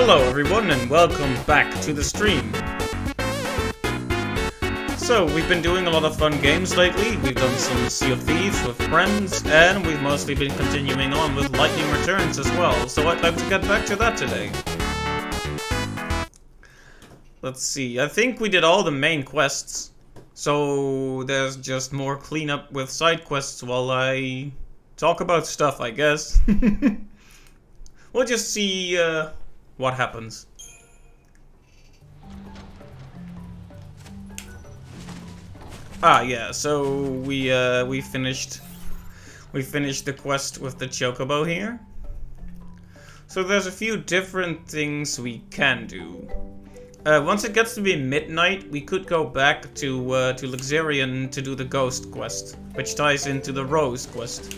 Hello everyone and welcome back to the stream. So, we've been doing a lot of fun games lately. We've done some Sea of Thieves with friends, and we've mostly been continuing on with Lightning Returns as well, so I'd like to get back to that today. Let's see, I think we did all the main quests, so there's just more cleanup with side quests while I talk about stuff, I guess. We'll just see what happens. Ah, yeah. So we finished the quest with the Chocobo here. So there's a few different things we can do. Once it gets to be midnight, we could go back to Luxerion to do the Ghost quest, which ties into the Rose quest.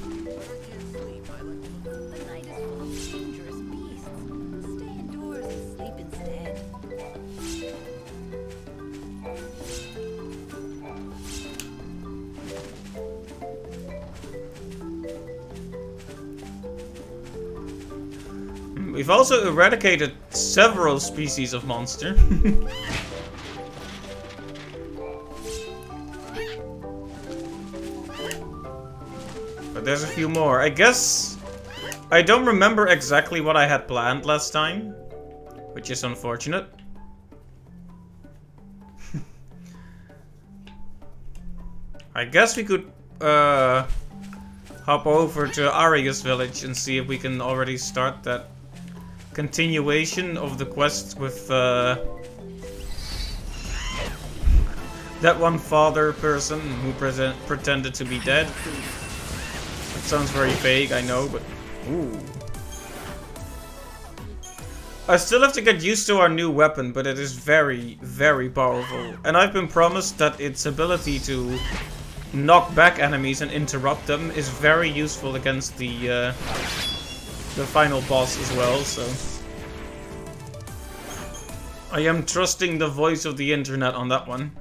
We've also eradicated several species of monster. But there's a few more. I guess I don't remember exactly what I had planned last time, which is unfortunate. I guess we could hop over to Aria's village and see if we can already start that continuation of the quest with that one father person who pretended to be dead. That sounds very vague, I know, but ooh. I still have to get used to our new weapon, but it is very, very powerful. And I've been promised that its ability to knock back enemies and interrupt them is very useful against the final boss as well, so I am trusting the voice of the internet on that one.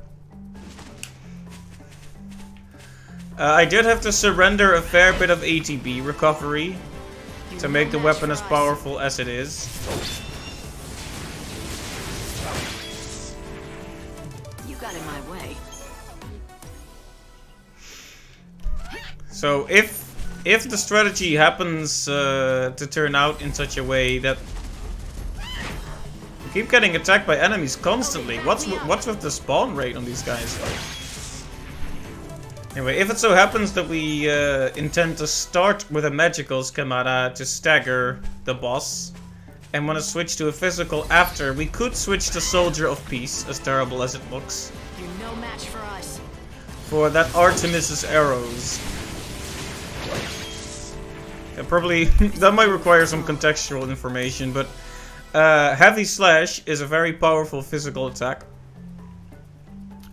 I did have to surrender a fair bit of ATB recovery to make the weapon as powerful as it is. You got in my way. So if the strategy happens to turn out in such a way that we keep getting attacked by enemies constantly, what's with the spawn rate on these guys? Anyway, if it so happens that we intend to start with a magical schemata to stagger the boss and want to switch to a physical after, we could switch to Soldier of Peace, as terrible as it looks. You're no match for us. For that Artemis's arrows. Probably, that might require some contextual information, but Heavy Slash is a very powerful physical attack.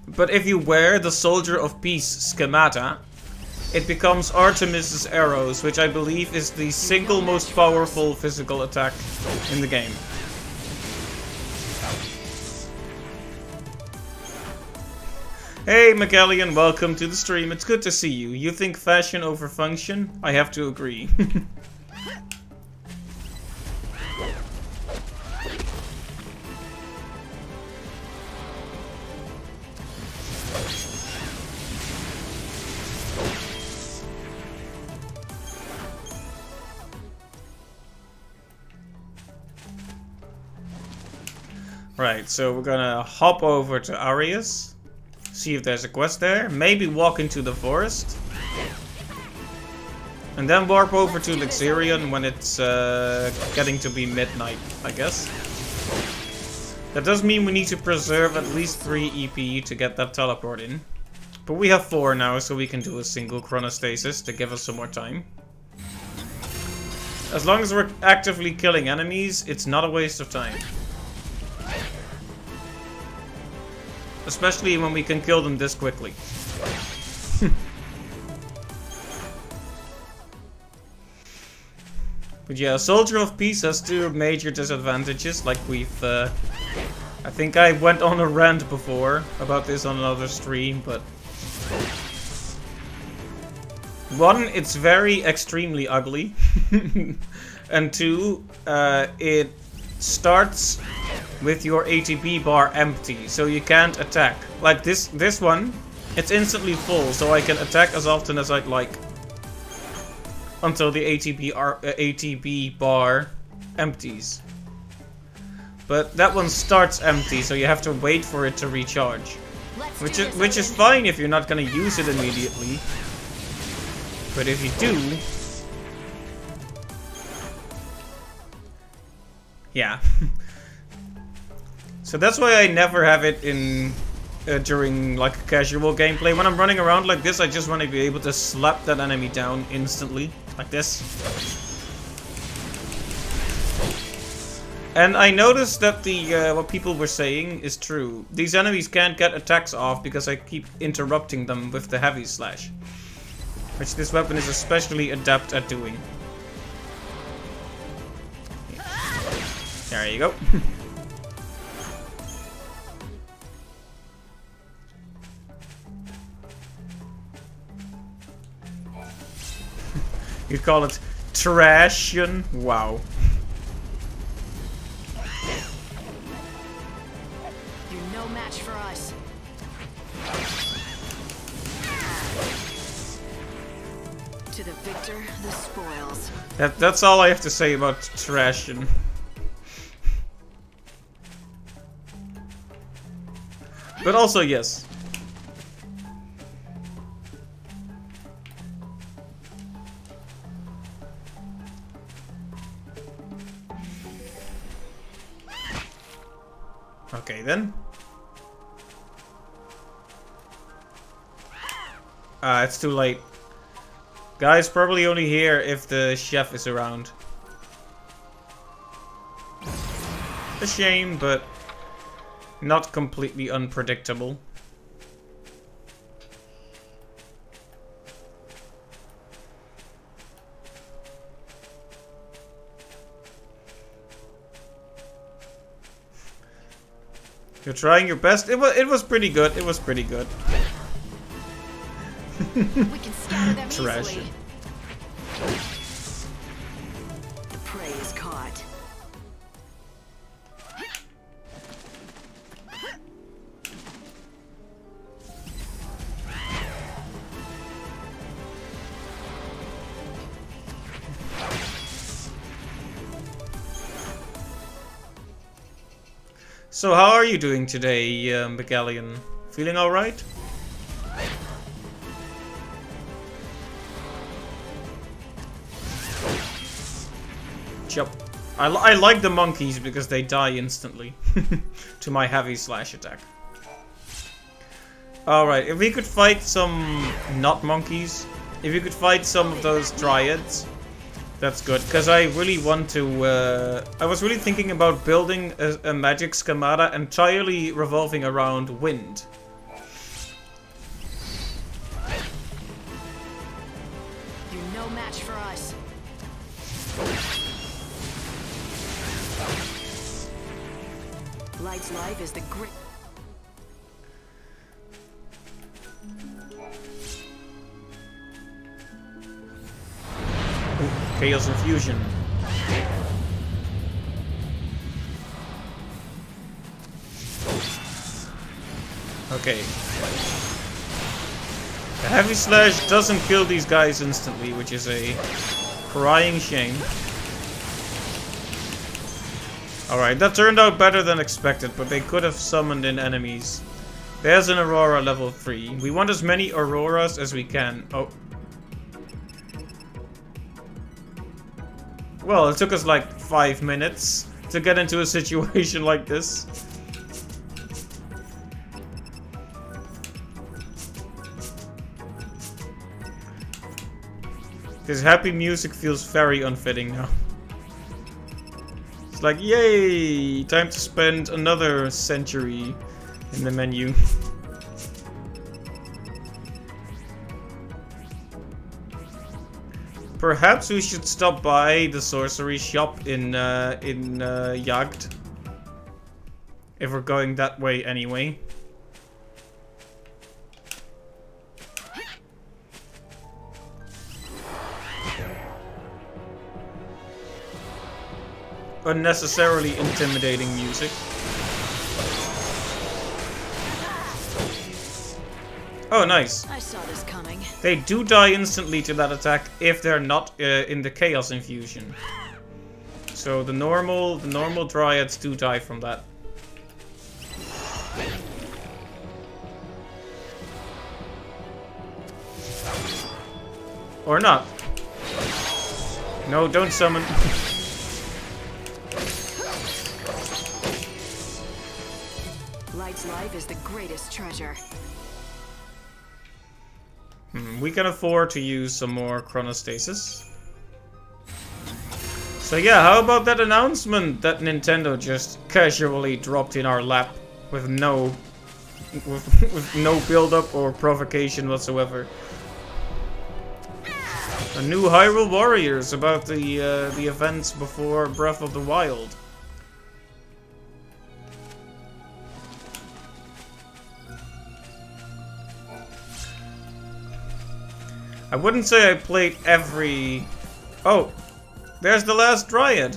But if you wear the Soldier of Peace schemata, it becomes Artemis's arrows, which I believe is the single most powerful physical attack in the game. Hey Magellian, welcome to the stream. It's good to see you. You think fashion over function? I have to agree. Right, so we're gonna hop over to Arias. See if there's a quest there. Maybe walk into the forest. And then warp over to Luxerion when it's getting to be midnight, I guess. That does mean we need to preserve at least 3 EP to get that teleport in. But we have 4 now, so we can do a single chronostasis to give us some more time. As long as we're actively killing enemies, it's not a waste of time. Especially when we can kill them this quickly. But yeah, Soldier of Peace has 2 major disadvantages, like we've... I think I went on a rant before about this on another stream, but... 1, it's very extremely ugly. And 2, it starts with your ATB bar empty, so you can't attack. Like this one, it's instantly full, so I can attack as often as I'd like until the ATB bar empties. But that one starts empty, so you have to wait for it to recharge. Which is fine if you're not gonna use it immediately. But if you do, yeah. So that's why I never have it in during like casual gameplay. When I'm running around like this, I just want to be able to slap that enemy down instantly, like this. And I noticed that the what people were saying is true. These enemies can't get attacks off because I keep interrupting them with the heavy slash, which this weapon is especially adept at doing. There you go. You call it Trashion? Wow. You're no match for us. To the victor, the spoils. That's all I have to say about Trashion. But also, yes. Okay, then. It's too late. Guys, probably only here if the chef is around. A shame, but not completely unpredictable. You're trying your best. It was pretty good. It was pretty good. We can scatter them Trash. easily. The prey is caught. So how are you doing today, Megalion? Feeling alright? Yep. I like the monkeys because they die instantly to my heavy slash attack. Alright, if we could fight some not monkeys, if you could fight some of those dryads, that's good, because I really want to, I was really thinking about building a magic schemata entirely revolving around wind. You're no match for us. Light's life is the grit. Chaos Infusion. Okay. The Heavy Slash doesn't kill these guys instantly, which is a crying shame. Alright, that turned out better than expected, but they could have summoned in enemies. There's an Aurora level 3. We want as many Auroras as we can. Oh. Well, it took us like 5 minutes to get into a situation like this. This happy music feels very unfitting now. It's like, yay! Time to spend another century in the menu. Perhaps we should stop by the sorcery shop in Jagd. If we're going that way anyway. unnecessarily intimidating music. Oh, nice. I saw this coming. They do die instantly to that attack if they're not in the Chaos Infusion. So the normal Dryads do die from that. Or not. No, don't summon. Light's life is the greatest treasure. We can afford to use some more Chronostasis. So yeah, how about that announcement that Nintendo just casually dropped in our lap with no build-up or provocation whatsoever? A new Hyrule Warriors about the events before Breath of the Wild. I wouldn't say I played every... Oh, there's the last Dryad.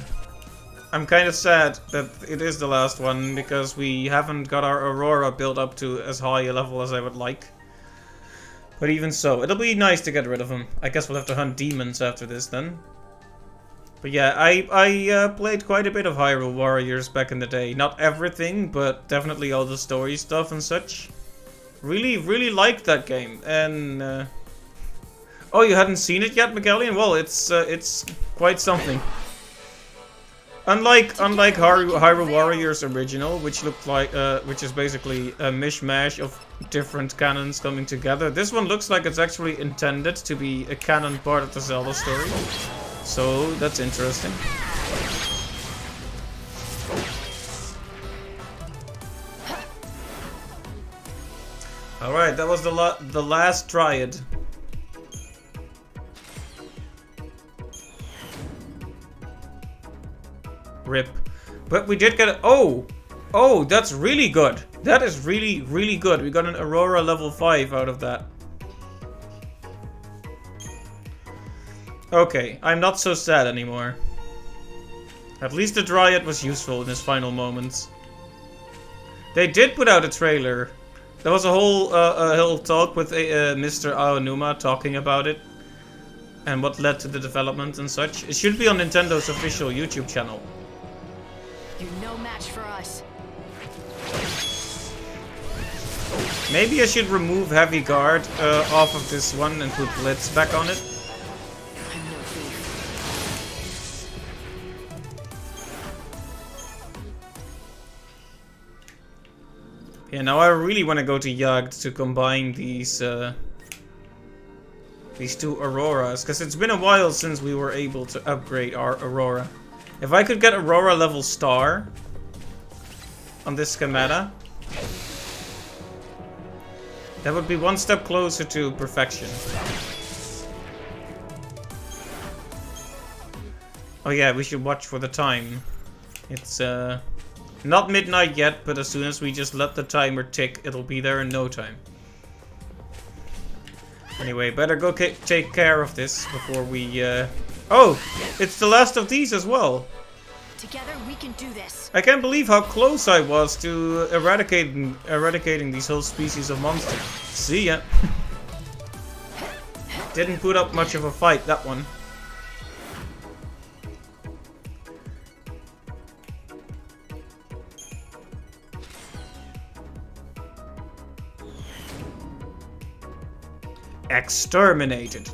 I'm kind of sad that it is the last one because we haven't got our Aurora built up to as high a level as I would like. But even so, it'll be nice to get rid of him. I guess we'll have to hunt demons after this then. But yeah, I played quite a bit of Hyrule Warriors back in the day. Not everything, but definitely all the story stuff and such. Really liked that game. And oh, you hadn't seen it yet, Megallion? Well, it's quite something. Unlike Hyrule Warriors original, which looked like which is basically a mishmash of different canons coming together, this one looks like it's actually intended to be a canon part of the Zelda story. So that's interesting. All right, that was the last Dryad. Rip. But we did get a... Oh, that's really good. That is really good. We got an Aurora level 5 out of that. Okay, I'm not so sad anymore. At least the Dryad was useful in his final moments. They did put out a trailer. There was a whole talk with Mr. Aonuma talking about it. And what led to the development and such. It should be on Nintendo's official YouTube channel. You're no match for us. Maybe I should remove Heavy Guard off of this one and put Blitz back on it. I'm no thief. Yeah, now I really want to go to Yagd to combine these two Auroras, because it's been a while since we were able to upgrade our Aurora. If I could get Aurora level star on this schemata, that would be one step closer to perfection. Oh yeah, we should watch for the time. It's not midnight yet, but as soon as we just let the timer tick, it'll be there in no time. Anyway, better go take care of this before we... Oh! It's the last of these as well! Together we can do this. I can't believe how close I was to eradicating these whole species of monster. See ya! Didn't put up much of a fight, that one. Exterminated.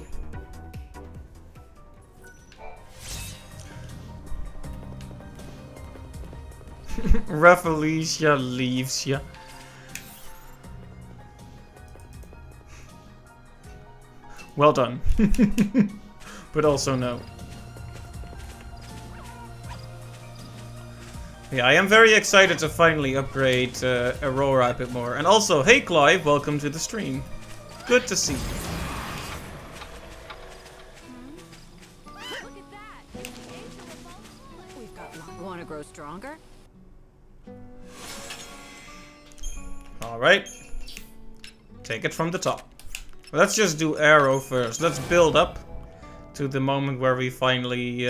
Rafflesia leaves ya. Well done. But also no. Yeah, I am very excited to finally upgrade Aurora a bit more. And also, hey Clive, welcome to the stream. Good to see you. Look at that. We've got luck. Want to grow stronger? Alright. Take it from the top. Let's just do arrow first. Let's build up to the moment where we finally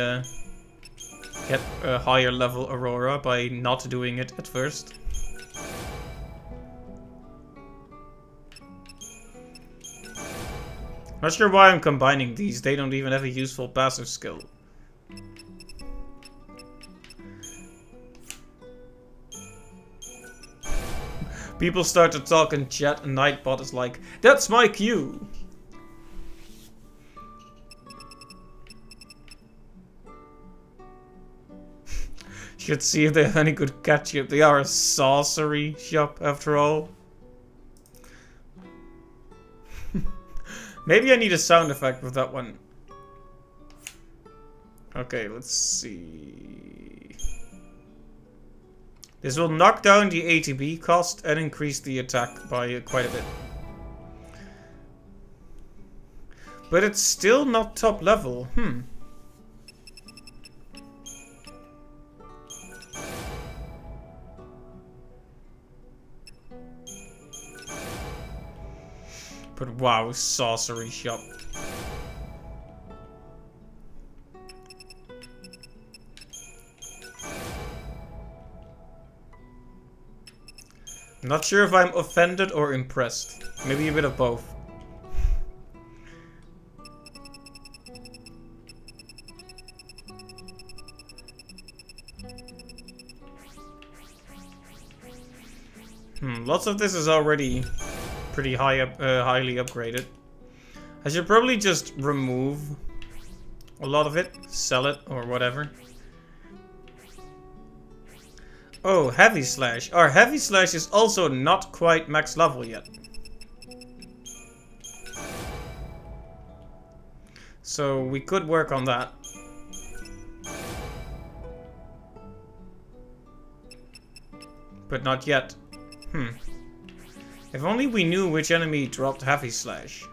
get a higher level Aurora by not doing it at first. Not sure why I'm combining these, they don't even have a useful passive skill. People start to talk in chat and Nightbot is like, that's my cue! Should see if they have any good ketchup. They are a sorcery shop after all. Maybe I need a sound effect with that one. Okay, let's see. This will knock down the ATB cost and increase the attack by quite a bit. But it's still not top level. But wow, sorcery shop. I'm not sure if I'm offended or impressed. Maybe a bit of both. Lots of this is already pretty high up, highly upgraded. I should probably just remove a lot of it, sell it or whatever. Oh, Heavy Slash. Our Heavy Slash is also not quite max level yet. So we could work on that. But not yet. If only we knew which enemy dropped Heavy Slash.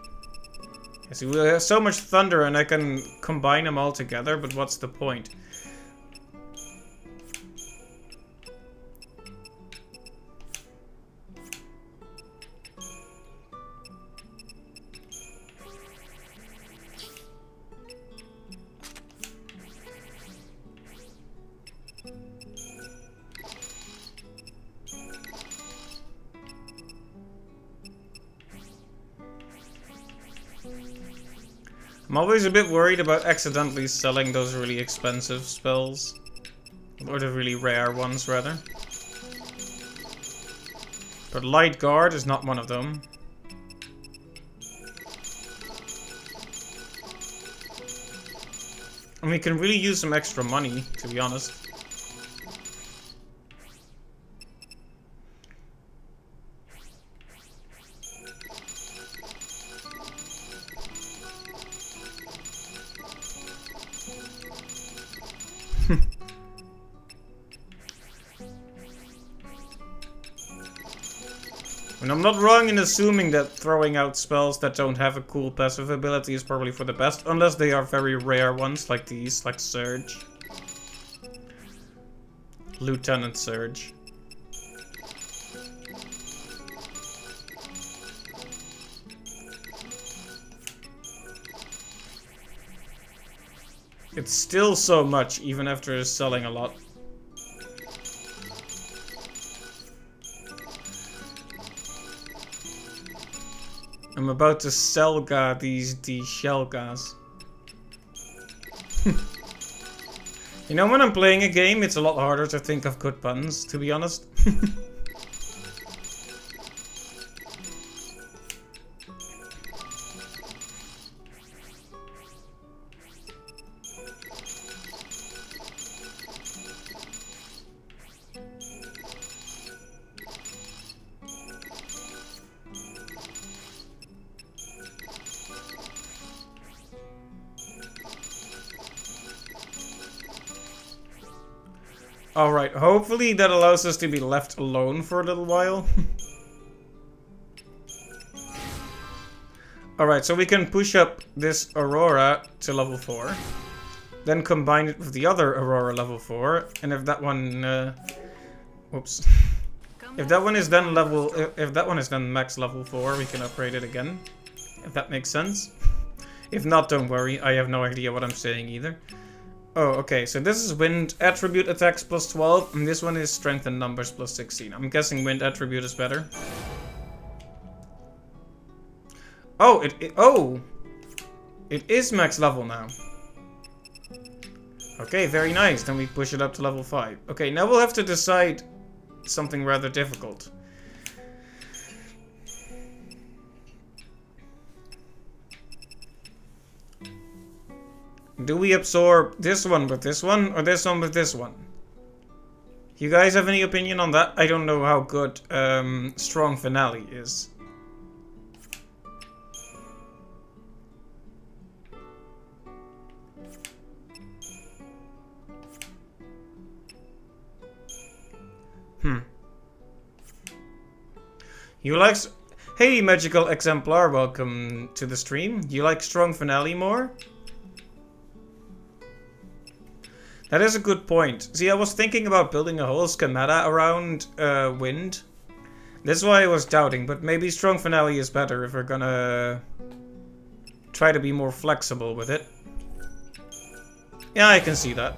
See, we have so much thunder and I can combine them all together, but what's the point? I'm always a bit worried about accidentally selling those really expensive spells. Or the really rare ones, rather. But Light Guard is not one of them. And we can really use some extra money, to be honest. And I'm not wrong in assuming that throwing out spells that don't have a cool passive ability is probably for the best, unless they are very rare ones like these, like Surge. Lieutenant Surge. It's still so much, even after selling a lot. I'm about to Selga these Shelgas. You know, when I'm playing a game, it's a lot harder to think of good puns, to be honest. Alright, hopefully that allows us to be left alone for a little while. Alright, so we can push up this Aurora to level 4. Then combine it with the other Aurora level 4. And if that one... Whoops. If that one is then if that one is then max level 4, we can upgrade it again. If that makes sense. If not, don't worry. I have no idea what I'm saying either. Oh, okay, so this is wind attribute attacks plus 12, and this one is strength and numbers plus 16. I'm guessing wind attribute is better. Oh, it is max level now. Okay, very nice. Then we push it up to level 5. Okay, now we'll have to decide something rather difficult. Do we absorb this one with this one, or this one with this one? You guys have any opinion on that? I don't know how good Strong Finale is. You like... Hey, Magical Exemplar, welcome to the stream. You like Strong Finale more? That is a good point. See, I was thinking about building a whole schemata around wind. That's why I was doubting, but maybe Strong Finale is better if we're gonna try to be more flexible with it. Yeah, I can see that.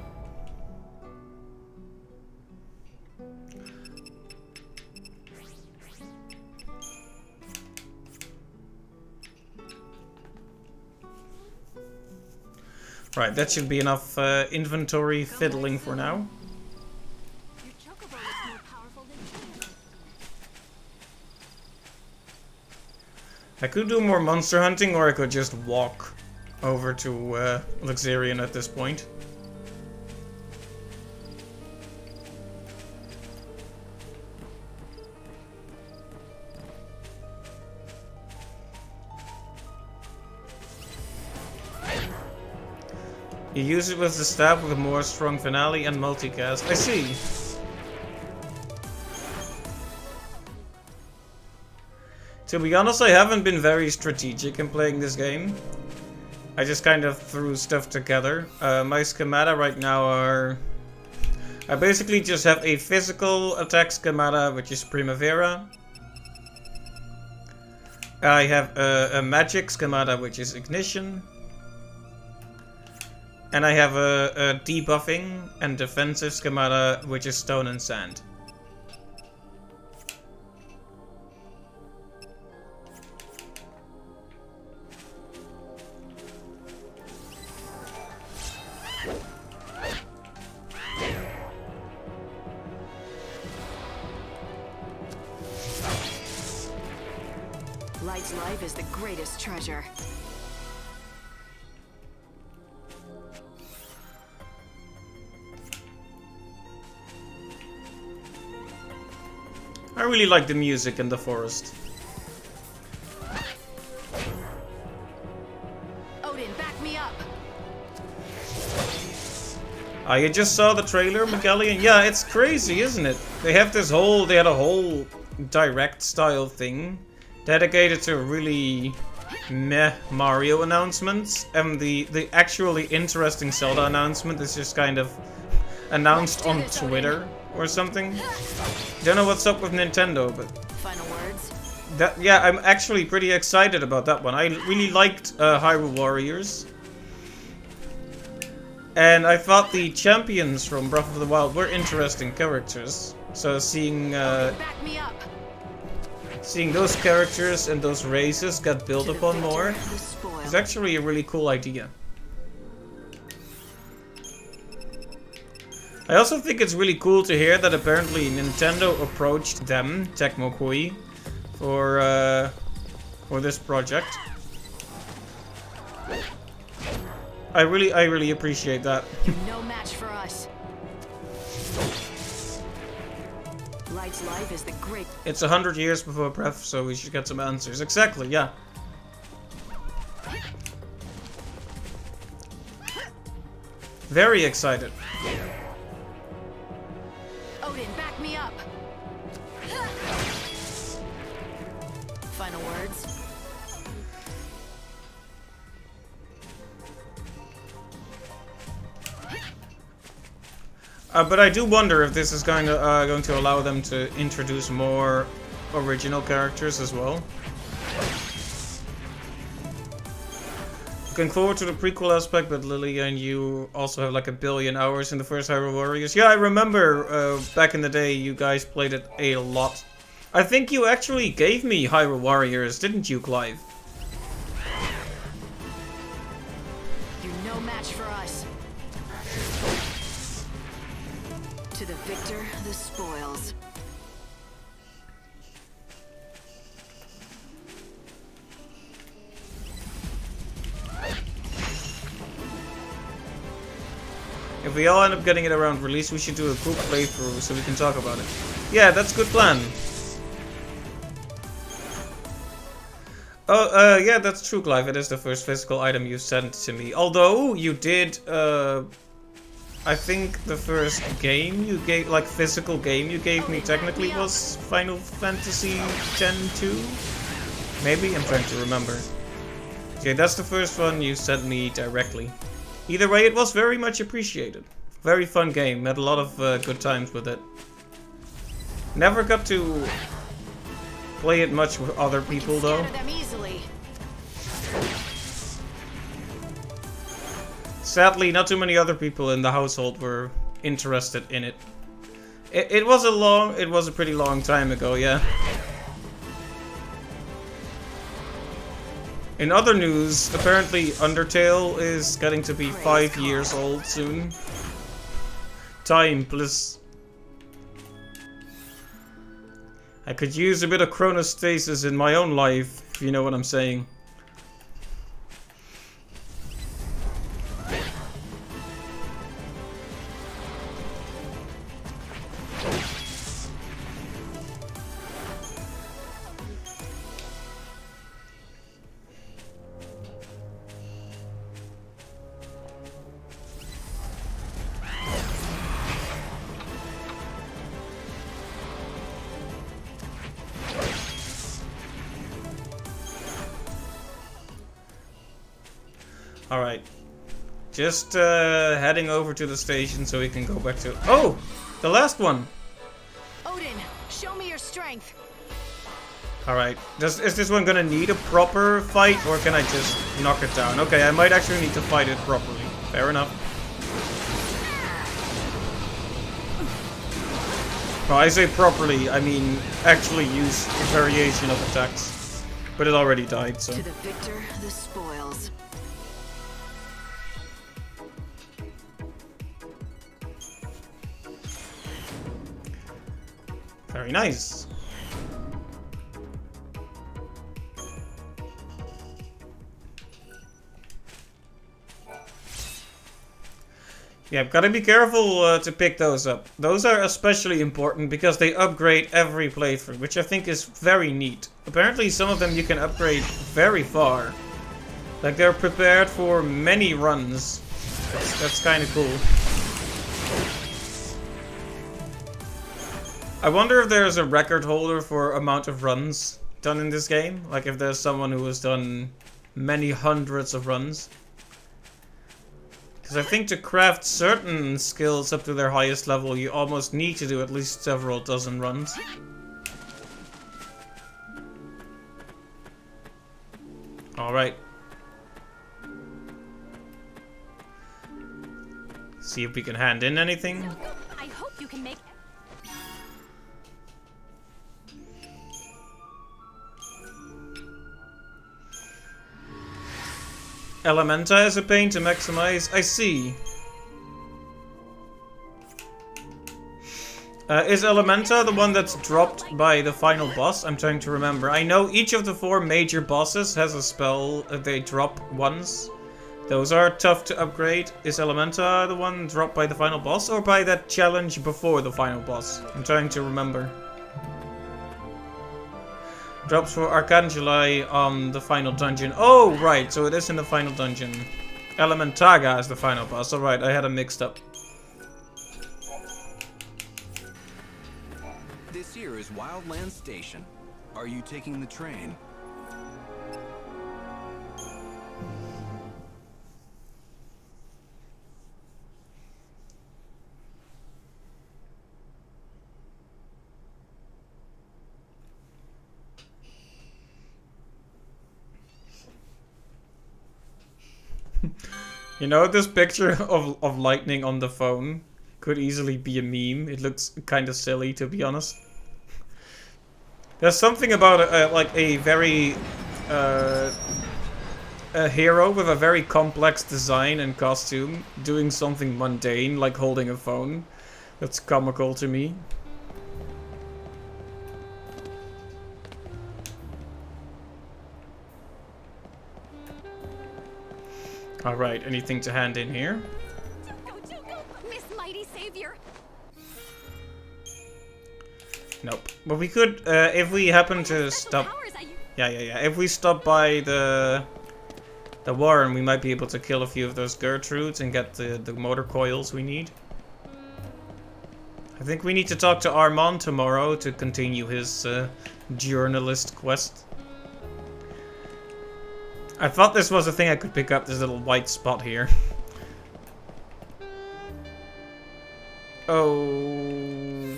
Right, that should be enough inventory fiddling for now. I could do more monster hunting, or I could just walk over to Luxurion at this point. You use it with the staff with more Strong Finale and multicast. I see. To be honest, I haven't been very strategic in playing this game. I just kind of threw stuff together. My schemata right now are... I basically just have a physical attack schemata, which is Primavera. I have a magic schemata, which is Ignition. And I have a debuffing and defensive schemata, which is Stone and Sand. Light's life is the greatest treasure. I really like the music in the forest. Odin, back me up. You just saw the trailer, Magellan? Yeah, it's crazy, isn't it? They had a whole direct style thing dedicated to really meh Mario announcements, and the actually interesting Zelda announcement is just kind of announced on Twitter or something. Don't know what's up with Nintendo, but Final words. yeah, I'm actually pretty excited about that one. I really liked Hyrule Warriors, and I thought the champions from Breath of the Wild were interesting characters. So seeing Back me up. seeing those characters and those races get built upon more The spoil. is actually a really cool idea. I also think it's really cool to hear that apparently Nintendo approached them, Tecmo Koei, for this project. I really appreciate that. You're no match for us. Light's life is the great. It's 100 years before Breath, so we should get some answers. Exactly, yeah. Very excited. Odin, back me up. Final words. But I do wonder if this is going to allow them to introduce more original characters as well. Looking forward to the prequel aspect, but Lily and you also have like a billion hours in the first Hyrule Warriors. Yeah, I remember back in the day you guys played it a lot. I think you actually gave me Hyrule Warriors, didn't you, Clive? You're no match for us. To the victor, the spoils. If we all end up getting it around release, we should do a group playthrough so we can talk about it. Yeah, that's a good plan. Oh, yeah, that's true, Clive. It is the first physical item you sent to me. Although, you did, I think the first game you gave, like, physical game you gave me technically was Final Fantasy X-2? Maybe? I'm trying to remember. Okay, that's the first one you sent me directly. Either way, it was very much appreciated. Very fun game. Had a lot of good times with it. Never got to play it much with other people, though. Sadly, not too many other people in the household were interested in it. It was a pretty long time ago, yeah. In other news, apparently Undertale is getting to be 5 years old soon. Time, please. I could use a bit of chronostasis in my own life, if you know what I'm saying. Alright. Just heading over to the station so we can go back to... Oh! The last one! Odin, show me your strength. Alright. Is this one gonna need a proper fight, or can I just knock it down? Okay, I might actually need to fight it properly. Fair enough. Well, I say properly, I mean actually use a variation of attacks. But it already died, so... To the victor, the spoils. Very nice. Yeah, gotta be careful to pick those up. Those are especially important because they upgrade every playthrough, which I think is very neat. Apparently some of them you can upgrade very far. Like they're prepared for many runs. That's kind of cool. I wonder if there's a record holder for amount of runs done in this game. Like if there's someone who has done many hundreds of runs. Because I think to craft certain skills up to their highest level, you almost need to do at least several dozen runs. Alright. See if we can hand in anything. I hope you can make... Elementa is a pain to maximize. I see. Is Elementa the one that's dropped by the final boss? I'm trying to remember. I know each of the 4 major bosses has a spell they drop once. Those are tough to upgrade. Is Elementa the one dropped by the final boss or by that challenge before the final boss? I'm trying to remember. Drops for Arcangeli on the final dungeon. Oh, right, so it is in the final dungeon. Elementaga is the final boss. Alright, I had it mixed up. This here is Wildlands Station. Are you taking the train? You know, this picture of lightning on the phone could easily be a meme. It looks kind of silly, to be honest. There's something about like a very a hero with a very complex design and costume doing something mundane like holding a phone. That's comical to me. Alright, anything to hand in here? Joko, Miss Mighty Savior. Nope. But we could, if we happen to stop... Yeah. If we stop by the Warren, we might be able to kill a few of those Gertrudes and get the motor coils we need. I think we need to talk to Armand tomorrow to continue his journalist quest. I thought this was a thing I could pick up, this little white spot here. Oh.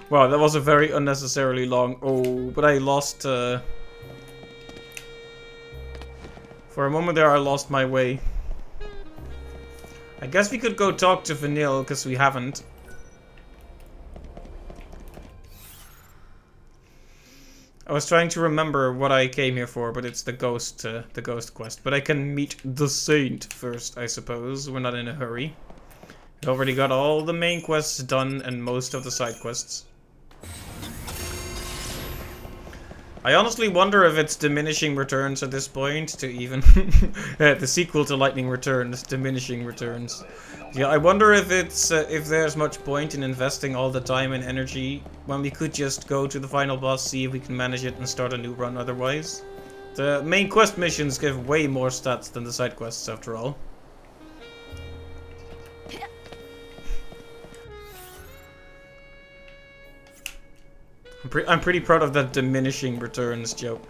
Wow, that was a very unnecessarily long oh, but I lost... For a moment there I lost my way. I guess we could go talk to Vanille, because we haven't. I was trying to remember what I came here for, but it's the ghost quest. But I can meet the Saint first, I suppose. We're not in a hurry. I already got all the main quests done and most of the side quests. I honestly wonder if it's diminishing returns at this point to even the sequel to Lightning Returns, diminishing returns. Yeah, I wonder if it's if there's much point in investing all the time and energy when we could just go to the final boss, see if we can manage it, and start a new run otherwise. The main quest missions give way more stats than the side quests, after all. I'm pretty proud of that diminishing returns joke.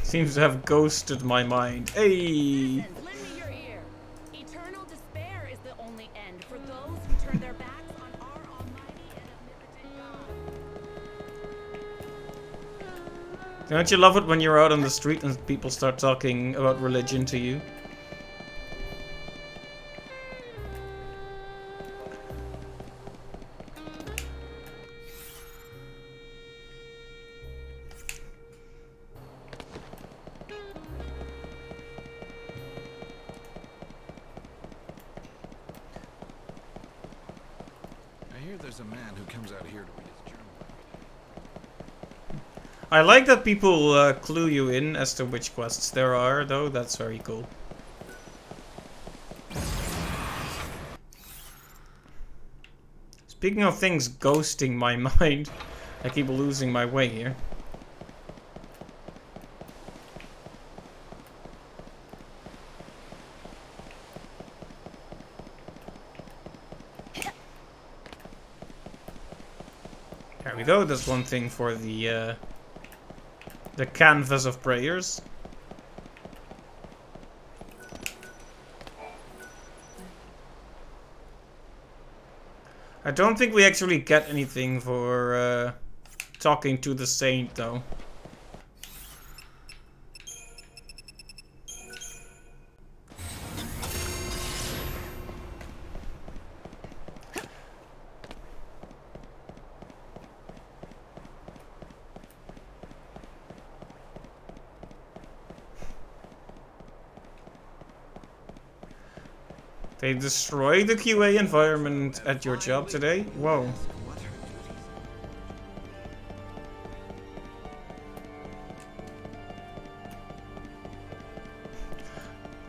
Seems to have ghosted my mind. Hey! Listen, lend me your ear. Eternal despair is the only end for those who turn their backs on our almighty and omnipotent God. Don't you love it when you're out on the street and people start talking about religion to you? There's a man who comes out here to read his journal. I like that people clue you in as to which quests there are, though. That's very cool. Speaking of things ghosting my mind, I keep losing my way here. There we go, that's one thing for the canvas of prayers. I don't think we actually get anything for talking to the Saint, though. They destroyed the QA environment at your job today? Whoa.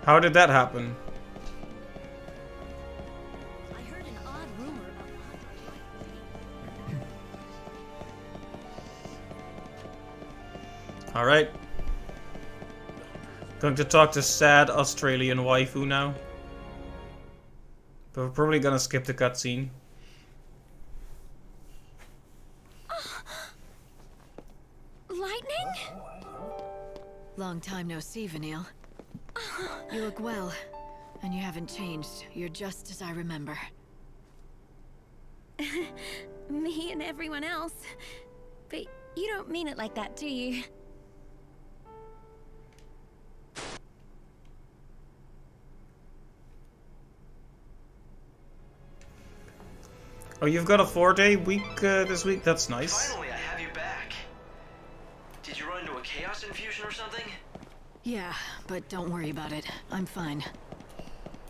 How did that happen? I heard an odd rumor about Alright. Going to talk to sad Australian waifu now. But we're probably gonna skip the cutscene. Lightning? Long time no see, Vanille. You look well, and you haven't changed. You're just as I remember. Me and everyone else. But you don't mean it like that, do you? Oh, you've got a 4-day week this week? That's nice. Finally, I have you back. Did you run into a chaos infusion or something? Yeah, but don't worry about it. I'm fine.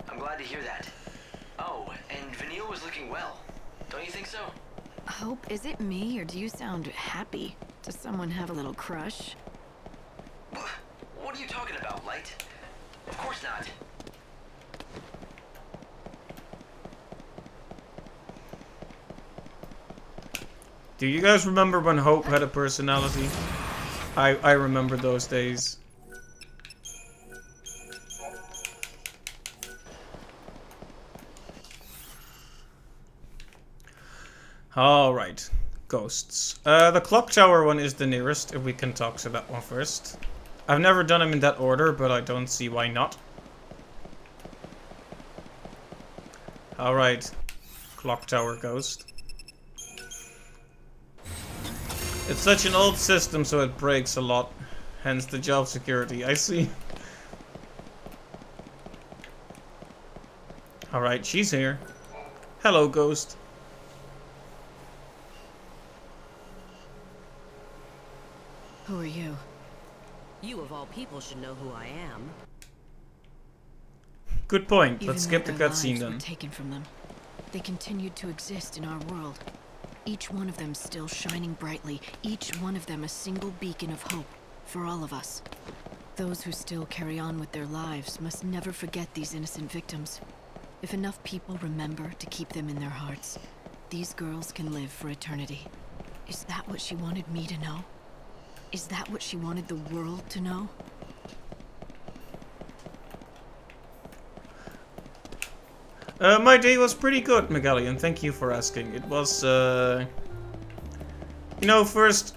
I'm glad to hear that. Oh, and Vanille was looking well. Don't you think so? Hope, is it me, or do you sound happy? Does someone have a little crush? What are you talking about, Light? Of course not. Do you guys remember when Hope had a personality? I remember those days. Alright, ghosts. The clock tower one is the nearest, if we can talk to that one first. I've never done them in that order, but I don't see why not. Alright, clock tower ghost. It's such an old system, so it breaks a lot. Hence the job security, I see. Alright, she's here. Hello, ghost. Who are you? You of all people should know who I am. Good point. Even Let's skip though the their cutscene lives were then. taken from them, they continued to exist in our world. Each one of them still shining brightly, each one of them a single beacon of hope for all of us. Those who still carry on with their lives must never forget these innocent victims. If enough people remember to keep them in their hearts, these girls can live for eternity. Is that what she wanted me to know? Is that what she wanted the world to know? My day was pretty good, Megallion. Thank you for asking. It was, you know, first,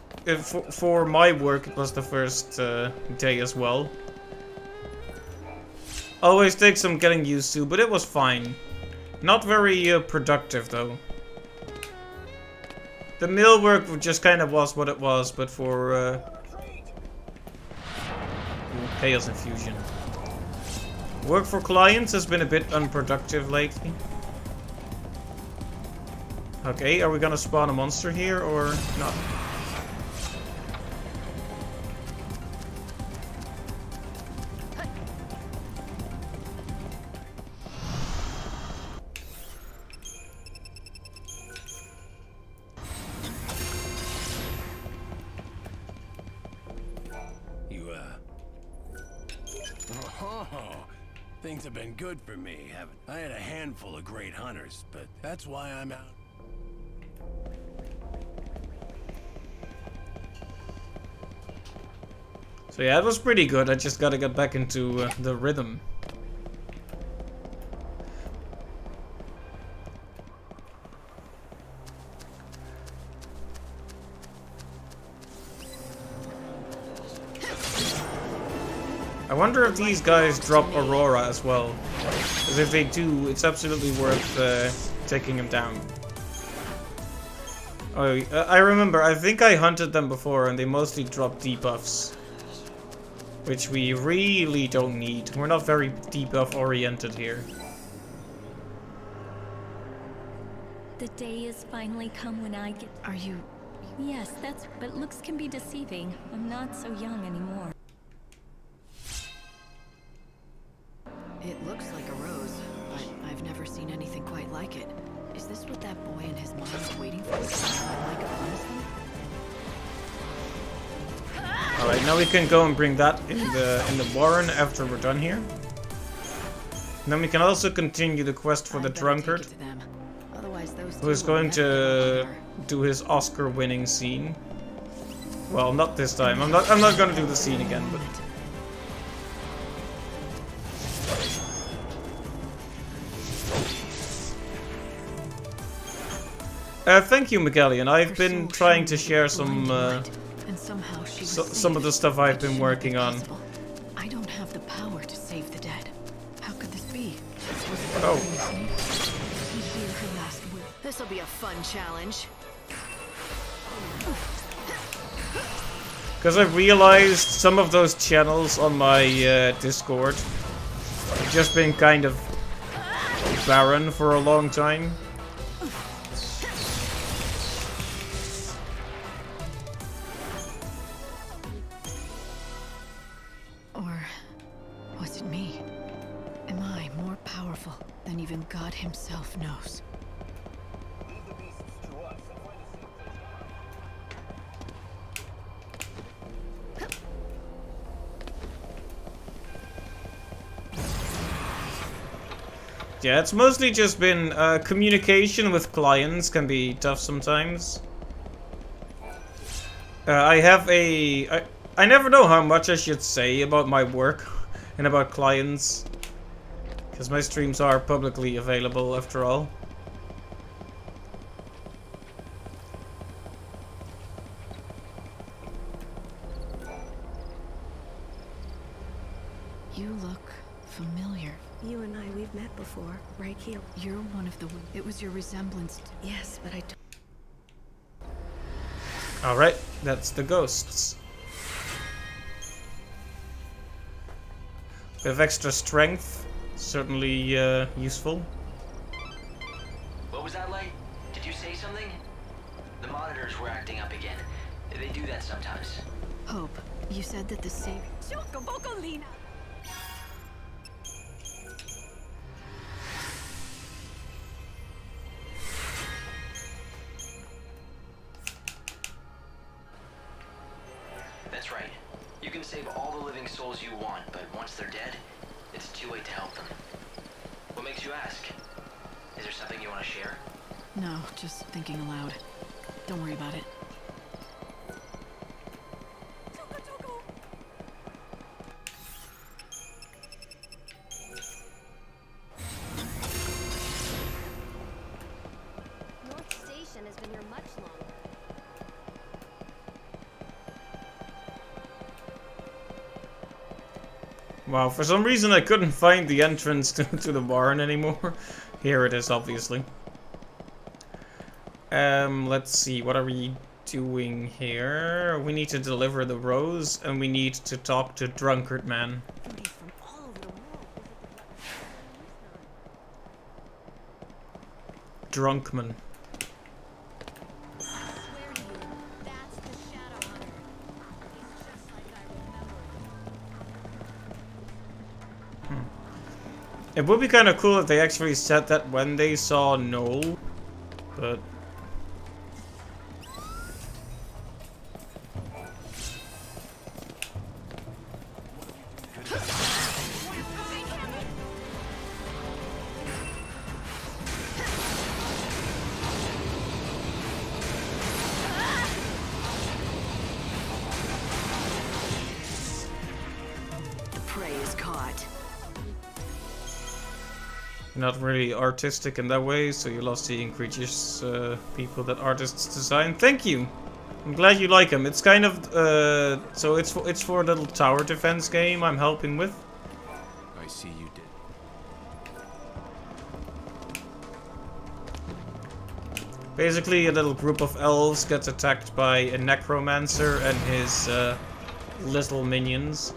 for my work, it was the first day as well. Always takes some getting used to, but it was fine. Not very productive, though. The mill work just kind of was what it was, but for Chaos Infusion. Work for clients has been a bit unproductive lately. Okay, are we gonna spawn a monster here or not? Things have been good for me, haven't I? Had a handful of great hunters, but that's why I'm out. So yeah, it was pretty good. I just gotta get back into the rhythm. I wonder if these guys drop Aurora as well. Because if they do, it's absolutely worth taking them down. Oh, I remember, I think I hunted them before and they mostly drop debuffs. Which we really don't need. We're not very debuff oriented here. The day has finally come when I get... Are you... Yes, that's... But looks can be deceiving. I'm not so young anymore. It looks like a rose, but I've never seen anything quite like it. Is this what that boy and his mom is waiting for? Like a promise? Alright, now we can go and bring that in the Warren after we're done here. And then we can also continue the quest for the drunkard, who is going to do his Oscar-winning scene. Well, not this time. I'm not gonna do the scene again, but. Thank you, Megallion. I've been trying to share some of the stuff I've been working on. I don't have the power to save the dead. How could this be? Oh. This'll be a fun challenge. Because I realized some of those channels on my Discord have just been kind of barren for a long time. I, more powerful than even God himself knows. Yeah, it's mostly just been communication with clients can be tough sometimes. I never know how much I should say about my work and about clients, because my streams are publicly available after all. You look familiar. You and I, we've met before, right here. You're one of the... It was your resemblance to... Yes, but I don't... Alright, that's the ghosts. Bit of extra strength, certainly useful. What was that like? Did you say something? The monitors were acting up again. They do that sometimes. Hope, you said that the savior... Chocobocolina! That's right. You can save all the living souls you want, but once they're dead, it's too late to help them. What makes you ask? Is there something you want to share? No, just thinking aloud. Don't worry about it. North Station has been here much longer. Wow, for some reason I couldn't find the entrance to the barn anymore. Here it is, obviously. Let's see, what are we doing here? We need to deliver the rose, and we need to talk to Drunkard Man. From all over the world. Drunkman. I swear to you, that's the Shadow Hunter. He's just like I remember. It would be kind of cool if they actually said that when they saw Noel, but... The prey is caught. not really artistic in that way, so you love seeing creatures, people that artists design. Thank you! I'm glad you like them. It's kind of, so it's for a little tower defense game I'm helping with. I see you did. Basically, a little group of elves gets attacked by a necromancer and his little minions.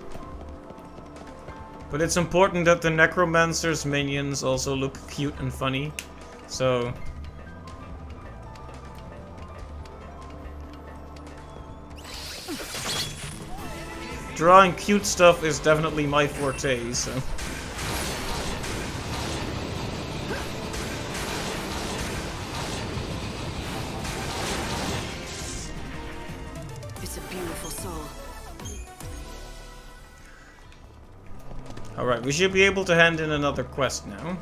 But it's important that the necromancer's minions also look cute and funny, so... Drawing cute stuff is definitely my forte, so... It's a beautiful soul. Alright, we should be able to hand in another quest now.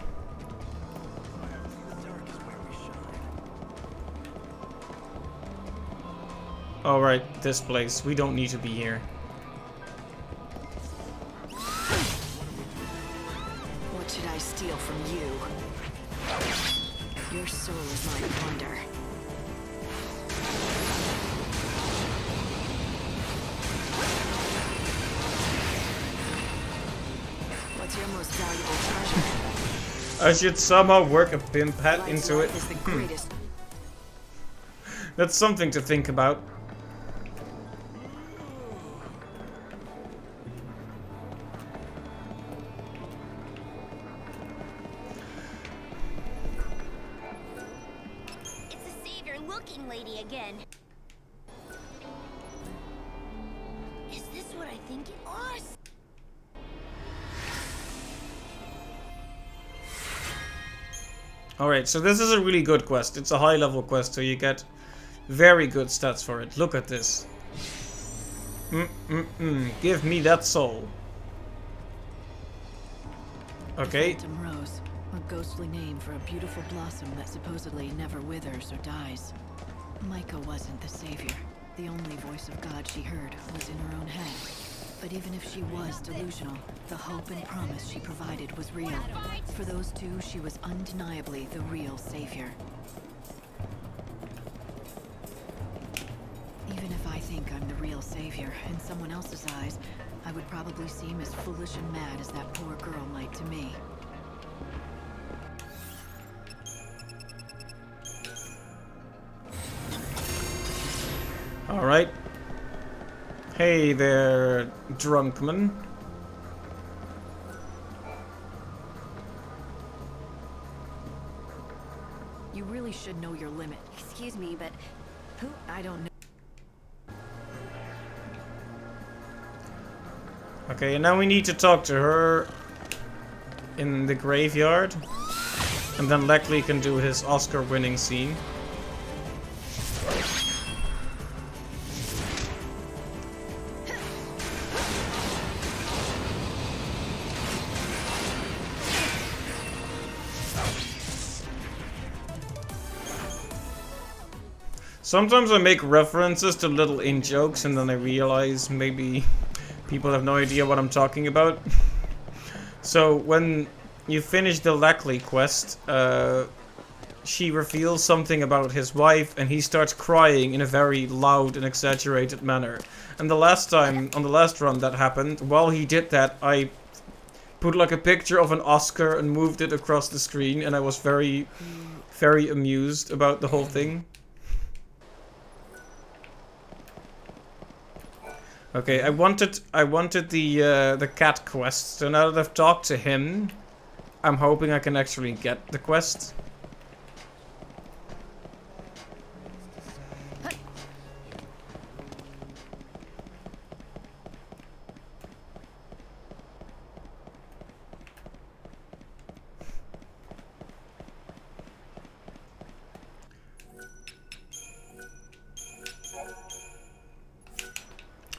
Alright, this place. We don't need to be here. What should I steal from you? Your soul is my plunder. What's your most valuable treasure? I should somehow work a pimp hat into it. Is the greatest. That's something to think about. It's the savior-looking lady again. Is this what I think it was? Alright, so this is a really good quest. It's a high level quest, so you get very good stats for it. Look at this. Give me that soul. Okay. Phantom Rose, a ghostly name for a beautiful blossom that supposedly never withers or dies. Micah wasn't the savior. The only voice of God she heard was in her own head. But even if she was delusional, the hope and promise she provided was real. For those two, she was undeniably the real savior. Even if I think I'm the real savior, in someone else's eyes, I would probably seem as foolish and mad as that poor girl might to me. Alright. Hey there, drunkman. You really should know your limit. Excuse me, but who? I don't know. Okay, and now we need to talk to her in the graveyard. And then Leckley can do his Oscar-winning scene. Sometimes I make references to little in-jokes and then I realize maybe people have no idea what I'm talking about. So when you finish the Leckley quest, she reveals something about his wife and he starts crying in a very loud and exaggerated manner. And the last time, on the last run that happened, while he did that, I put like a picture of an Oscar and moved it across the screen and I was very, very amused about the whole thing. Okay, I wanted the cat quest, so now that I've talked to him, I'm hoping I can actually get the quest.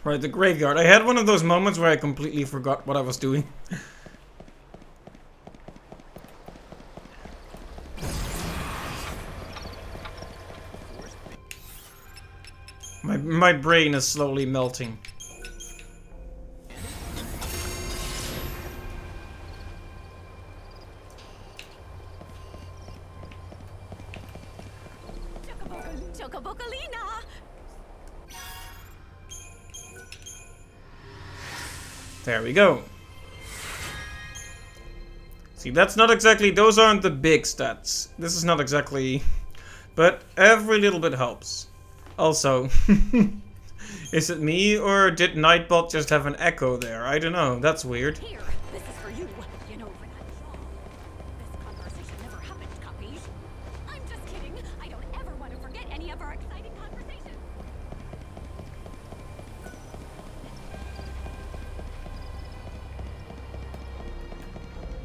Right, the graveyard. I had one of those moments where I completely forgot what I was doing. My brain is slowly melting. Chocobocolina! There we go. See, that's not exactly... Those aren't the big stats. This is not exactly... But every little bit helps. Also... Is it me, or did Nightbot just have an echo there? I don't know. That's weird. Here, this is for you. You know, when I'm wrong. This conversation never happened, copies. I'm just kidding. I don't ever want to forget any of our exciting conversations.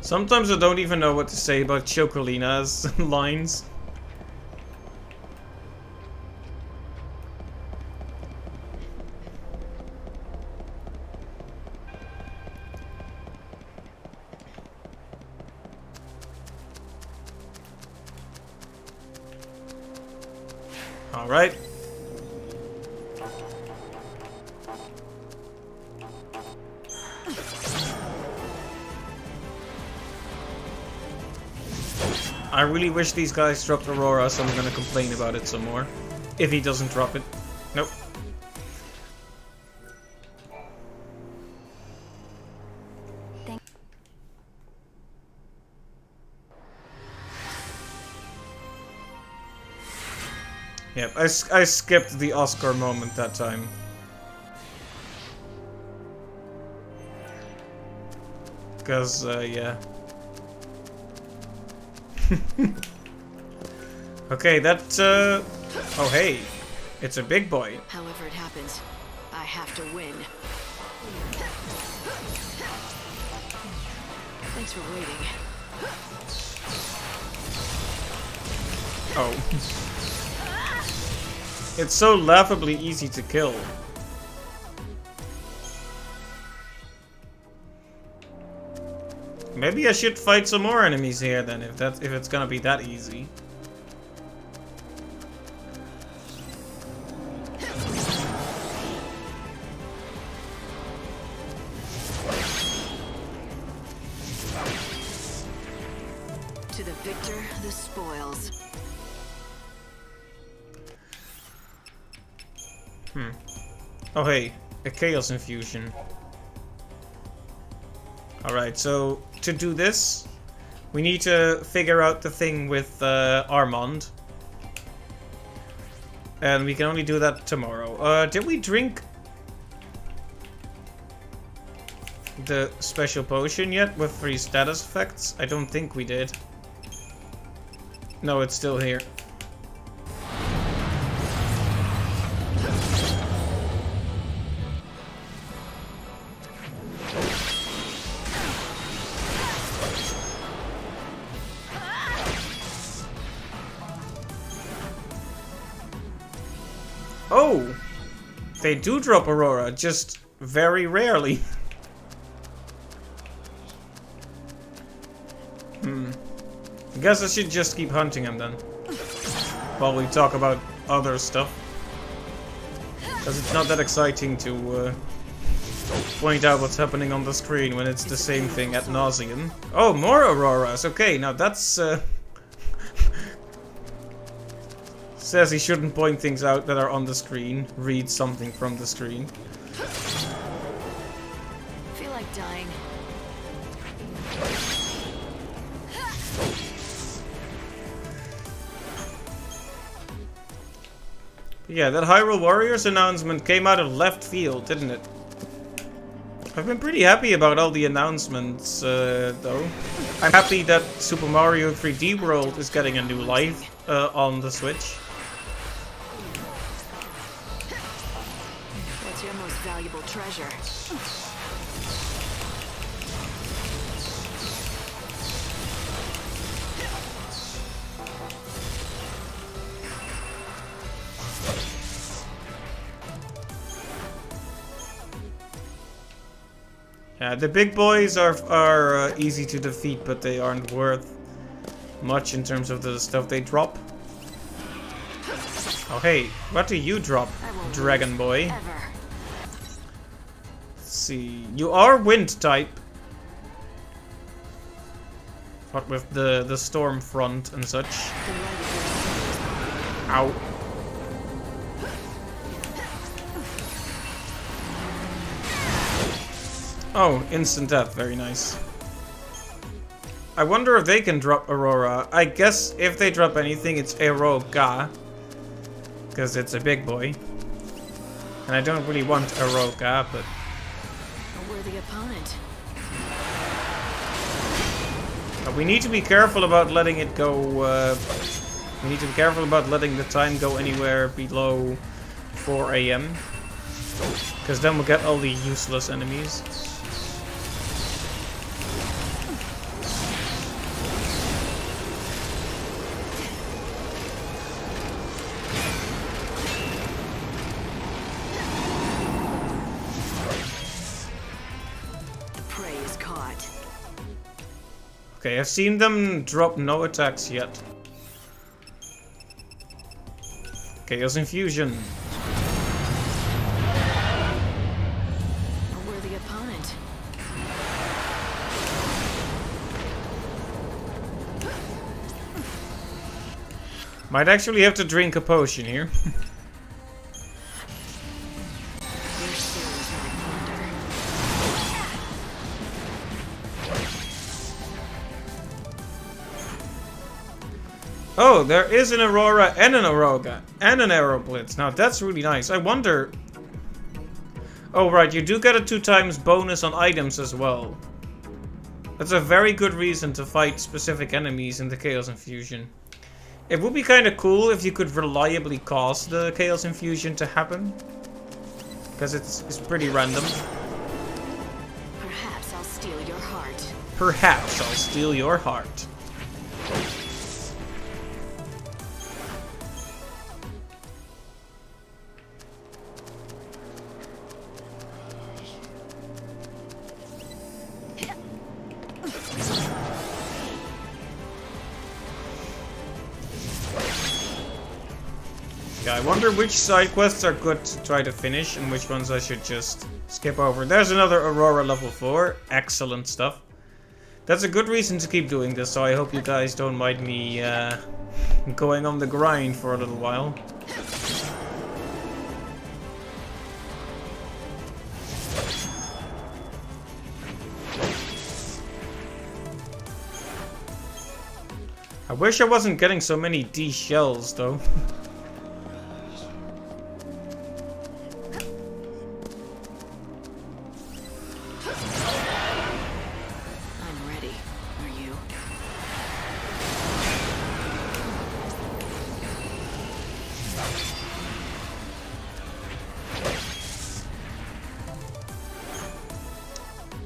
Sometimes I don't even know what to say about Chocolina's lines. All right. I really wish these guys dropped Aurora, so I'm gonna complain about it some more. If he doesn't drop it. Nope. Yep, I skipped the Oscar moment that time. Because, yeah. Okay, that, oh hey, it's a big boy. However it happens, I have to win. Thanks for waiting. Oh. It's so laughably easy to kill. Maybe I should fight some more enemies here then, if it's gonna be that easy. To the victor, the spoils. Oh hey, a Chaos Infusion. Alright, so to do this, we need to figure out the thing with Armand. And we can only do that tomorrow. Did we drink the special potion yet with 3 status effects? I don't think we did. No, it's still here. Oh! They do drop Aurora, just very rarely. I guess I should just keep hunting him then. While we talk about other stuff. Because it's not that exciting to point out what's happening on the screen when it's the same thing ad nauseum. Oh, more Auroras! Okay, now that's... Says he shouldn't point things out that are on the screen. Read something from the screen. Feel like dying. Yeah, that Hyrule Warriors announcement came out of left field, didn't it? I've been pretty happy about all the announcements, though. I'm happy that Super Mario 3D World is getting a new life on the Switch. What's your most valuable treasure? Yeah, the big boys are easy to defeat, but they aren't worth much in terms of the stuff they drop. Oh hey, what do you drop, Dragon Boy? Let's see, you are wind type. What with the storm front and such. Ow. Oh, instant death, very nice. I wonder if they can drop Aurora. I guess if they drop anything, it's Eroga. Because it's a big boy. And I don't really want Eroga, but... A worthy opponent. We need to be careful about letting it go, we need to be careful about letting the time go anywhere below 4 AM. Because then we'll get all the useless enemies. Okay, I've seen them drop no attacks yet. Chaos Infusion. A worthy opponent. Might actually have to drink a potion here. Oh, there is an Aurora and an Aroga and an Aeroblitz. Now that's really nice. I wonder... Oh right, you do get a 2x bonus on items as well. That's a very good reason to fight specific enemies in the Chaos Infusion. It would be kind of cool if you could reliably cause the Chaos Infusion to happen. Because it's pretty random. Perhaps I'll steal your heart. Perhaps I'll steal your heart. Yeah, I wonder which side quests are good to try to finish and which ones I should just skip over. There's another Aurora level 4. Excellent stuff. That's a good reason to keep doing this, so I hope you guys don't mind me going on the grind for a little while. I wish I wasn't getting so many D shells, though. I'm ready. Are you?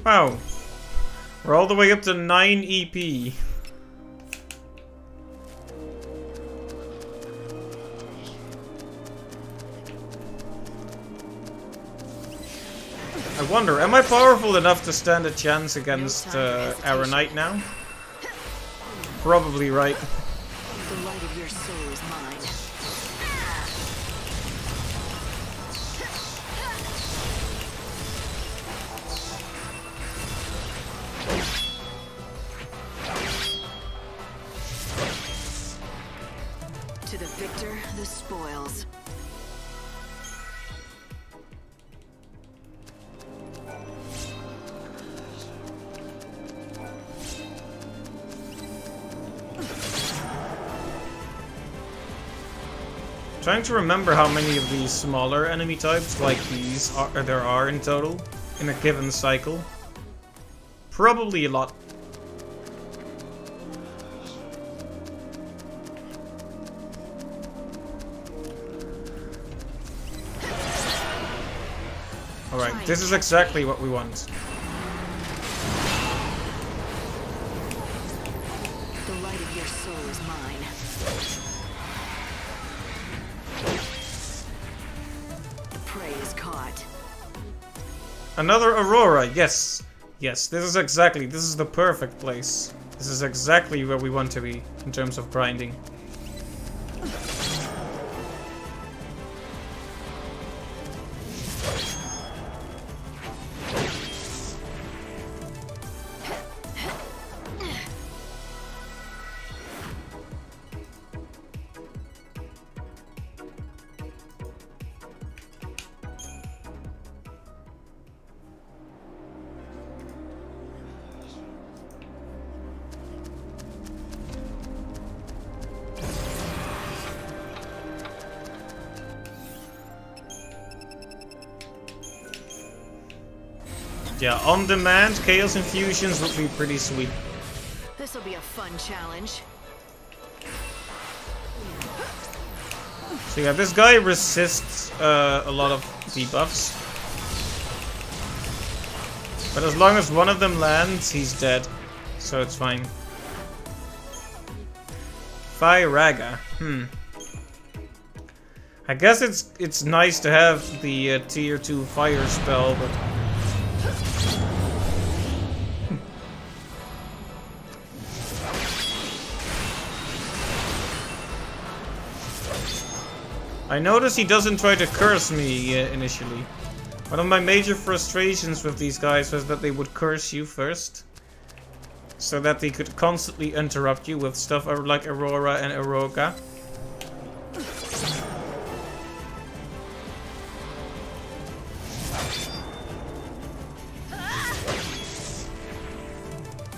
Wow. We're all the way up to 9 EP. I wonder, am I powerful enough to stand a chance against Aeronite now? Probably, right? The light of your soul is mine. To the victor, the spoils. Trying to remember how many of these smaller enemy types like these there are in total in a given cycle. Probably a lot. Alright, this is exactly what we want. The light of your soul is mine. The prey is caught. Another Aurora, yes. Yes, this is the perfect place. This is exactly where we want to be in terms of grinding. Yeah, on demand, Chaos Infusions would be pretty sweet. This'll be a fun challenge. So yeah, this guy resists a lot of debuffs. But as long as one of them lands, he's dead. So it's fine. Firaga. I guess it's nice to have the tier 2 fire spell, but I notice he doesn't try to curse me initially. One of my major frustrations with these guys was that they would curse you first. So that they could constantly interrupt you with stuff like Aurora and Aroga.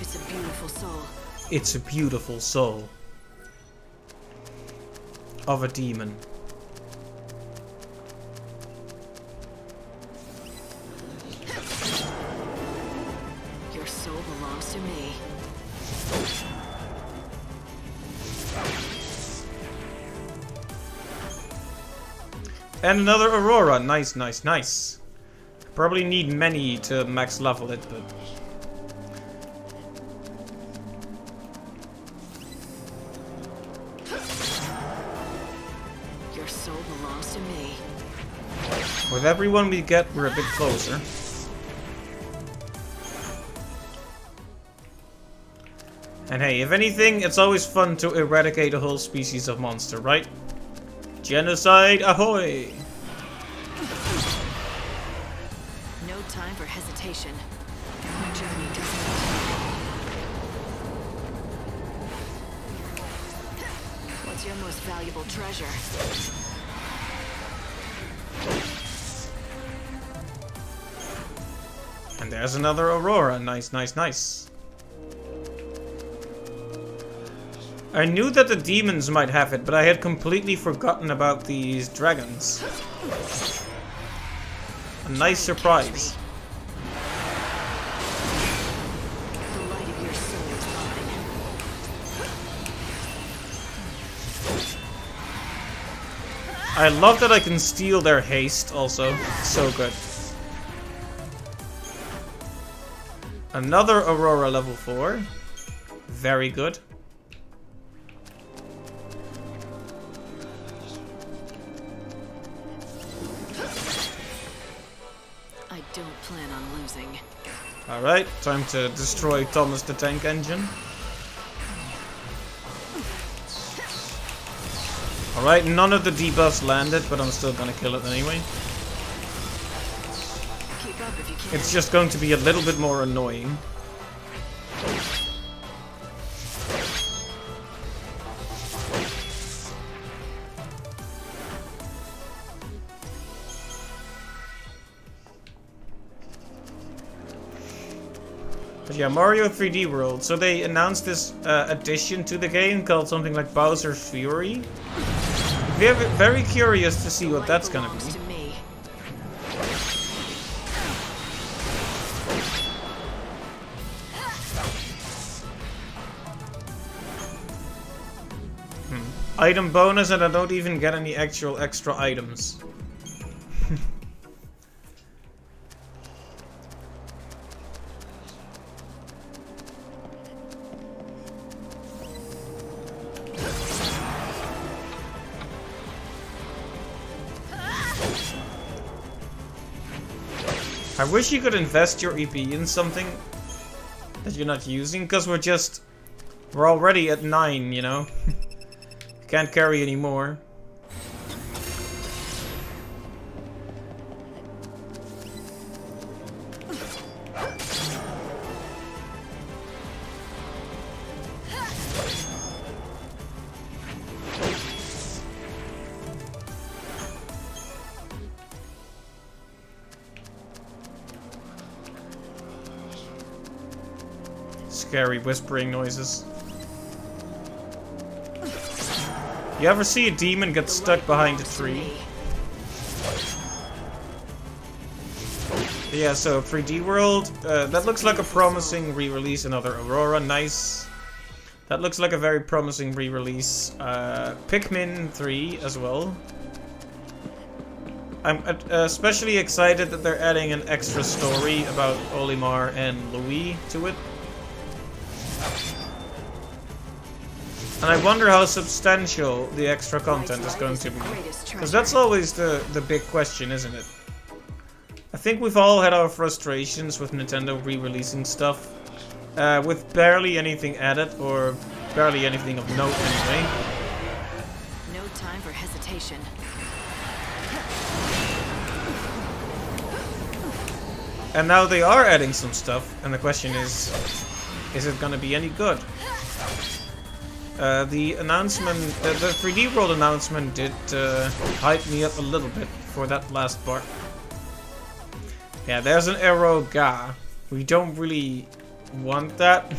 It's a beautiful soul. It's a beautiful soul. Of a demon. Your soul belongs to me. And another Aurora. Nice, nice, nice. Probably need many to max level it, but... Your soul belongs to me. With everyone we get, we're a bit closer. And hey, if anything, it's always fun to eradicate a whole species of monster, right? Genocide ahoy! No time for hesitation. Our journey doesn't end. What's your most valuable treasure? And there's another Aurora. Nice, nice, nice. I knew that the demons might have it, but I had completely forgotten about these dragons. A nice surprise. The light of your soul is mine. I love that I can steal their haste also. So good. Another Aurora level 4. Very good. I don't plan on losing. Alright, time to destroy Thomas the Tank Engine. Alright, none of the debuffs landed, but I'm still gonna kill it anyway. Keep up if you can. It's just going to be a little bit more annoying. But yeah, Mario 3D World. So they announced this addition to the game called something like Bowser's Fury. Very curious to see what that's gonna be. To me. Item bonus, and I don't even get any actual extra items. I wish you could invest your EP in something that you're not using, because we're already at 9, you know? Can't carry any more. Scary whispering noises. You ever see a demon get stuck behind a tree? Yeah, so 3D World, that looks like a promising re-release. Another Aurora, nice. That looks like a very promising re-release. Pikmin 3 as well. I'm especially excited that they're adding an extra story about Olimar and Louis to it. And I wonder how substantial the extra content is going to be. Because that's always the big question, isn't it? I think we've all had our frustrations with Nintendo re-releasing stuff. With barely anything added, or barely anything of note anyway. No time for hesitation. And now they are adding some stuff, and the question is it gonna be any good? The announcement, the 3D World announcement did hype me up a little bit for that last part. Yeah, there's an arrow Ga. We don't really want that.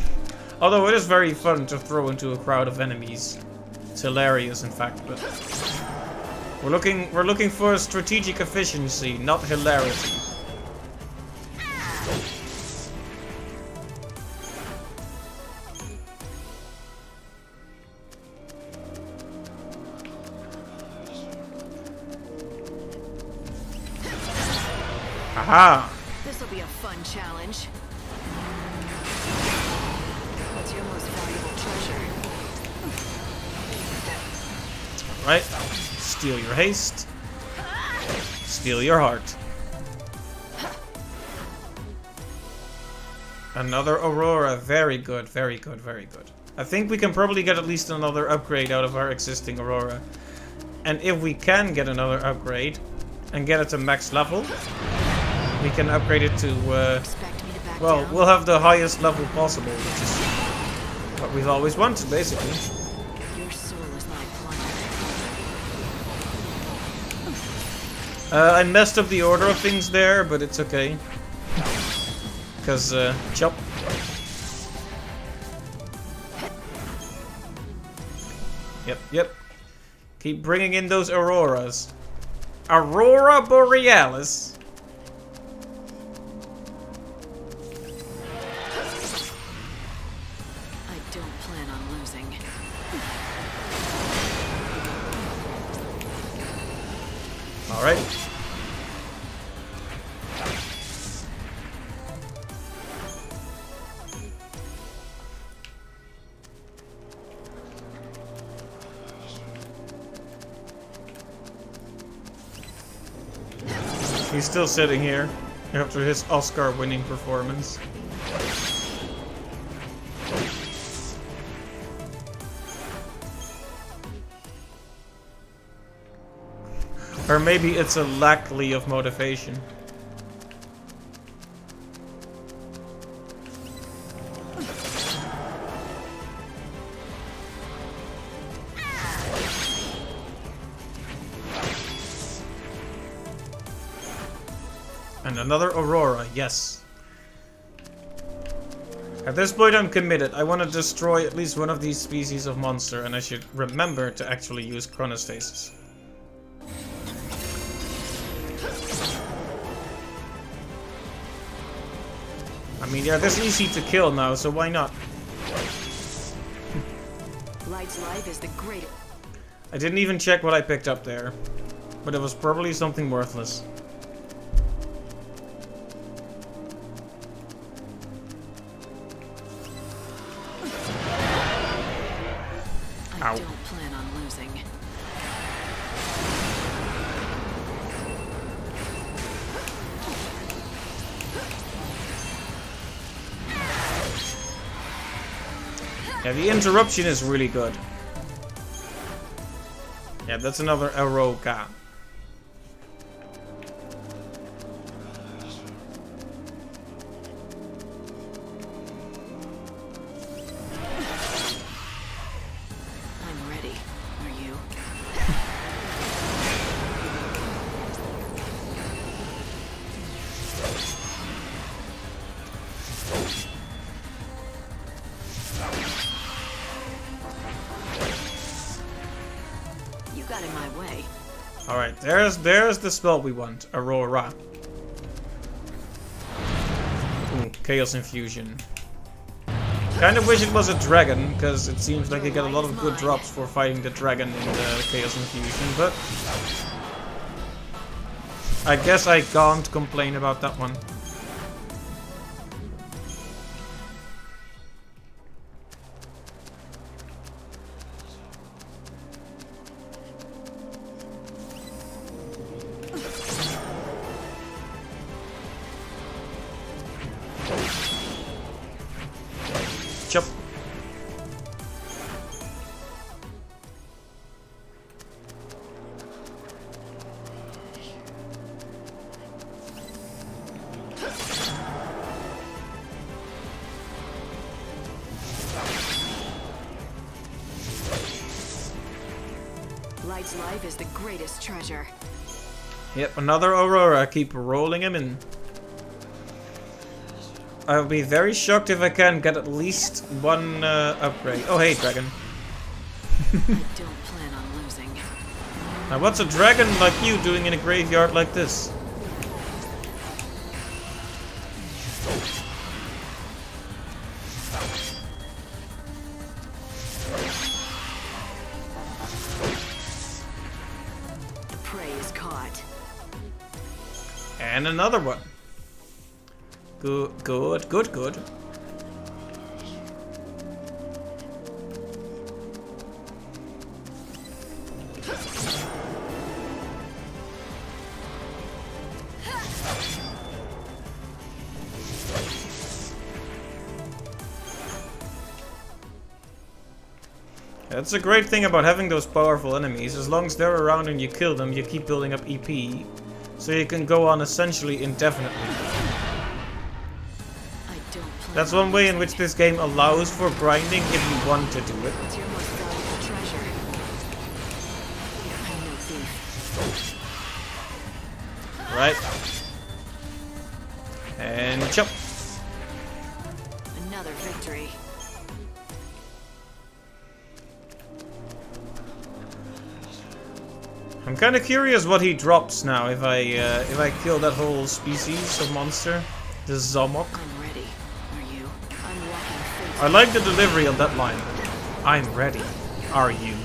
Although it is very fun to throw into a crowd of enemies. It's hilarious, in fact, but we're looking for strategic efficiency, not hilarity. Aha! This'll be a fun challenge. What's your most valuable treasure? Right. Steal your haste. Steal your heart. Another Aurora. Very good, very good, very good. I think we can probably get at least another upgrade out of our existing Aurora. And if we can get another upgrade and get it to max level, we can upgrade it to, well, we'll have the highest level possible, which is what we've always wanted, basically. Your soul is my plunder. I messed up the order of things there, but it's okay. Because, chop. Yep. Keep bringing in those auroras. Aurora Borealis. I don't plan on losing. All right. He's still sitting here after his Oscar-winning performance. Or maybe it's a lackly of motivation. And another Aurora, yes. At this point I'm committed. I want to destroy at least one of these species of monster, and I should remember to actually use Chronostasis. I mean, yeah, this is easy to kill now, so why not? Light's life is the greatest. I didn't even check what I picked up there, but it was probably something worthless. I don't plan on losing. Yeah, the interruption is really good. Yeah, that's another Aurora. I'm ready. Are you? You got in my way. Alright, there's the spell we want. Aurora. Ooh, Chaos Infusion. Kind of wish it was a dragon, because it seems like you get a lot of good drops for fighting the dragon in the Chaos Infusion, but I guess I can't complain about that one. Chop. Light's life is the greatest treasure. Yep, another Aurora. Keep rolling him in. I'll be very shocked if I can get at least one upgrade. Oh, hey, dragon. I don't plan on losing. Now, what's a dragon like you doing in a graveyard like this? The prey is caught. And another one. Good. That's a great thing about having those powerful enemies. As long as they're around and you kill them, you keep building up EP. So you can go on essentially indefinitely. That's one way in which this game allows for grinding if you want to do it. It's your most valuable treasure. I'm no thief. Right. And jump. Another victory. I'm kind of curious what he drops now if I kill that whole species of monster, the Zomok. I'm ready. Are you? I'm walking face. I like the delivery of that line. I'm ready. Are you?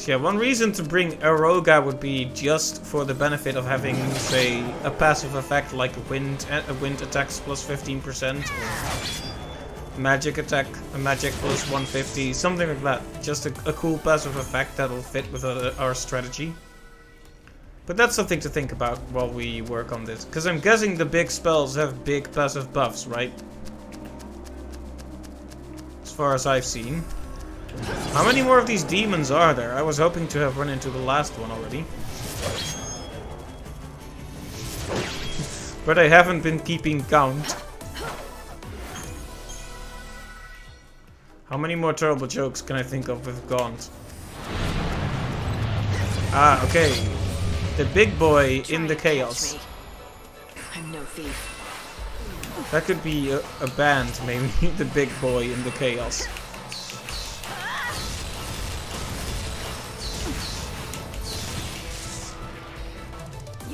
Yeah, one reason to bring Aroga would be just for the benefit of having, say, a passive effect like wind attacks plus 15%, or magic attack, a magic plus 150, something like that. Just a cool passive effect that'll fit with our strategy. But that's something to think about while we work on this, because I'm guessing the big spells have big passive buffs, right? As far as I've seen. How many more of these demons are there? I was hoping to have run into the last one already. But I haven't been keeping count. How many more terrible jokes can I think of with Gaunt? Ah, okay. The big boy in the chaos. I'm no thief. That could be a band, maybe. The big boy in the chaos.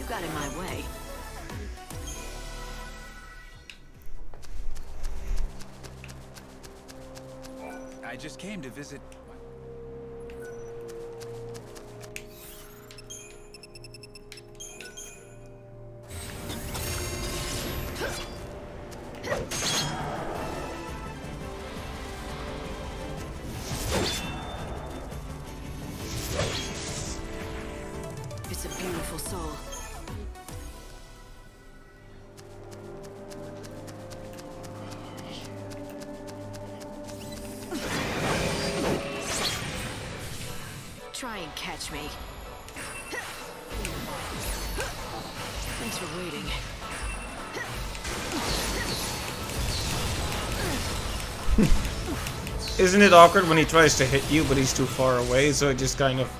Got in my way. I just came to visit. It's a beautiful soul. Try and catch me. Thanks for waiting. Isn't it awkward when he tries to hit you, but he's too far away, so it just kind of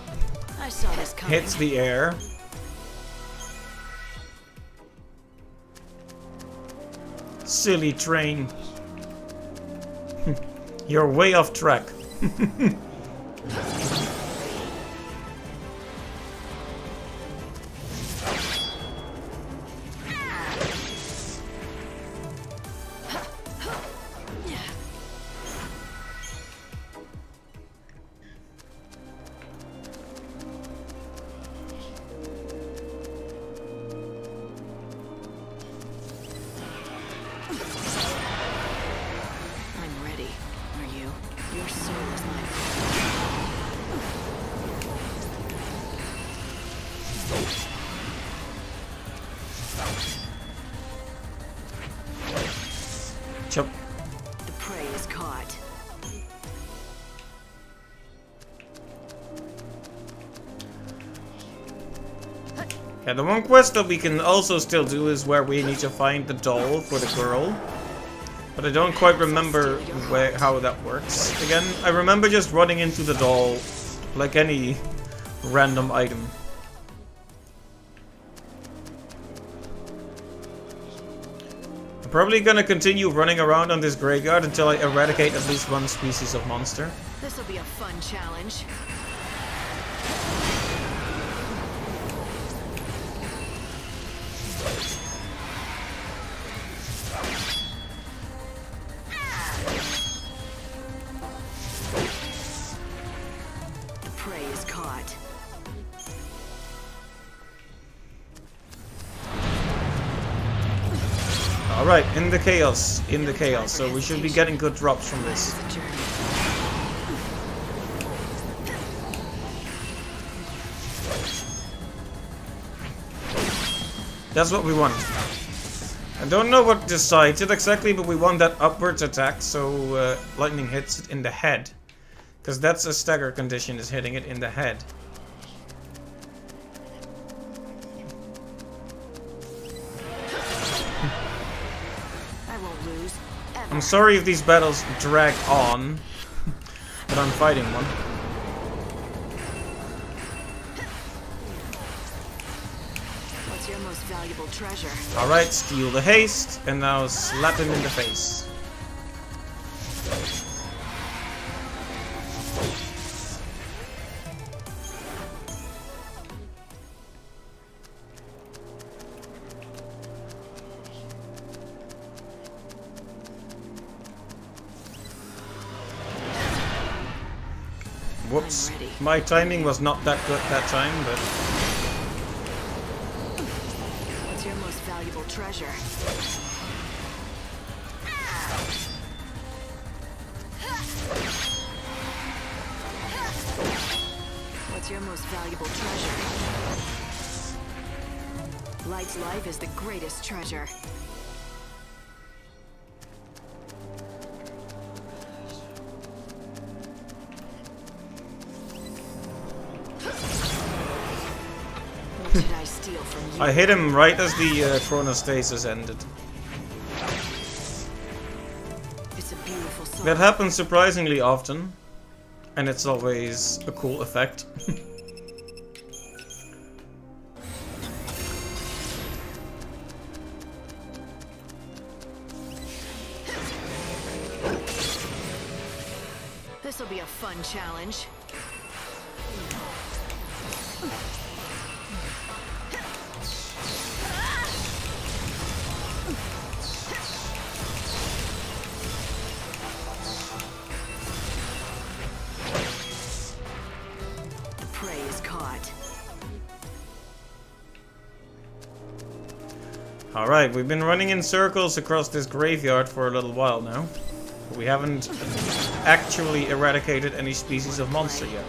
I saw this coming. hits the air? Silly train. You're way off track. I'm ready. Are you? Your soul is mine. Chop. The prey is caught. Yeah, the one quest that we can also still do is where we need to find the doll for the girl. But I don't quite remember how that works. Again, I remember just running into the doll like any random item. I'm probably gonna continue running around on this graveyard until I eradicate at least one species of monster. This'll be a fun challenge. The prey is caught. Alright, in the chaos, so we should be getting good drops from this. It's a journey. That's what we want. I don't know what decides it exactly, but we want that upwards attack, so lightning hits it in the head. Because that's a stagger condition, is hitting it in the head. I won't lose. Ever. I'm sorry if these battles drag on, but I'm fighting one. What's your most valuable treasure? Alright, steal the haste, and now slap him in the face. Whoops. My timing was not that good that time, but... What's your most valuable treasure? What's your most valuable treasure? Light's life is the greatest treasure. What did I steal from you? I hit him right as the chronostasis ended. It's a beautiful song. That happens surprisingly often, and it's always a cool effect. This'll be a fun challenge. The prey is caught. Alright, we've been running in circles across this graveyard for a little while now. We haven't actually eradicated any species of monster yet.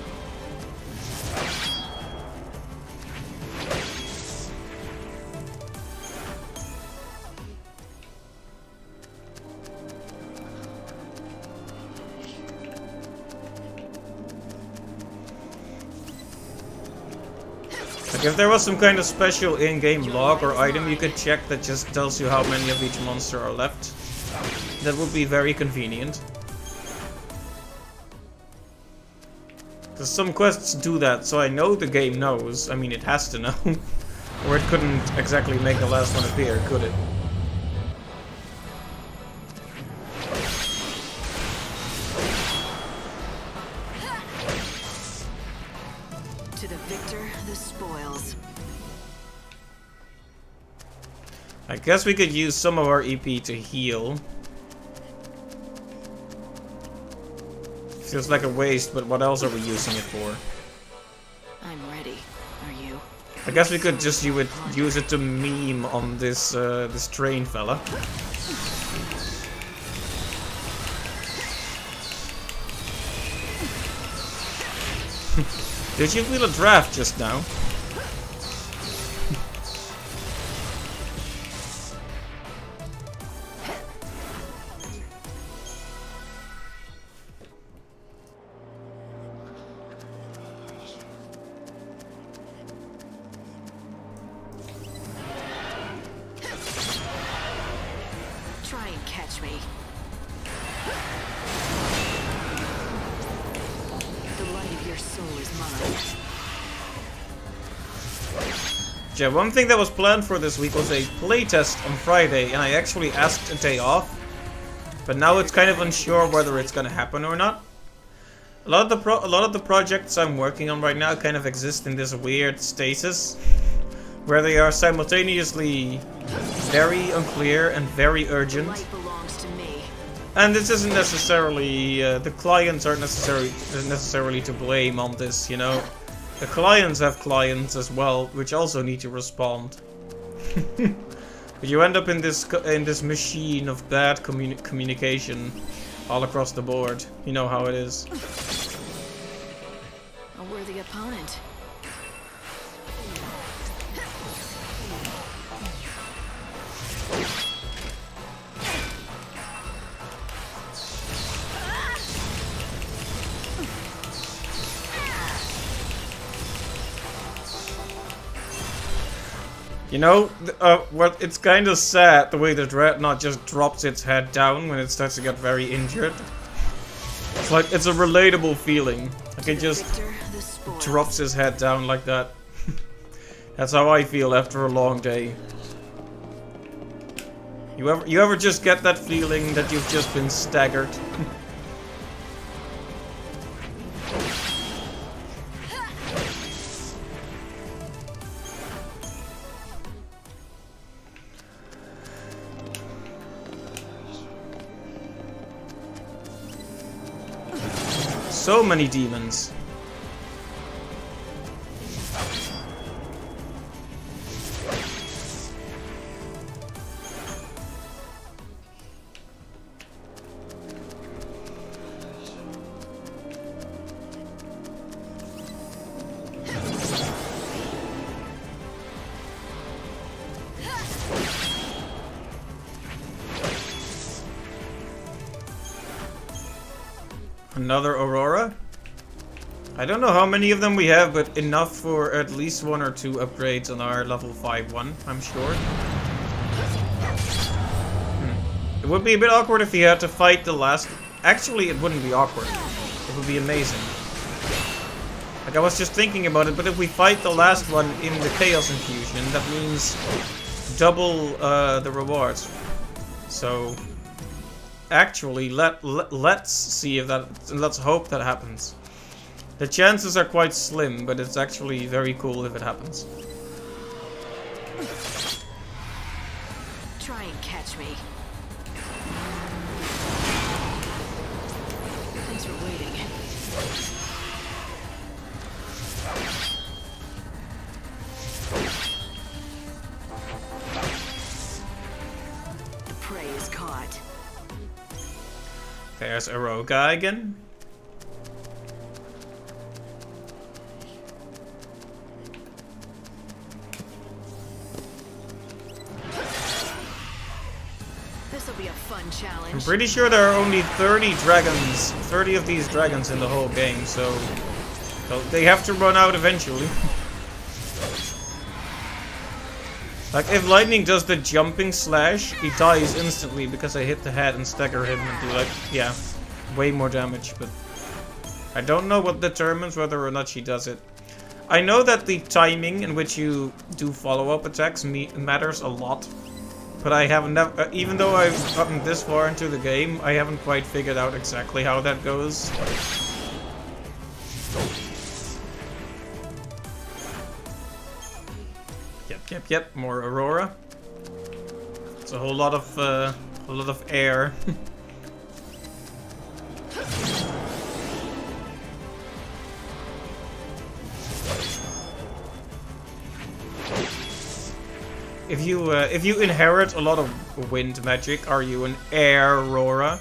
Like if there was some kind of special in-game log or item you could check that just tells you how many of each monster are left, that would be very convenient. Because some quests do that, so I know the game knows. I mean, it has to know. Or it couldn't exactly make the last one appear, could it? To the victor, the spoils. I guess we could use some of our EP to heal. Feels like a waste, but what else are we using it for? I'm ready. Are you? I guess we could just use it to meme on this this train fella. Did you feel a draft just now? Try and catch me. The light of your soul is mine. Yeah, one thing that was planned for this week was a playtest on Friday, and I actually asked a day off. But now it's kind of unsure whether it's gonna happen or not. A lot of the projects I'm working on right now kind of exist in this weird stasis, where they are simultaneously very unclear and very urgent. Light belongs to me. And this isn't necessarily the clients aren't necessarily to blame on this, you know. The clients have clients as well, which also need to respond. But you end up in this machine of bad communication all across the board. You know how it is. A worthy opponent. You know, well, it's kind of sad the way the Dreadnought just drops its head down when it starts to get very injured. It's like, it's a relatable feeling. Like it just drops his head down like that. That's how I feel after a long day. You ever just get that feeling that you've just been staggered? So many demons. Another Aurora? I don't know how many of them we have, but enough for at least 1 or 2 upgrades on our level 5 one, I'm sure. It would be a bit awkward if you had to fight the last... Actually, it wouldn't be awkward. It would be amazing. Like, I was just thinking about it, but if we fight the last one in the Chaos Infusion, that means double the rewards. So... Actually, let's see if that... Let's hope that happens. The chances are quite slim, but it's actually very cool if it happens. Try and catch me. Thanks for waiting. The prey is caught. There's Aroga again. This'll be a fun challenge. I'm pretty sure there are only 30 dragons, 30 of these dragons in the whole game, so they have to run out eventually. Like, if Lightning does the jumping slash, he dies instantly because I hit the head and stagger him and do, like, yeah, way more damage, but I don't know what determines whether or not she does it. I know that the timing in which you do follow-up attacks matters a lot, but I have never, even though I've gotten this far into the game, I haven't quite figured out exactly how that goes. Yep, more Aurora. It's a whole lot of air. If you inherit a lot of wind magic, are you an air Aurora?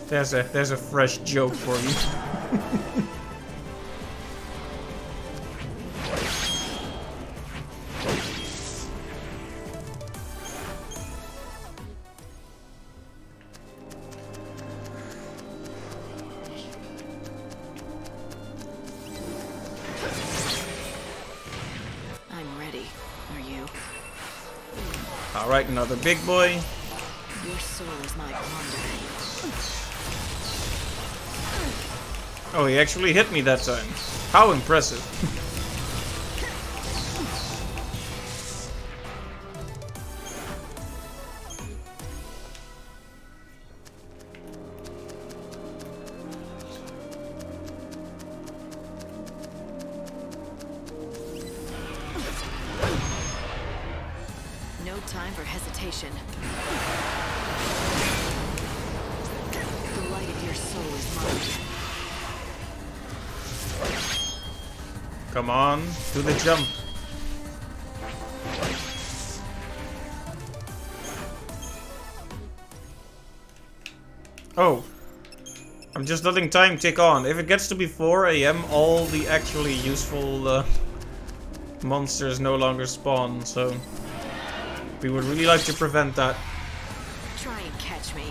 There's a fresh joke for you. I'm ready. Are you? All right, another big boy. Your soul is my plunder. Oh, he actually hit me that time. How impressive. No time for hesitation. The light of your soul is mine. Come on, do the jump. Oh. I'm just letting time tick on. If it gets to be 4 AM, all the actually useful monsters no longer spawn, so we would really like to prevent that. Try and catch me.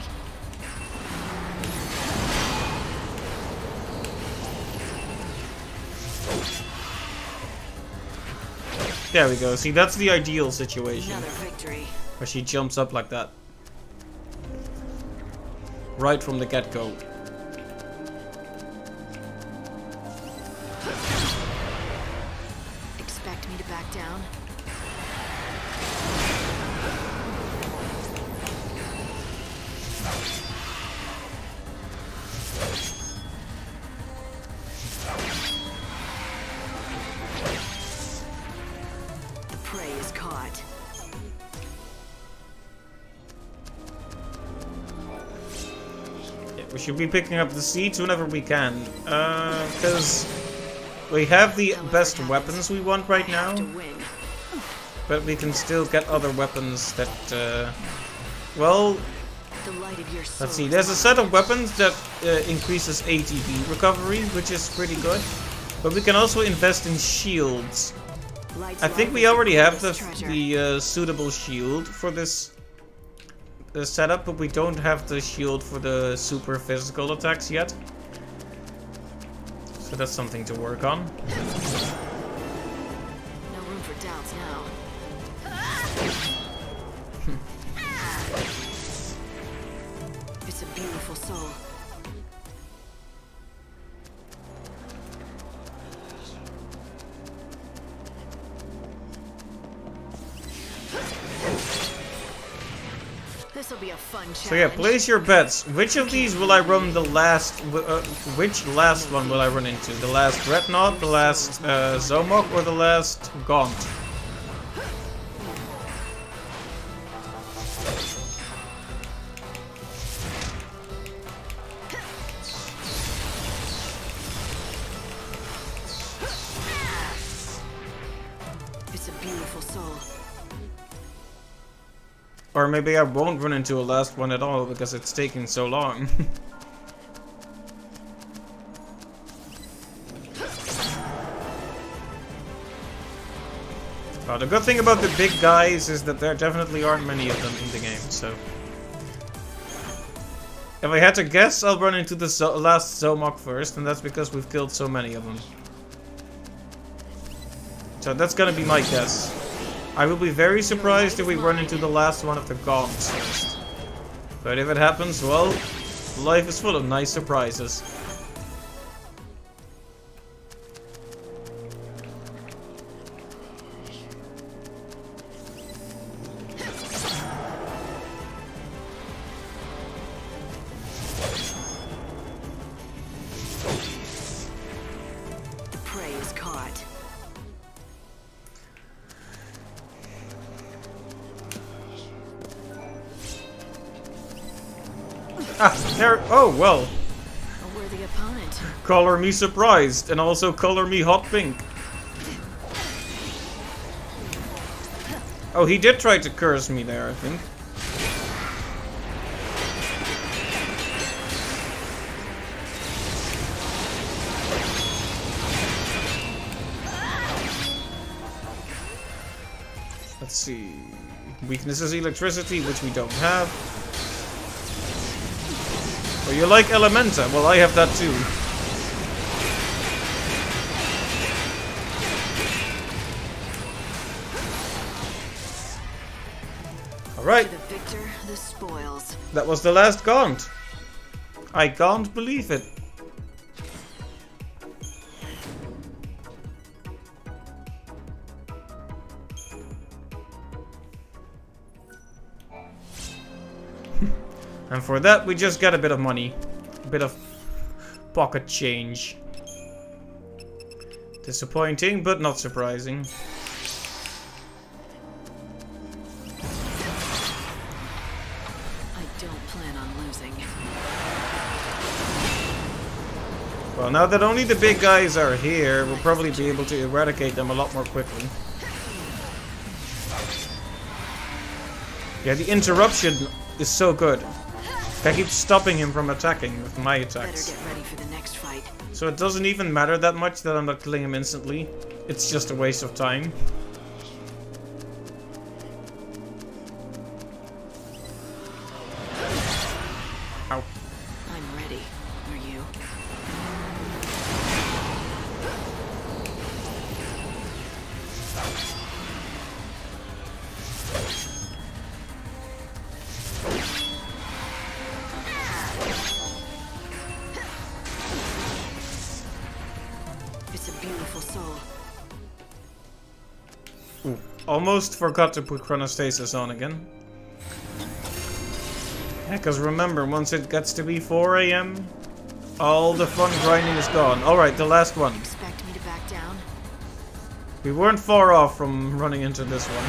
There we go. See, that's the ideal situation. Another victory. Where she jumps up like that. Right from the get-go. Expect me to back down? The prey is caught. Yeah, we should be picking up the seeds whenever we can. Because we have the best weapons we want right now. But we can still get other weapons that, well, let's see. There's a set of weapons that increases ATB recovery, which is pretty good. But we can also invest in shields. I think we already have the suitable shield for this setup, but we don't have the shield for the super physical attacks yet. So that's something to work on. No room for doubts now. It's a beautiful soul. This'll be a fun challenge. So yeah, place your bets. Which of these will I run the last? Which last one will I run into? The last Dreadnought, the last Zomok, or the last Gaunt? It's a beautiful soul. Or maybe I won't run into a last one at all because it's taking so long. Well, the good thing about the big guys is that there definitely aren't many of them in the game, so... If I had to guess, I'll run into the last Zomok first, and that's because we've killed so many of them. So that's gonna be my guess. I will be very surprised if we run into the last one of the Gaunts first. But if it happens, well, life is full of nice surprises. The prey is caught. Ah, there. Oh, well. A worthy opponent. Color me surprised, and also color me hot pink. Oh, he did try to curse me there, I think. Let's see. Weakness is electricity, which we don't have. Oh, you like Elementa? Well, I have that too. Alright. The victor, the spoils. That was the last Gaunt. I can't believe it. And for that, we just got a bit of money. A bit of pocket change. Disappointing, but not surprising. I don't plan on losing. Well, now that only the big guys are here, we'll probably be able to eradicate them a lot more quickly. Yeah, the interruption is so good. I keep stopping him from attacking with my attacks. Better get ready for the next fight. So it doesn't even matter that much that I'm not killing him instantly. It's just a waste of time. Ow. I'm ready. Are you? almost forgot to put chronostasis on again. Yeah, because remember, once it gets to be 4 AM, all the fun grinding is gone. Alright, the last one. Expect me to back down? We weren't far off from running into this one.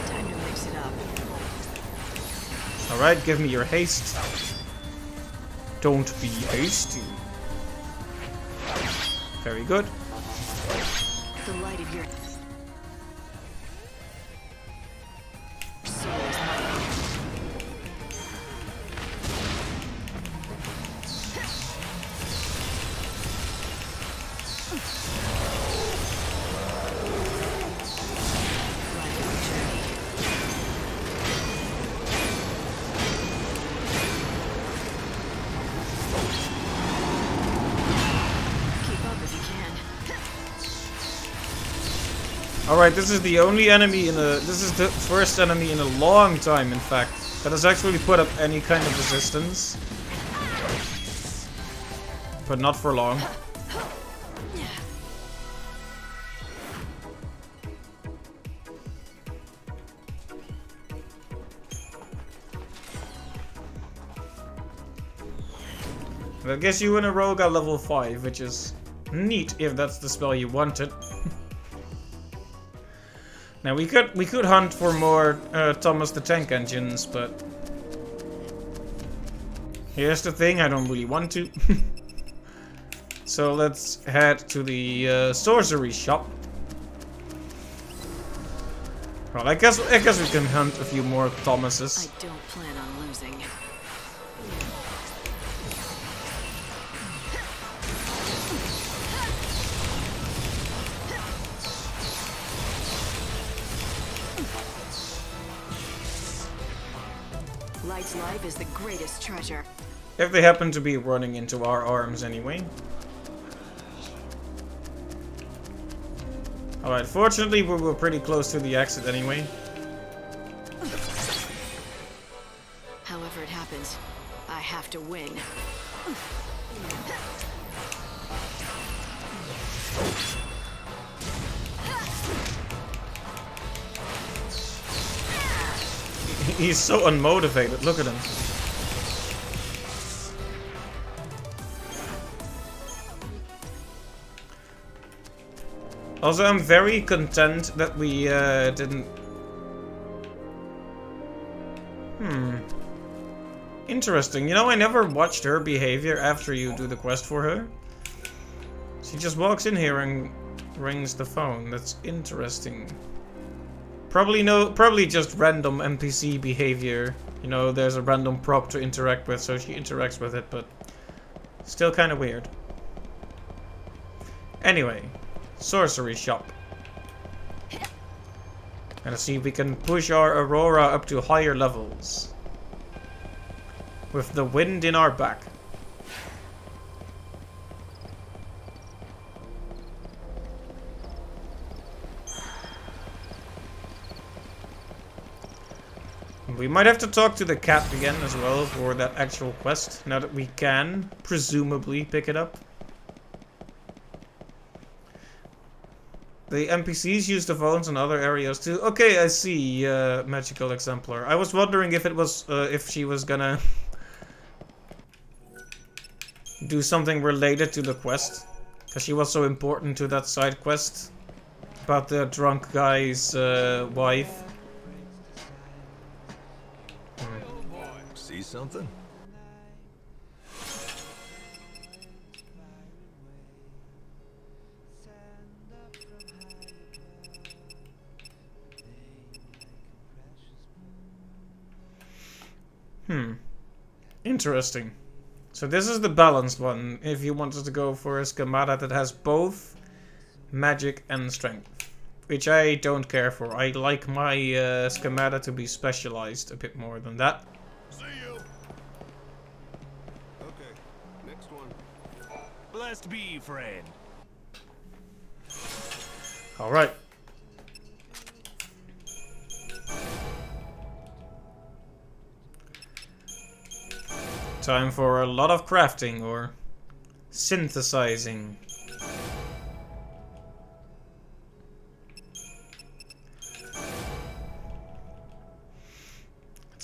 Time to mix it up. Alright, give me your haste. Don't be hasty. Very good. The light of your soul is mine. Light of the journey. Keep up if you can. Alright, this is the only enemy in a... This is the first enemy in a long time, in fact, that has actually put up any kind of resistance. But not for long. I guess you in a row got level 5, which is neat if that's the spell you wanted. Now we could hunt for more Thomas the Tank Engines, but here's the thing, I don't really want to. So let's head to the sorcery shop. Well, I guess we can hunt a few more Thomases. I don't plan on losing. Light's life is the greatest treasure. If they happen to be running into our arms anyway. Alright, fortunately we were pretty close to the exit anyway. However it happens, I have to win. He's so unmotivated, look at him. Also, I'm very content that we didn't... Interesting. You know, I never watched her behavior after you do the quest for her. She just walks in here and rings the phone. That's interesting. Probably just random NPC behavior. You know, there's a random prop to interact with, so she interacts with it, but still kind of weird. Anyway, sorcery shop. Gonna see if we can push our Aurora up to higher levels. With the wind in our back. We might have to talk to the cat again as well for that actual quest, now that we can, presumably, pick it up. The NPCs use the phones in other areas too. Okay, I see, Magical Exemplar. I was wondering if it was, if she was gonna do something related to the quest. Because she was so important to that side quest about the drunk guy's wife. See something? Interesting. So this is the balanced one, if you wanted to go for a schemata that has both magic and strength. Which I don't care for. I like my schemata to be specialized a bit more than that. See you. Okay, next one. Blessed be, friend. Alright. Time for a lot of crafting or synthesizing.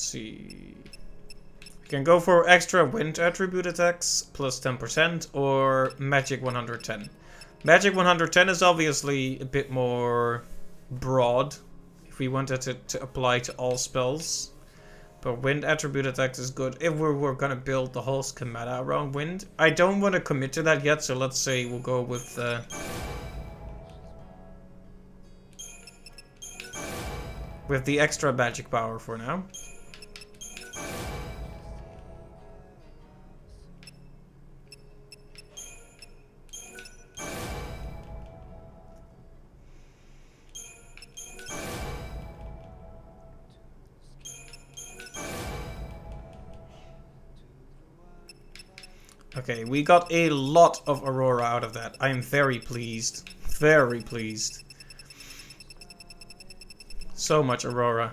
Let's see. You can go for extra wind attribute attacks plus 10% or magic 110. Magic 110 is obviously a bit more broad if we wanted to apply to all spells. But wind attribute attacks is good if we're gonna build the whole schemata around wind. I don't want to commit to that yet, so let's say we'll go with the extra magic power for now. Okay, we got a lot of Aurora out of that. I am very pleased. Very pleased. So much Aurora.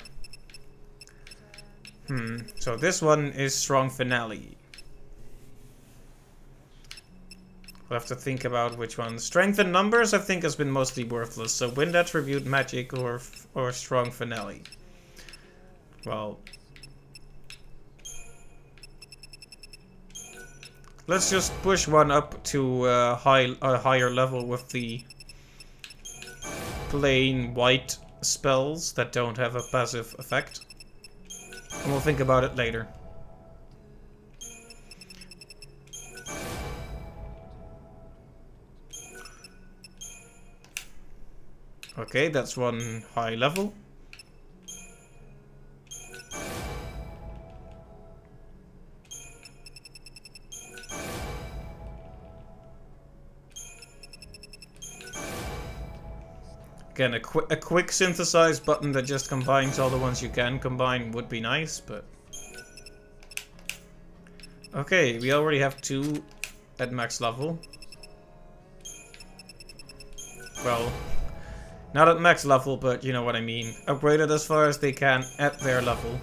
So this one is Strong Finale. We'll have to think about which one. Strength and Numbers I think has been mostly worthless. So Wind Attribute, Magic, or Strong Finale. Well... let's just push one up to a higher level with the plain white spells that don't have a passive effect. And we'll think about it later. Okay, that's one high level. Again, a quick synthesize button that just combines all the ones you can combine would be nice, but... okay, we already have 2 at max level. Well, not at max level, but you know what I mean. Upgraded as far as they can at their level.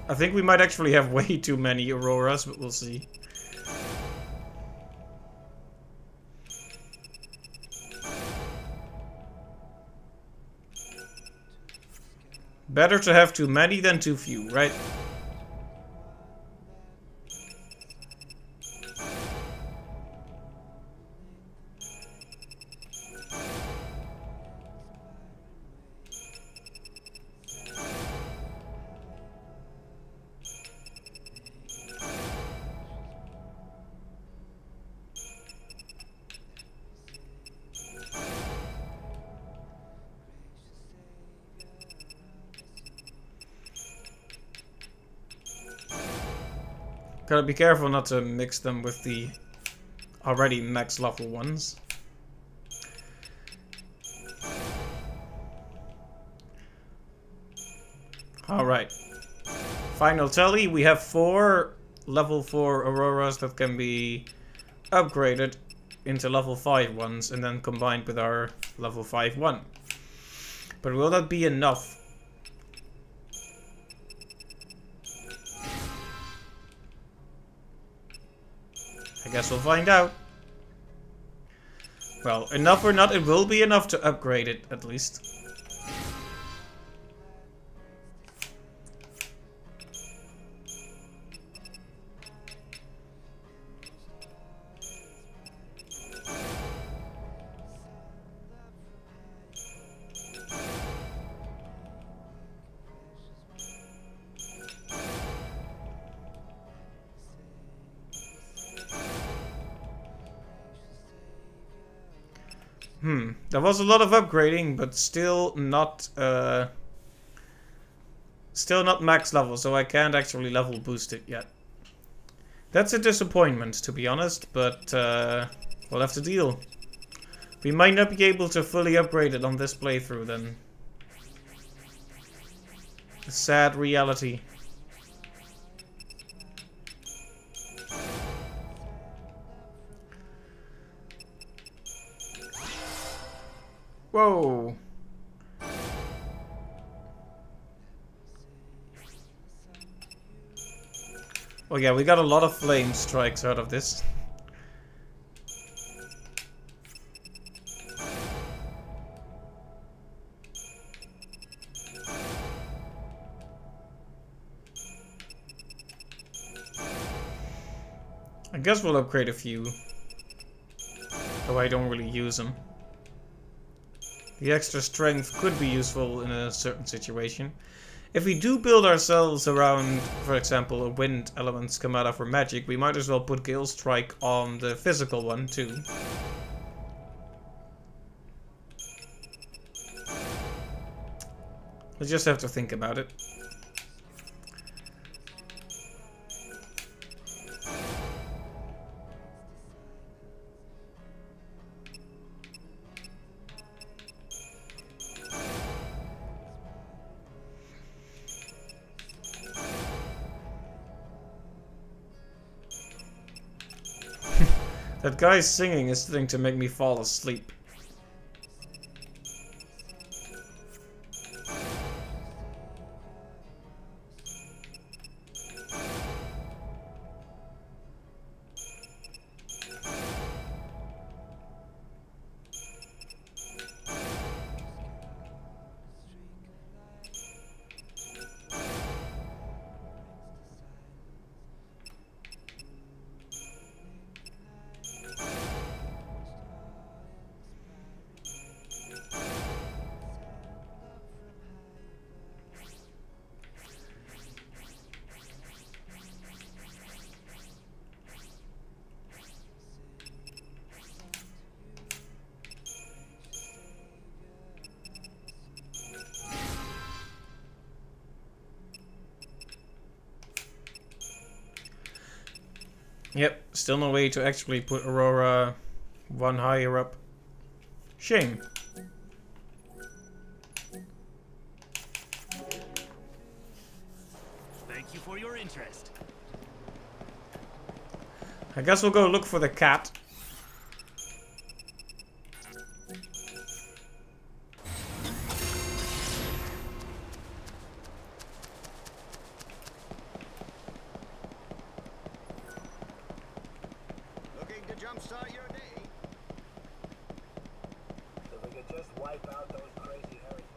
I think we might actually have way too many Auroras, but we'll see. Better to have too many than too few, right? Gotta be careful not to mix them with the already max level ones. Alright. Final tally, we have 4 level 4 Auroras that can be upgraded into level 5 ones and then combined with our level 5 one. But will that be enough? I guess we'll find out. Well, enough or not, it will be enough to upgrade it, at least. There was a lot of upgrading, but still not max level, so I can't actually level boost it yet. That's a disappointment, to be honest, but we'll have to deal. We might not be able to fully upgrade it on this playthrough, then. A sad reality. Whoa. Oh yeah, we got a lot of flame strikes out of this. I guess we'll upgrade a few. Though I don't really use them. The extra strength could be useful in a certain situation. If we do build ourselves around, for example, a wind element schemata for magic, we might as well put Gale Strike on the physical one too. We just have to think about it. That guy singing is starting to make me fall asleep. Yep, still no way to actually put Aurora one higher up. Shame. Thank you for your interest. I guess we'll go look for the cat. Looking to jumpstart your day? If we could just wipe out those crazy hurricanes.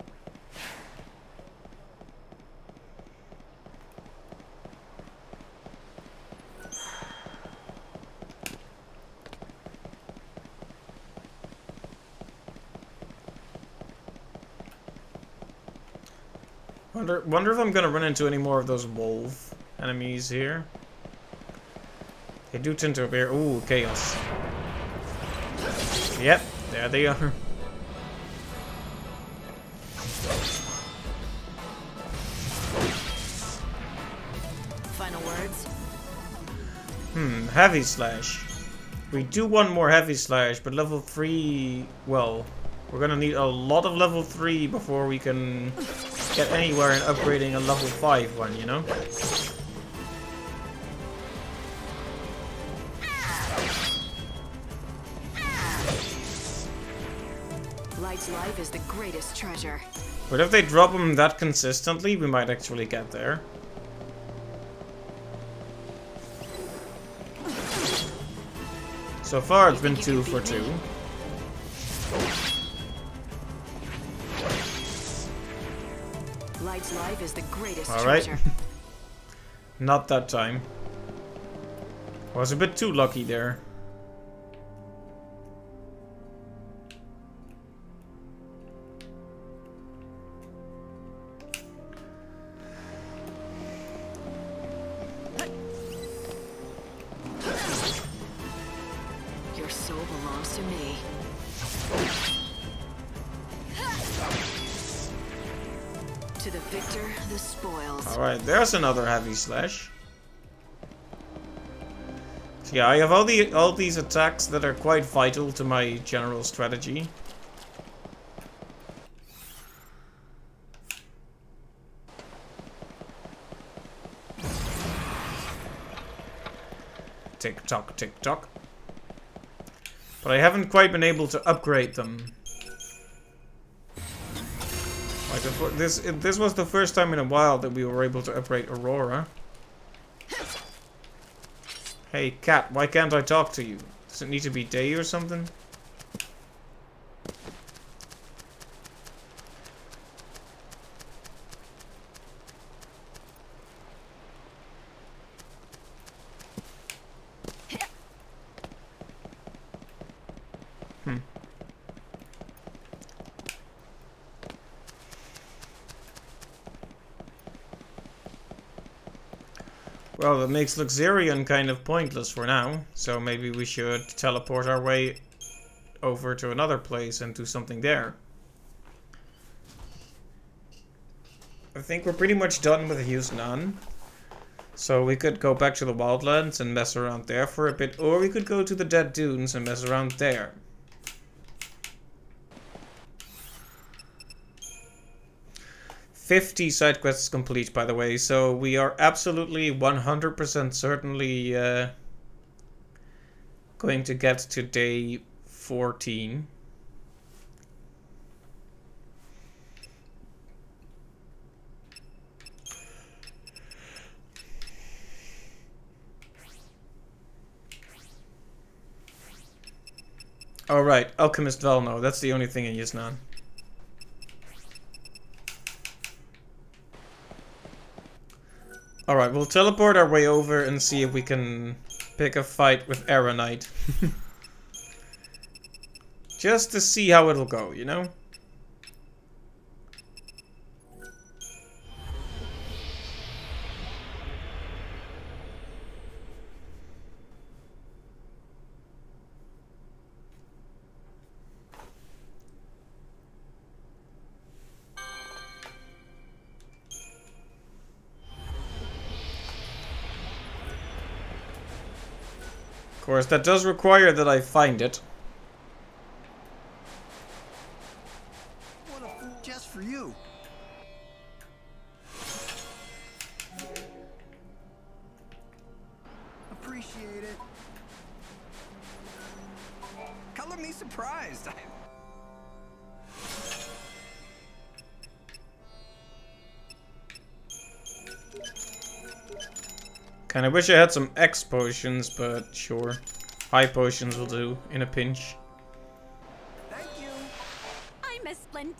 Wonder if I'm gonna run into any more of those wolf enemies here. They do tend to appear. Ooh, chaos. Yep, there they are. Final words? Heavy slash. We do want more heavy slash, but level 3, well, we're gonna need a lot of level 3 before we can get anywhere in upgrading a level 5 one, you know? Light's life is the greatest treasure. But if they drop them that consistently, we might actually get there. So far, it's been 2 for 2. Light's life is the greatest Alright. treasure. Not that time. I was a bit too lucky there. Your soul belongs to me. To the victor, the spoils. Alright, there's another heavy slash. So yeah, I have all these attacks that are quite vital to my general strategy. Tick tock, tick tock. But I haven't quite been able to upgrade them. Like this was the first time in a while that we were able to upgrade Aurora. Hey cat, why can't I talk to you? Does it need to be day or something? Well, that makes Luxurion kind of pointless for now, so maybe we should teleport our way over to another place and do something there. I think we're pretty much done with Yusnan. So we could go back to the Wildlands and mess around there for a bit, or we could go to the Dead Dunes and mess around there. "50 side quests complete, by the way, so we are absolutely 100% certainly going to get to day 14. Alright, Alchemist Velno, that's the only thing in Yusnan. Alright, we'll teleport our way over and see if we can pick a fight with Aeronite. Just to see how it'll go, you know? Of course, that does require that I find it. What a fool just for you. Appreciate it. Color me surprised. Kinda wish I had some X potions, but sure. High potions will do, in a pinch. Thank you. I'm a splendid.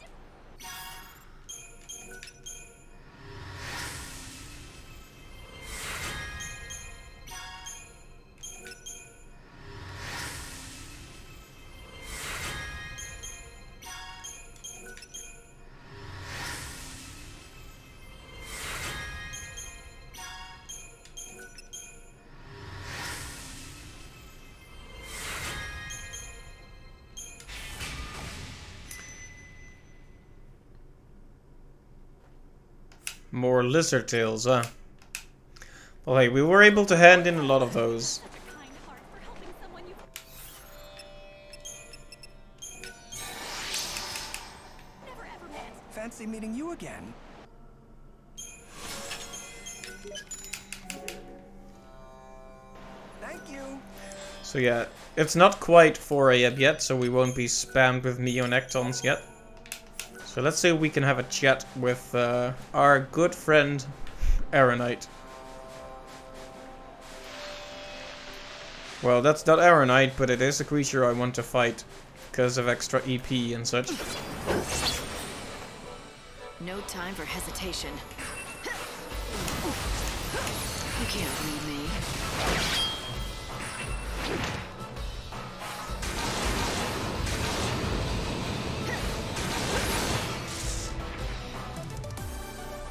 More lizard tails, huh? Well, hey, we were able to hand in a lot of those. Fancy meeting you again. Thank you. So yeah, it's not quite 4 AM yet, so we won't be spammed with Neonectons yet. So let's say we can have a chat with our good friend Aeronite. Well, that's not Aeronite, but it is a creature I want to fight because of extra EP and such. No time for hesitation. You can't read me.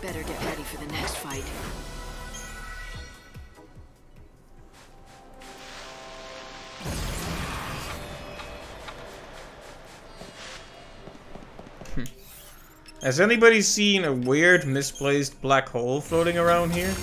Better get ready for the next fight. Has anybody seen a weird misplaced black hole floating around here?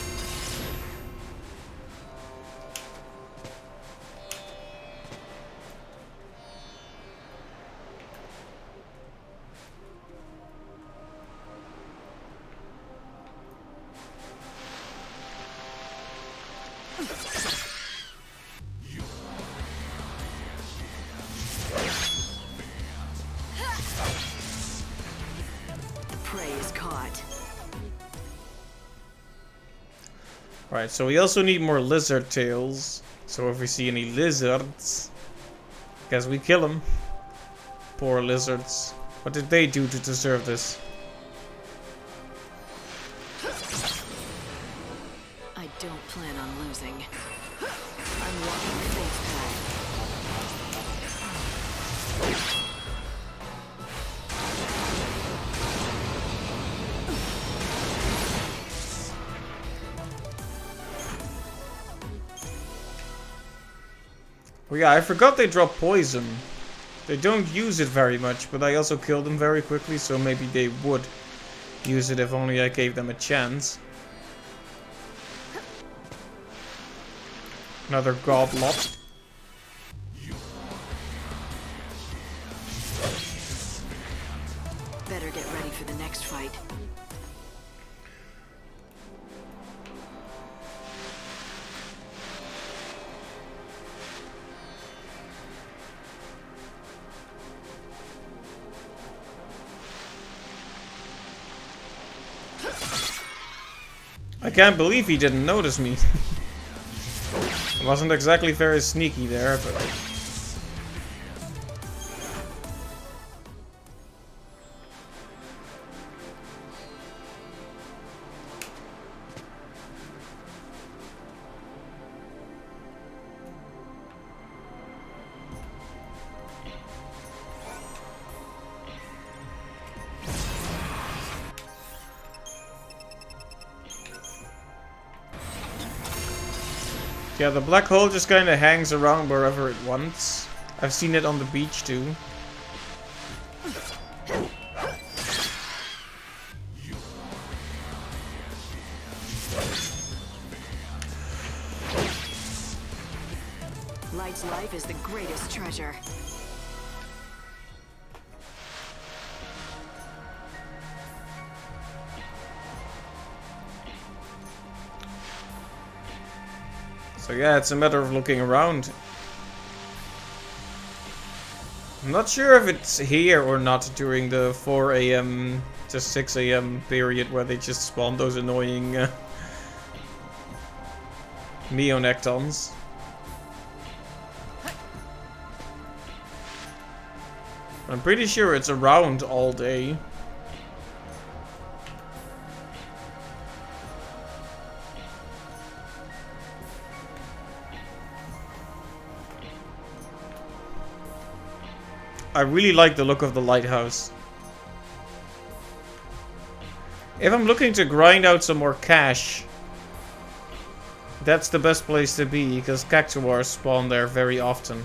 Right, so we also need more lizard tails. So if we see any lizards, guess we kill them. Poor lizards. What did they do to deserve this? I don't plan on losing. I'm walking fate's path. Oh yeah, I forgot they drop poison. They don't use it very much, but I also killed them very quickly, so maybe they would use it if only I gave them a chance. Another Goblot. Better get ready for the next fight. I can't believe he didn't notice me. I wasn't exactly very sneaky there, but... yeah, the black hole just kind of hangs around wherever it wants. I've seen it on the beach too. Light's life is the greatest treasure. So yeah, it's a matter of looking around. I'm not sure if it's here or not during the 4 AM to 6 AM period where they just spawn those annoying Neonectons. I'm pretty sure it's around all day. I really like the look of the lighthouse. If I'm looking to grind out some more cash, that's the best place to be, because Cactuars spawn there very often.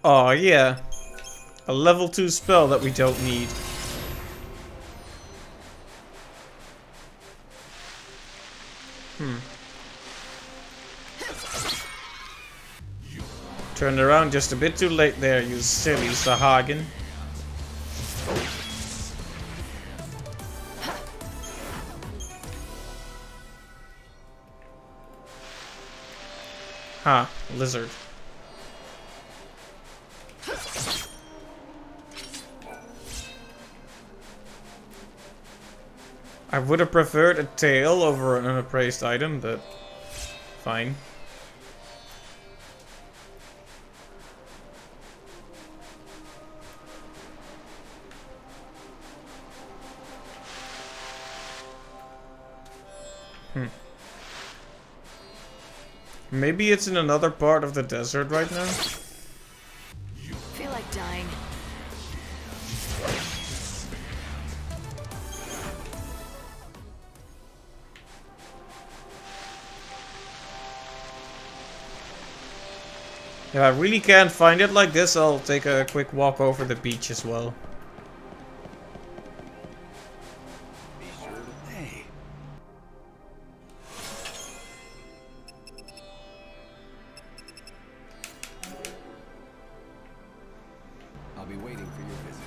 Oh yeah. A level 2 spell that we don't need. Turned around just a bit too late there, you silly Sahagin. Ha, lizard. I would have preferred a tail over an unappraised item, but fine. Maybe it's in another part of the desert right now? Feel like dying. If I really can't find it like this, I'll take a quick walk over the beach as well. Be sure to pay. I'll be waiting for your visit.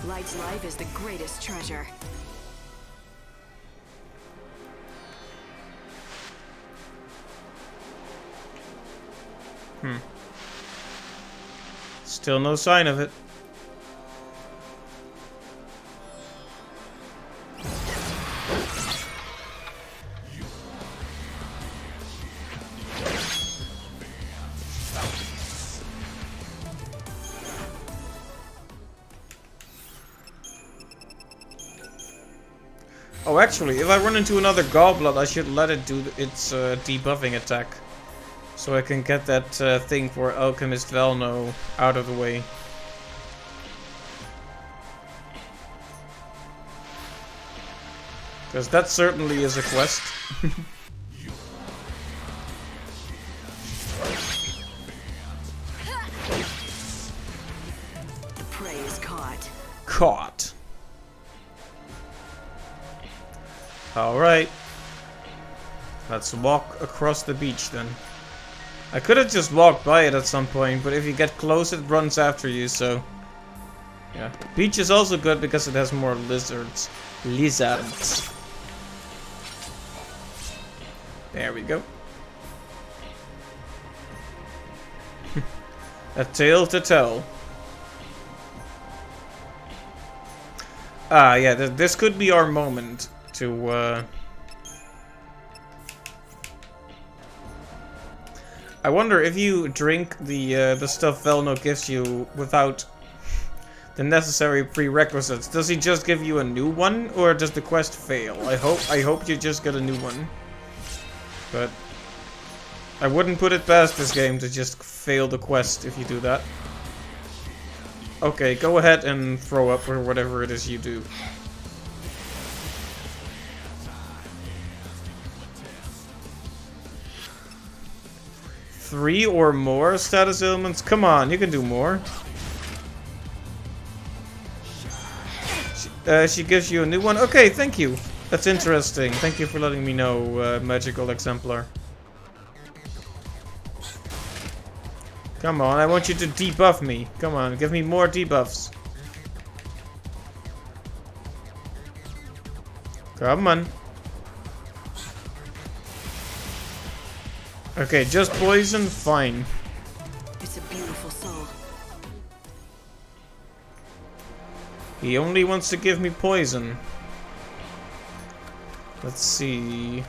Light's life is the greatest treasure. Still no sign of it. Oh, actually, if I run into another goblet, I should let it do its debuffing attack. So I can get that thing for Alchemist Velno out of the way. Because that certainly is a quest. The prey is caught. Caught. Alright. Let's walk across the beach then. I could have just walked by it at some point, but if you get close it runs after you, so... Yeah. Beach is also good because it has more lizards. Lizards. There we go. A tale to tell. Ah, yeah, this could be our moment to, I wonder if you drink the stuff Velno gives you without the necessary prerequisites, does he just give you a new one, or does the quest fail? I hope you just get a new one. But I wouldn't put it past this game to just fail the quest if you do that. Okay, go ahead and throw up or whatever it is you do. Three or more status ailments? Come on, you can do more. She gives you a new one? Okay, thank you. That's interesting. Thank you for letting me know, Magical Exemplar. Come on, I want you to debuff me. Come on, give me more debuffs. Come on. Okay, just poison? Fine. It's a beautiful soul. He only wants to give me poison. Let's see.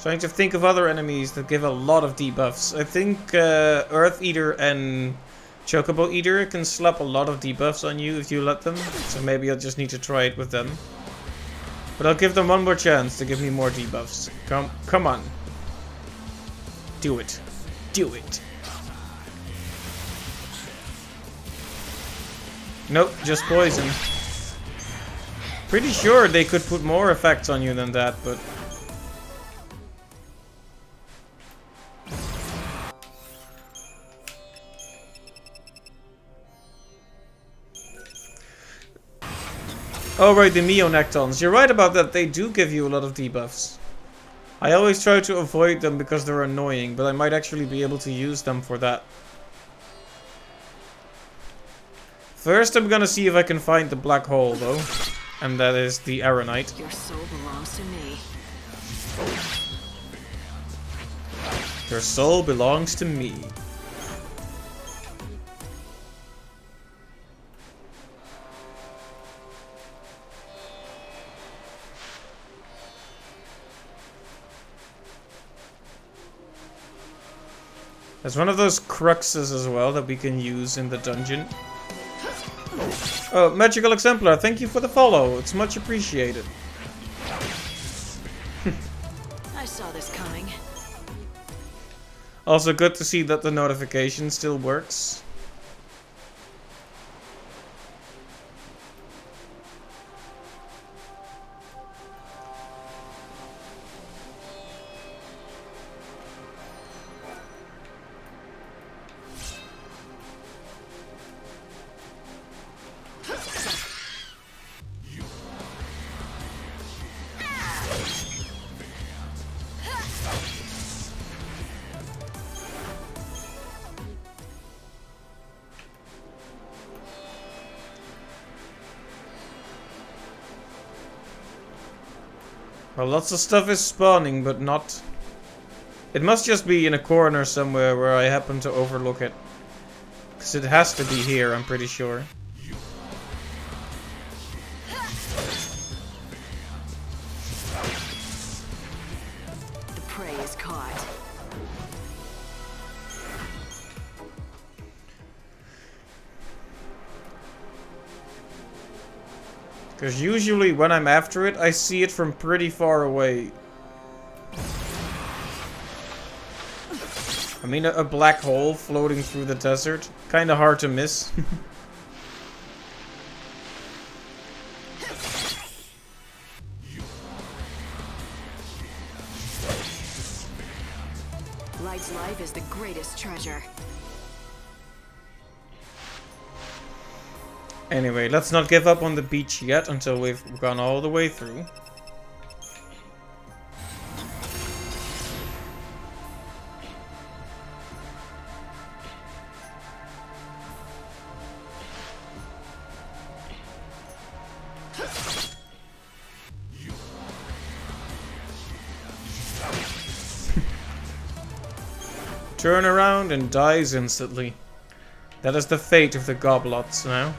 Trying to think of other enemies that give a lot of debuffs. I think Earth Eater and Chocobo Eater can slap a lot of debuffs on you if you let them. So maybe I'll just need to try it with them. But I'll give them one more chance to give me more debuffs. Come on. Do it. Do it. Nope, just poison. Pretty sure they could put more effects on you than that, but... Oh right, the Meonectons. You're right about that, they do give you a lot of debuffs. I always try to avoid them because they're annoying, but I might actually be able to use them for that. First I'm gonna see if I can find the black hole though. And that is the Aeronite. Your soul belongs to me. Your soul belongs to me. There's one of those cruxes as well that we can use in the dungeon. Oh, Magical Exemplar, thank you for the follow. It's much appreciated. I saw this coming. Also good to see that the notification still works. Well, lots of stuff is spawning, but not... It must just be in a corner somewhere where I happen to overlook it. Because it has to be here, I'm pretty sure. The prey is caught. Because usually when I'm after it, I see it from pretty far away. I mean, a black hole floating through the desert. Kinda hard to miss. Light's life is the greatest treasure. Anyway, let's not give up on the beach yet until we've gone all the way through. Turn around and dies instantly. That is the fate of the goblots now.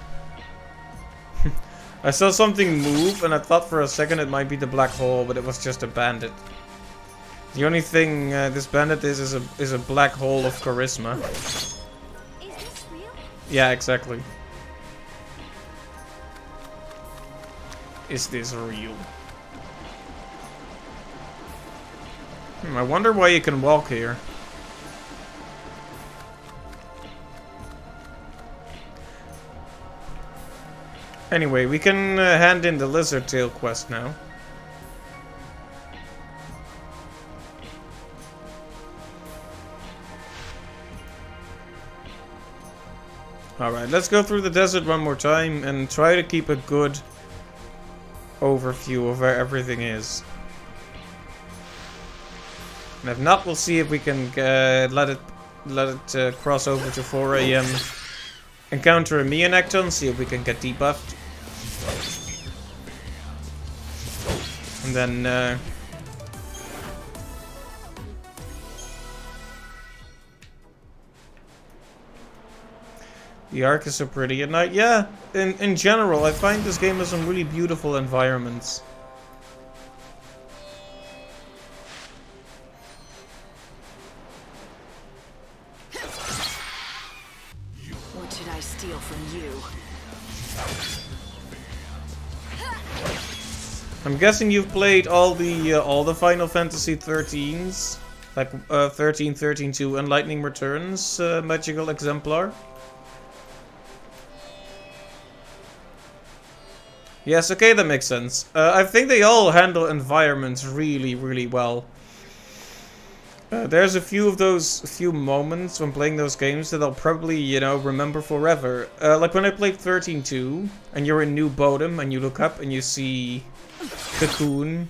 I saw something move and I thought for a second it might be the black hole, but it was just a bandit. The only thing this bandit is a black hole of charisma. Is this real? Yeah, exactly. Is this real? I wonder why you can walk here. Anyway, we can hand in the Lizard Tail quest now. Alright, let's go through the desert one more time and try to keep a good overview of where everything is. And if not, we'll see if we can let it cross over to 4 AM. Encounter a Meonecton, see if we can get debuffed. And then the Ark is so pretty at night. Yeah, in general, I find this game has some really beautiful environments. What should I steal from you? I'm guessing you've played all the Final Fantasy 13s, like 13, 13-2, and Lightning Returns Magical Exemplar. Yes, okay, that makes sense. I think they all handle environments really, really well. There's a few of those moments when playing those games that I'll probably, you know, remember forever. Like when I played 13-2, and you're in New Bodom, and you look up and you see Cocoon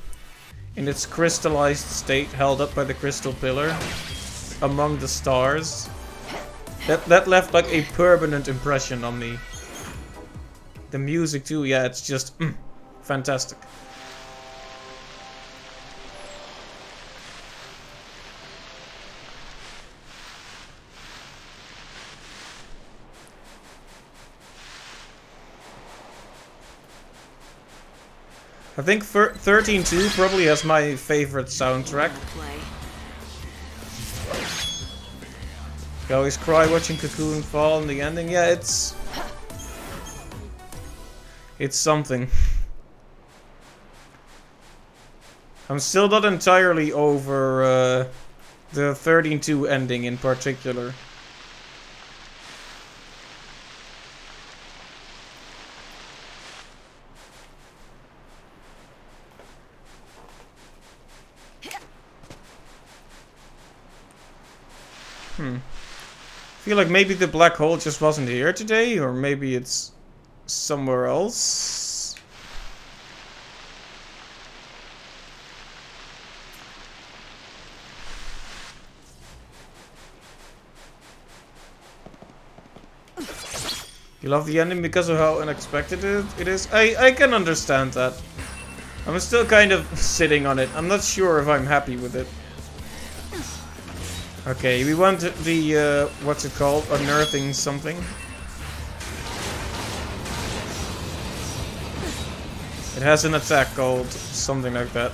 in its crystallized state, held up by the crystal pillar, among the stars. That left like a permanent impression on me. The music too, yeah, it's just fantastic. I think 13-2 probably has my favorite soundtrack. I always cry watching Cocoon fall in the ending. Yeah, it's something. I'm still not entirely over the 13-2 ending in particular. I feel like maybe the black hole just wasn't here today, or maybe it's somewhere else. You love the ending because of how unexpected it is? I can understand that. I'm still kind of sitting on it. I'm not sure if I'm happy with it. Okay, we want the, what's it called? Unearthing something. It has an attack called something like that.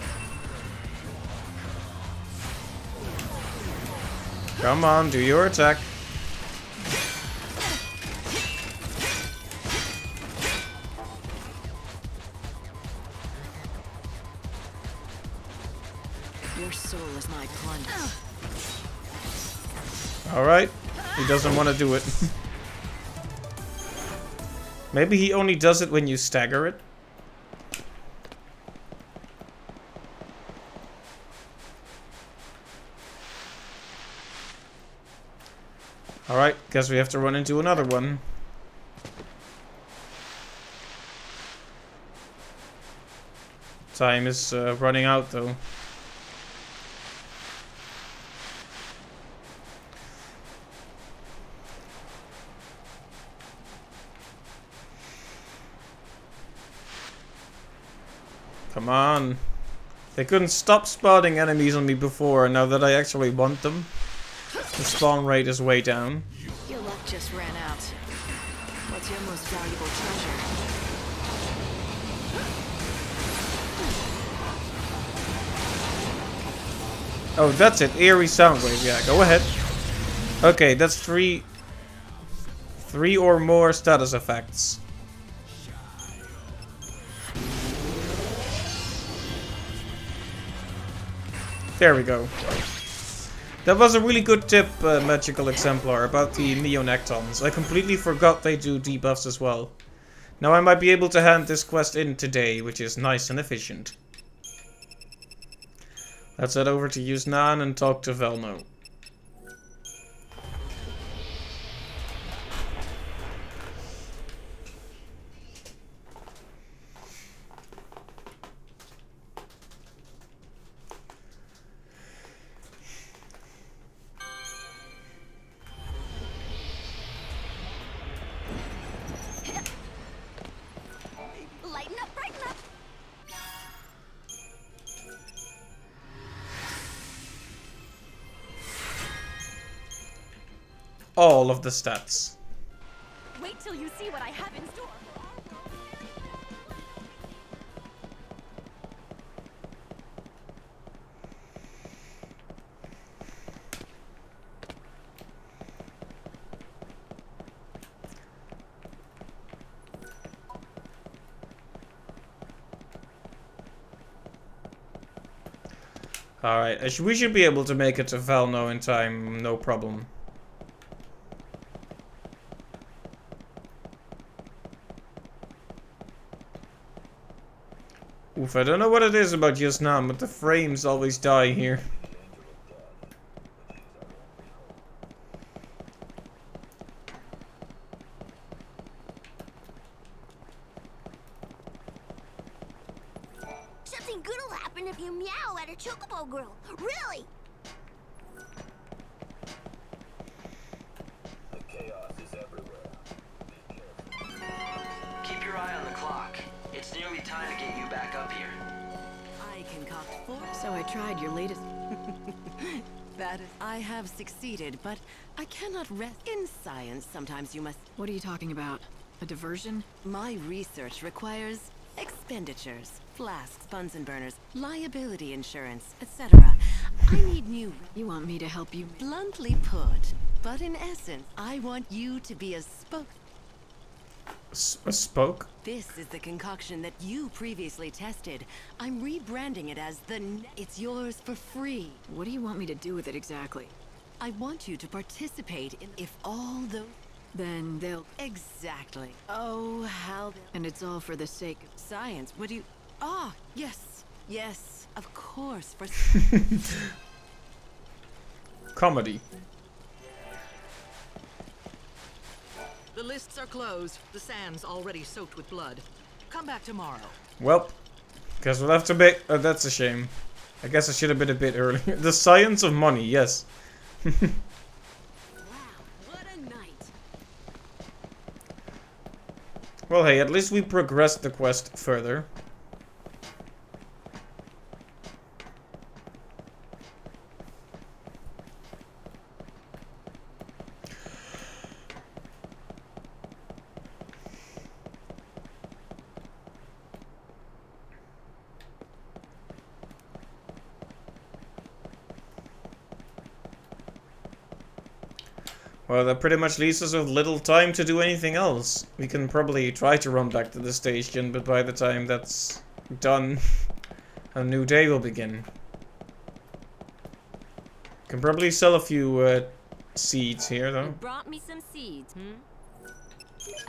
Come on, do your attack. Your soul is my plunder. Alright. He doesn't want to do it. Maybe he only does it when you stagger it. Alright, guess we have to run into another one. Time is running out though. Come on. They couldn't stop spawning enemies on me before, and now that I actually want them, the spawn rate is way down. Your luck just ran out. What's your most valuable treasure? Oh, that's it. Eerie Soundwave. Yeah, go ahead. Okay, that's three or more status effects. There we go. That was a really good tip, Magical Exemplar, about the Neonectons. I completely forgot they do debuffs as well. Now I might be able to hand this quest in today, which is nice and efficient. Let's head over to Yusnaan and talk to Velno. Lighten up, brighten up. All of the stats. Wait till you see what I have in store. Alright, we should be able to make it to Velno in time, no problem. Oof, I don't know what it is about Yusnaan, but the frames always die here. Something good will happen if you meow at a chocobo girl. Really? The chaos is everywhere. Be careful. Keep your eye on the clock. It's nearly time to get you back up here. I concoct four. So I tried your latest... That is, I have succeeded, but I cannot rest in science. Sometimes you must. What are you talking about? A diversion? My research requires expenditures, flasks, Bunsen burners, liability insurance, etc. I need new. You want me to help you? Bluntly put, but in essence, I want you to be a spoke. A spoke? This is the concoction that you previously tested. I'm rebranding it as the... It's yours for free. What do you want me to do with it exactly? I want you to participate in... If all the... Then they'll... Exactly. Oh, how... And it's all for the sake of... Science, what do you... Ah, yes. Yes, of course, for... Comedy. The lists are closed. The sand's already soaked with blood. Come back tomorrow. Well, guess we'll have to be... Oh, that's a shame. I guess I should have been a bit earlier. The science of money, yes. Wow, what a night. Well, hey, at least we progressed the quest further. Well, that pretty much leaves us with little time to do anything else. We can probably try to run back to the station, but by the time that's done, a new day will begin. Can probably sell a few seeds here, You though. brought me some seeds,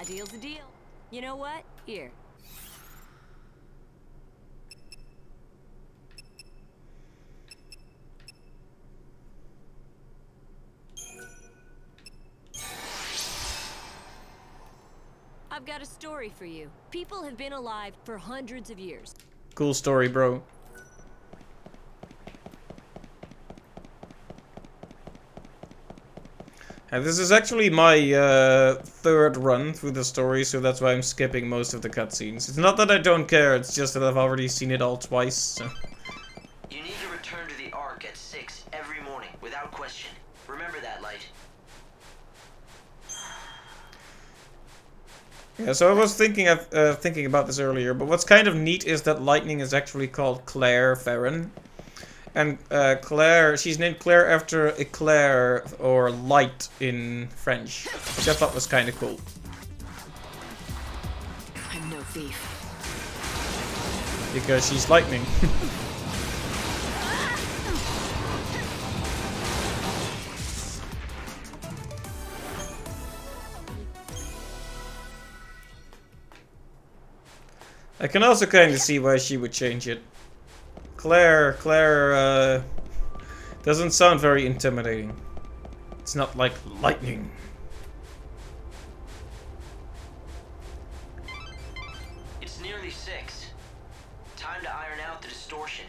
A deal's a deal. You know what? Here. I've got a story for you. People have been alive for hundreds of years. Cool story, bro. And this is actually my third run through the story, so that's why I'm skipping most of the cutscenes. It's not that I don't care, it's just that I've already seen it all twice, so... You need to return to the Ark at 6 every morning, without question. Remember that, Light. Yeah, so I was thinking about this earlier, but what's kind of neat is that Lightning is actually called Claire Farron. And Claire, she's named Claire after eclair, or light in French, which I thought was kind of cool. I'm no thief. Because she's lightning. I can also kind of see why she would change it. Claire doesn't sound very intimidating. It's not like lightning. It's nearly 6. Time to iron out the distortion.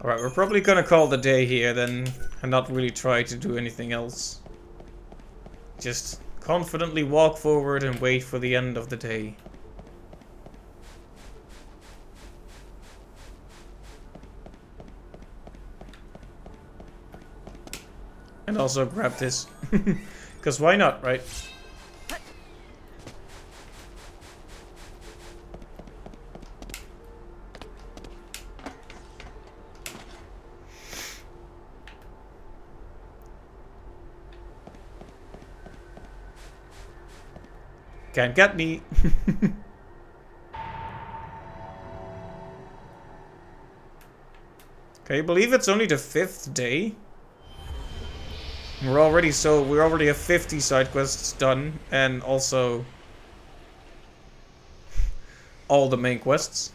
Alright, we're probably gonna call the day here then, and not really try to do anything else. Just confidently walk forward and wait for the end of the day. And also grab this. Because why not, right? Can't get me. Can you believe it's only the 5th day? We're already have 50 side quests done, and also all the main quests.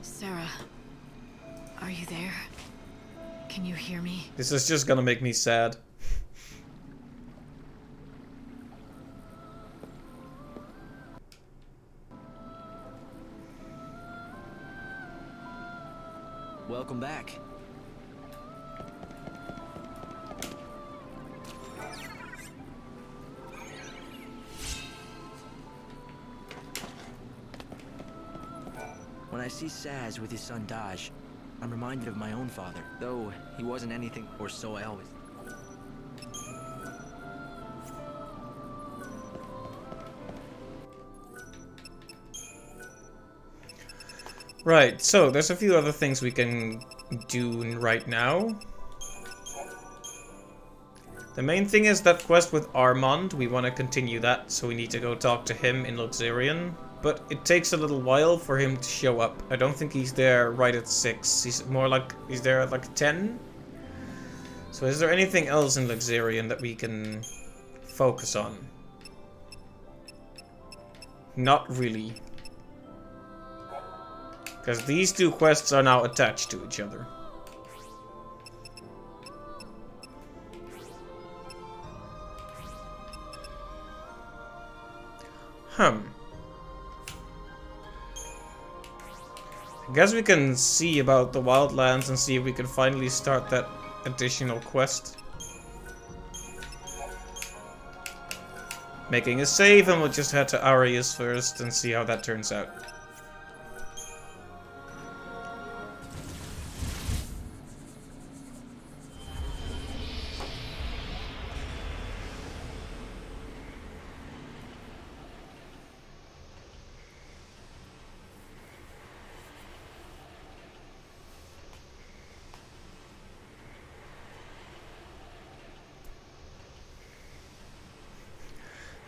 Sarah, are you there? Can you hear me? This is just gonna make me sad. Welcome back. When I see Saz with his son Daj, I'm reminded of my own father, though he wasn't anything, or so I always... Right, so there's a few other things we can do right now. The main thing is that quest with Armand. We want to continue that, so we need to go talk to him in Luxurion. But it takes a little while for him to show up. I don't think he's there right at 6. He's more like, he's there at like 10. So is there anything else in Luxurion that we can focus on? Not really. Because these two quests are now attached to each other. I guess we can see about the Wildlands and see if we can finally start that additional quest. Making a save, and we'll just head to Arius first and see how that turns out.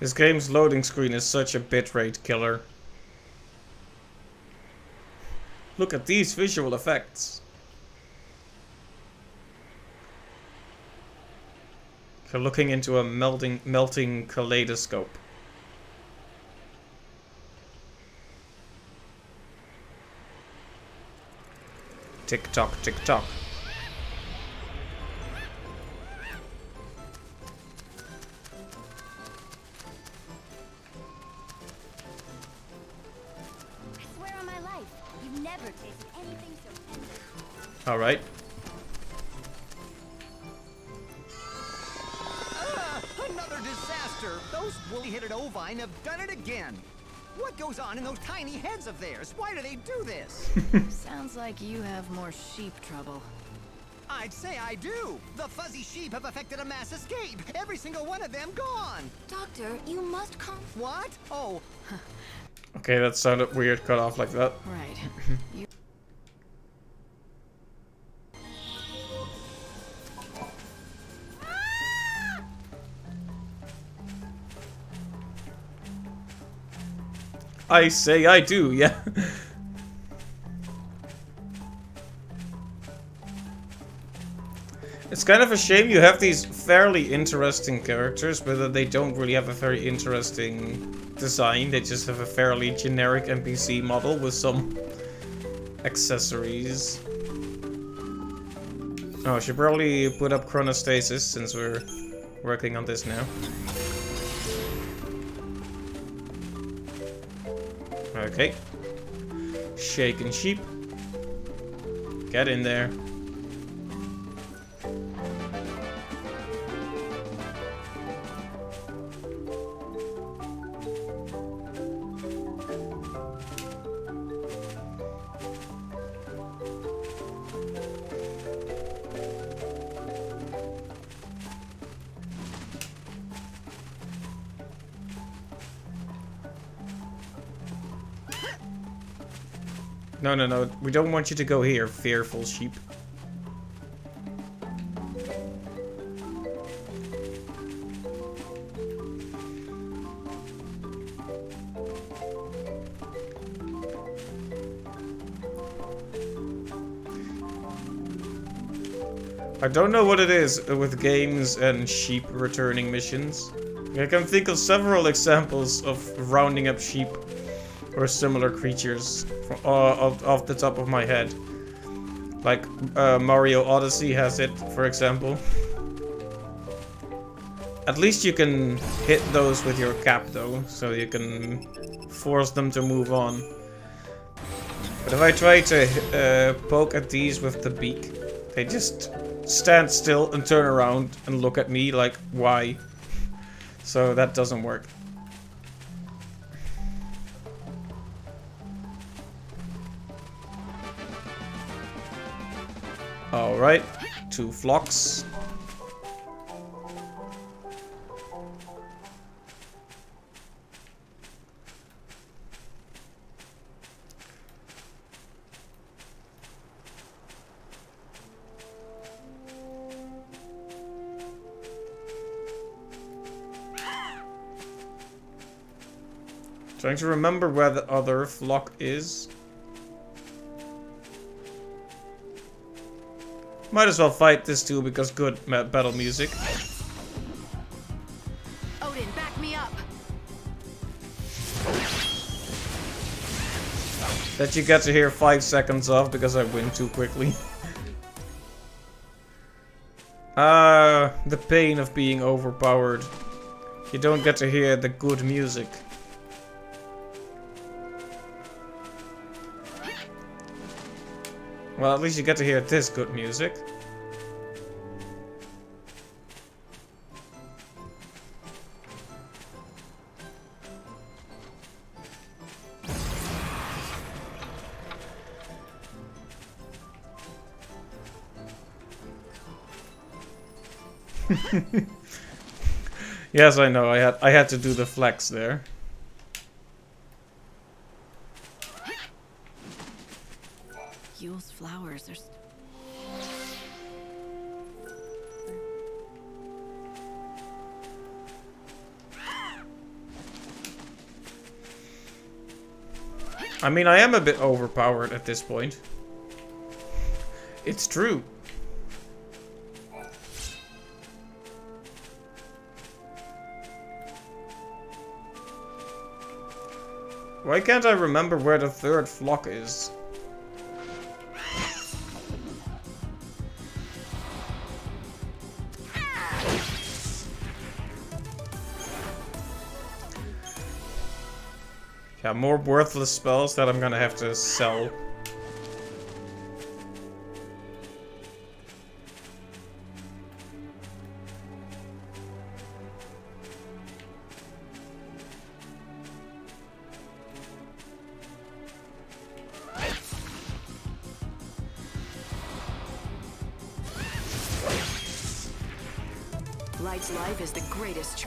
This game's loading screen is such a bitrate killer. Look at these visual effects. You're looking into a melting kaleidoscope. Tick tock, tick tock. I swear on my life, you've never tasted anything so tender. All right. Another disaster! Those woolly-headed ovine have done it again! What goes on in those tiny heads of theirs? Why do they do this? Sounds like you have more sheep trouble. I'd say I do! The fuzzy sheep have effected a mass escape! Every single one of them gone! Doctor, you must come. What? Oh. Okay, that sounded weird, cut off like that. Right. You I say I do, yeah. It's kind of a shame you have these fairly interesting characters, but that they don't really have a very interesting design. They just have a fairly generic NPC model with some accessories. Oh, I should probably put up chronostasis since we're working on this now. Okay. Shaken sheep. Get in there. No, no, no. We don't want you to go here, fearful sheep. I don't know what it is with games and sheep returning missions. I can think of several examples of rounding up sheep or similar creatures off the top of my head. Like Mario Odyssey has it, for example. At least you can hit those with your cap though, so you can force them to move on. But if I try to poke at these with the beak, they just stand still and turn around and look at me like, why? So that doesn't work. Alright, 2 flocks. Trying to remember where the other flock is. Might as well fight this too, because good battle music. Odin, back me up. That you get to hear 5 seconds of because I win too quickly. The pain of being overpowered. You don't get to hear the good music. Well, at least you get to hear this good music. Yes, I know. I had to do the flex there. Yule's flowers are... I mean, I am a bit overpowered at this point. It's true. Why can't I remember where the third flock is? Yeah, more worthless spells that I'm gonna have to sell. Light's life is the greatest.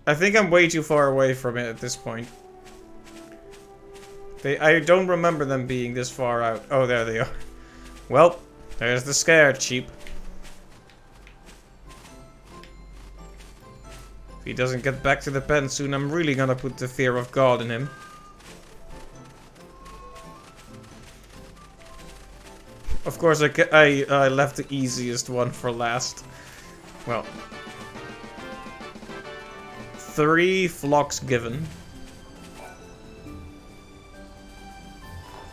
I think I'm way too far away from it at this point. I don't remember them being this far out. Oh, there they are. Well, there's the scare, cheap. If he doesn't get back to the pen soon, I'm really gonna put the fear of God in him. Of course, I left the easiest one for last. Well. 3 flocks given.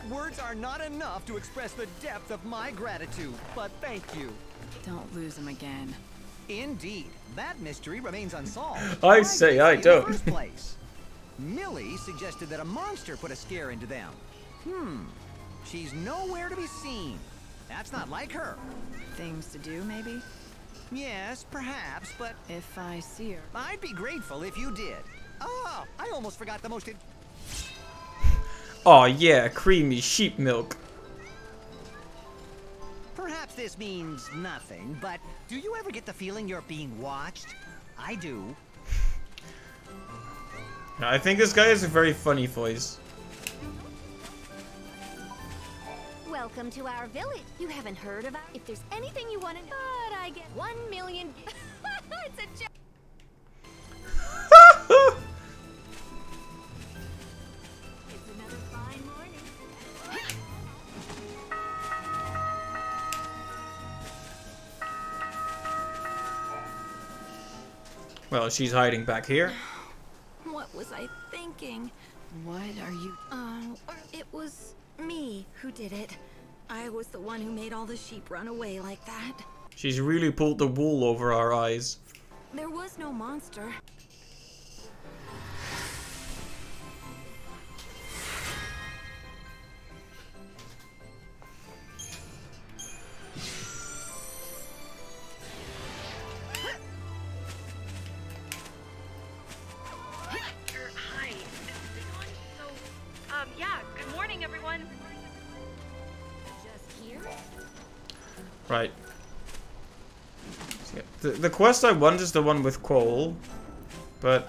Words are not enough to express the depth of my gratitude, but thank you. Don't lose him again. Indeed, that mystery remains unsolved. I say I don't. In the first place, Millie suggested that a monster put a scare into them. She's nowhere to be seen. That's not like her. Things to do, maybe? Yes, perhaps, but... If I see her... I'd be grateful if you did. Oh, I almost forgot the most... Oh yeah, creamy sheep milk. Perhaps this means nothing, but do you ever get the feeling you're being watched? I do. I think this guy has a very funny voice. Welcome to our village. You haven't heard about if there's anything you want to know. But I get 1 million. It's a joke. It's another fine morning. Well, she's hiding back here. What was I thinking? What are you... It was me who did it. I was the one who made all the sheep run away like that. She's really pulled the wool over our eyes. There was no monster. Hi, is it on? So, yeah, good morning, everyone. Just here? Right. The quest I want is the one with Cole, but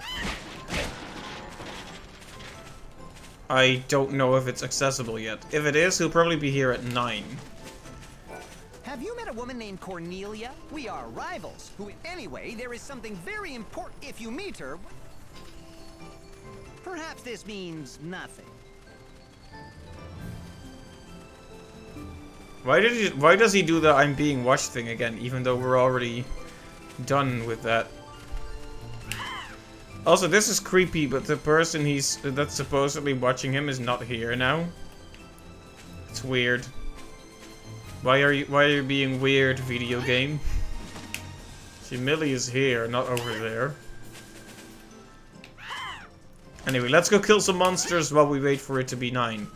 I don't know if it's accessible yet. If it is, he'll probably be here at 9. Have you met a woman named Cornelia? We are rivals. Anyway, there is something very important. If you meet her, perhaps this means nothing. Why does he do the I'm being watched thing again, even though we're already done with that? Also, this is creepy, but the person that's supposedly watching him is not here now. It's weird. Why are you being weird, video game? See, Millie is here, not over there. Anyway, let's go kill some monsters while we wait for it to be 9.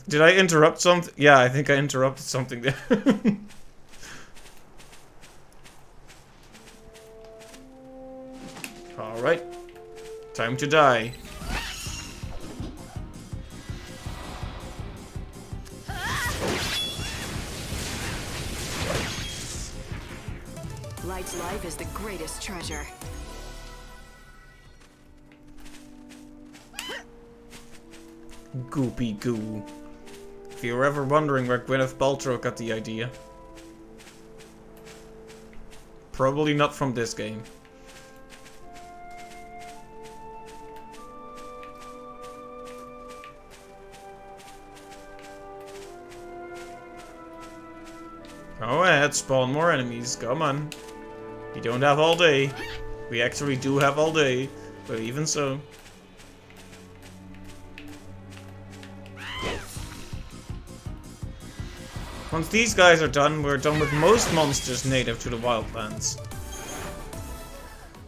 Did I interrupt something? Yeah, I think I interrupted something there. Alright. Time to die. Light's life is the greatest treasure. Goopy goo. If you were ever wondering where Gwyneth Paltrow got the idea. Probably not from this game. Go ahead, spawn more enemies. Come on. We don't have all day. We actually do have all day, but even so. Once these guys are done, we're done with most monsters native to the Wildlands.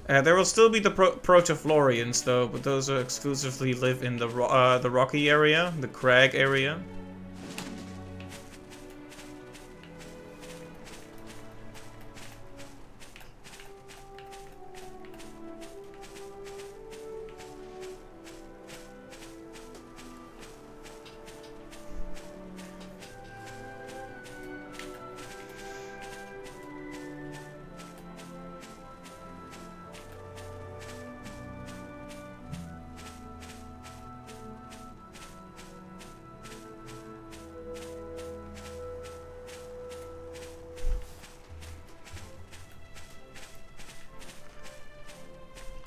There will still be the Protoflorians though, but those exclusively live in the rocky area, the crag area.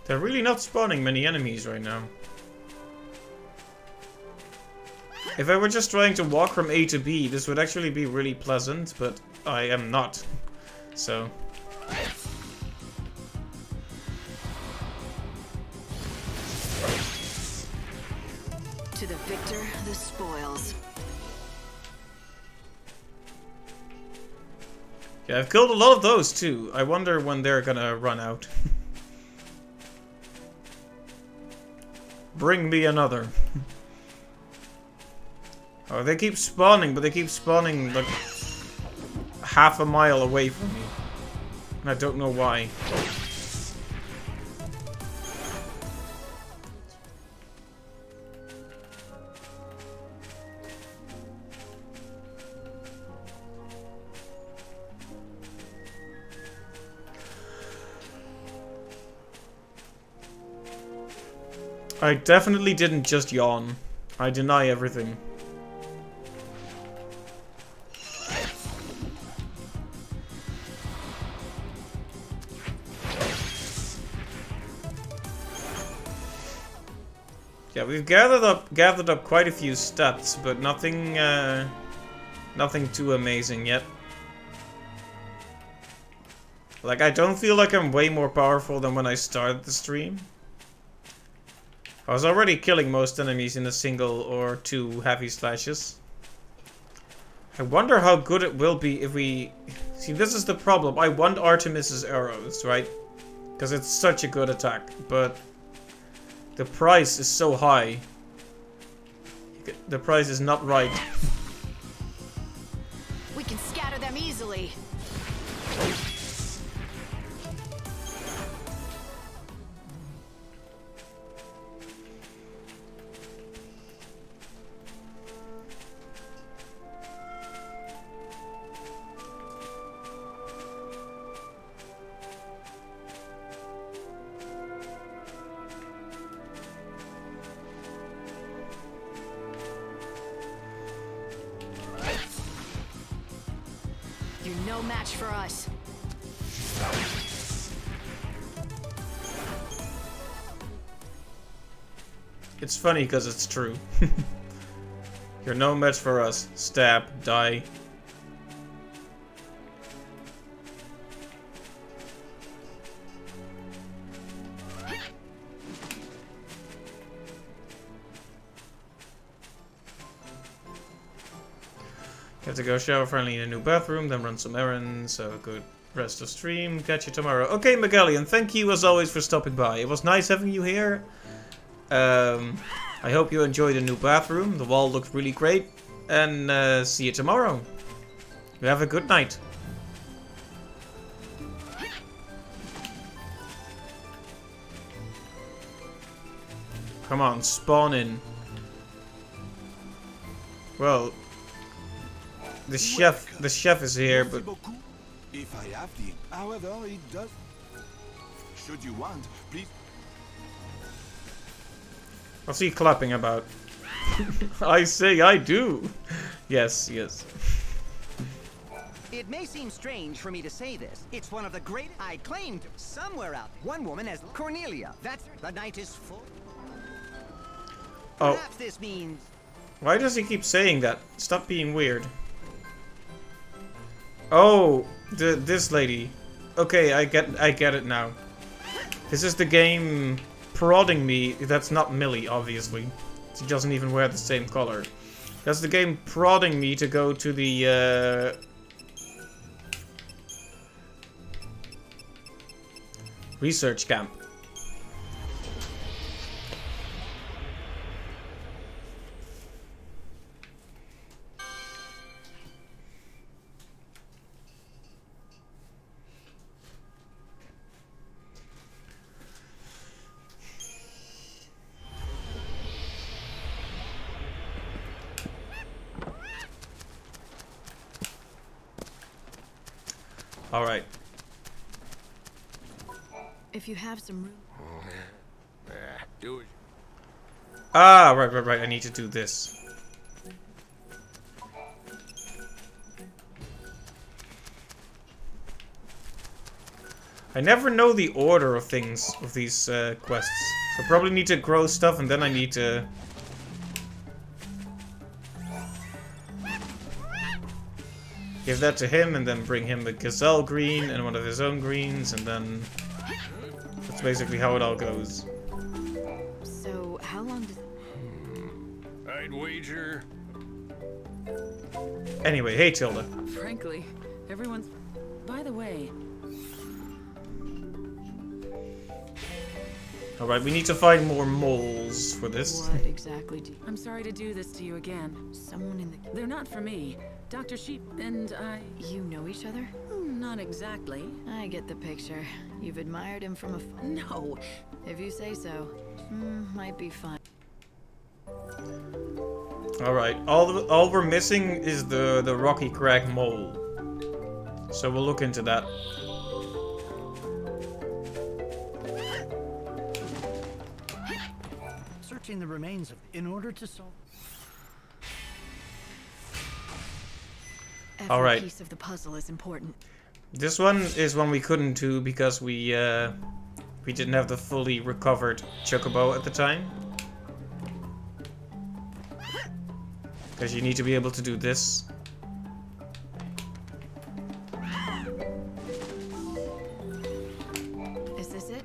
They're really not spawning many enemies right now. If I were just trying to walk from A to B, this would actually be really pleasant, but I am not. So... To the victor, the spoils. Yeah, I've killed a lot of those too. I wonder when they're gonna run out. Bring me another. Oh, they keep spawning, but they keep spawning like half a mile away from me. And I don't know why. I definitely didn't just yawn. I deny everything. Yeah, we've gathered up quite a few stats, but nothing too amazing yet. Like, I don't feel like I'm way more powerful than when I started the stream. I was already killing most enemies in a single or two heavy slashes. I wonder how good it will be if we... See, this is the problem. I want Artemis's arrows, right? Because it's such a good attack, but... the price is so high. The price is not right. We can scatter them easily. You're no match for us. It's funny because it's true. You're no match for us. Stab, die. Have to go shower finally in a new bathroom, then run some errands, so good rest of stream. Catch you tomorrow. Okay, Megallion, thank you as always for stopping by. It was nice having you here. I hope you enjoyed the new bathroom. The wall looked really great. And see you tomorrow. You have a good night. Come on, spawn in. Well... The chef is here, but... If I have the... However, it does... Should you want, please... What's he clapping about? I say I do! Yes, yes. It may seem strange for me to say this. It's one of the great I claimed somewhere out. One woman as Cornelia. That's the night is full. Oh. Perhaps this means. Why does he keep saying that? Stop being weird. Oh, this lady. Okay, I get it now. This is the game prodding me. That's not Millie, obviously. She doesn't even wear the same color. That's the game prodding me to go to the research camp. All right. If you have some room. Do it. Ah, right. I need to do this. I never know the order of things of these quests. So I probably need to grow stuff and then I need to give that to him and then bring him a gazelle green and one of his own greens and then that's basically how it all goes. So how long does I'd wager. Anyway, hey Tilda. Frankly, everyone's... By the way... Alright, we need to find more moles for this. What exactly do you... I'm sorry to do this to you again. Someone in the... They're not for me. Dr. Sheep and I... You know each other? Not exactly. I get the picture. You've admired him from afar. No. If you say so. Might be fun. Alright, all we're missing is the Rocky Crag mole. So we'll look into that. Searching the remains of in order to solve. Every piece of the puzzle is important. This one is one we couldn't do because we didn't have the fully recovered chocobo at the time. Because you need to be able to do this. Is this it?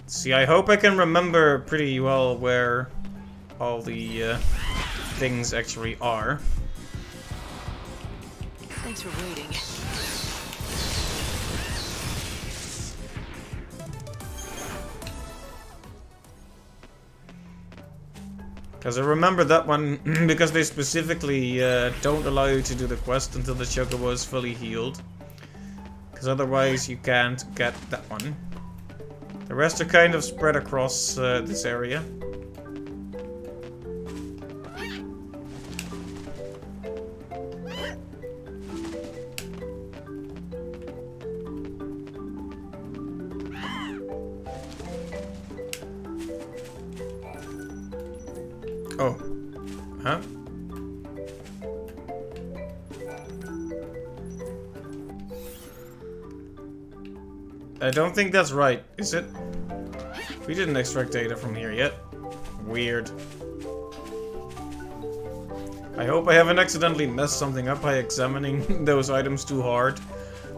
See, I hope I can remember pretty well where all the things actually are. Thanks for waiting. Because I remember that one because they specifically don't allow you to do the quest until the chocobo is fully healed. Because otherwise you can't get that one. The rest are kind of spread across this area. Oh. Huh? I don't think that's right, is it? We didn't extract data from here yet. Weird. I hope I haven't accidentally messed something up by examining those items too hard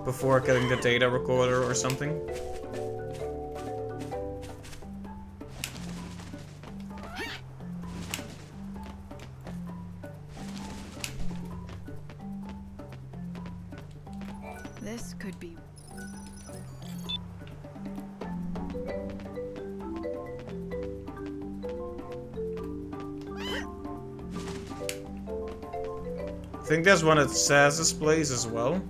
before getting the data recorder or something. This could be... I think there's one at Saz's place as well.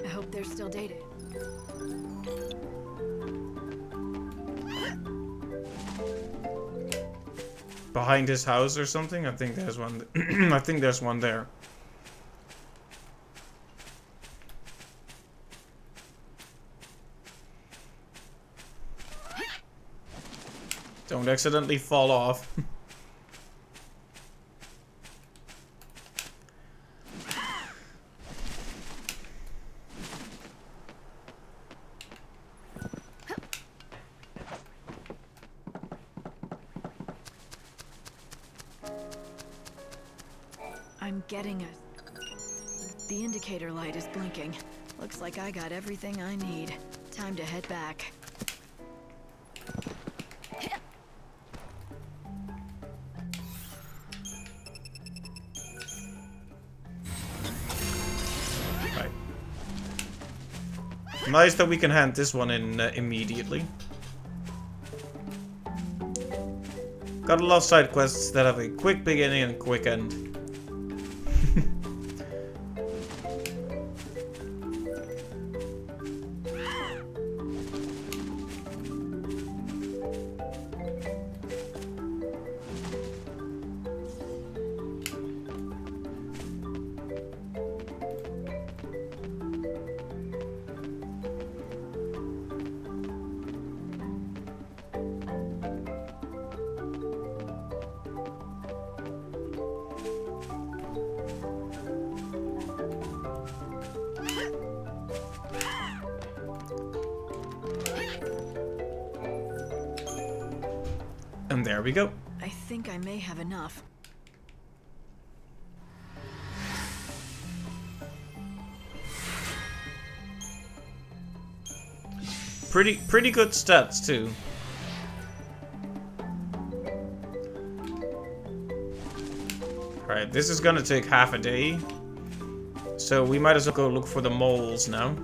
I hope there's still data. Behind his house or something? I think there's one. I think there's one there. Don't accidentally fall off. I'm getting it. The indicator light is blinking. Looks like I got everything I need. Time to head back. Right. Nice that we can hand this one in immediately. Got a lot of side quests that have a quick beginning and a quick end. And there we go. I think I may have enough. Pretty good stats too. Alright, this is gonna take half a day. So we might as well go look for the moles now.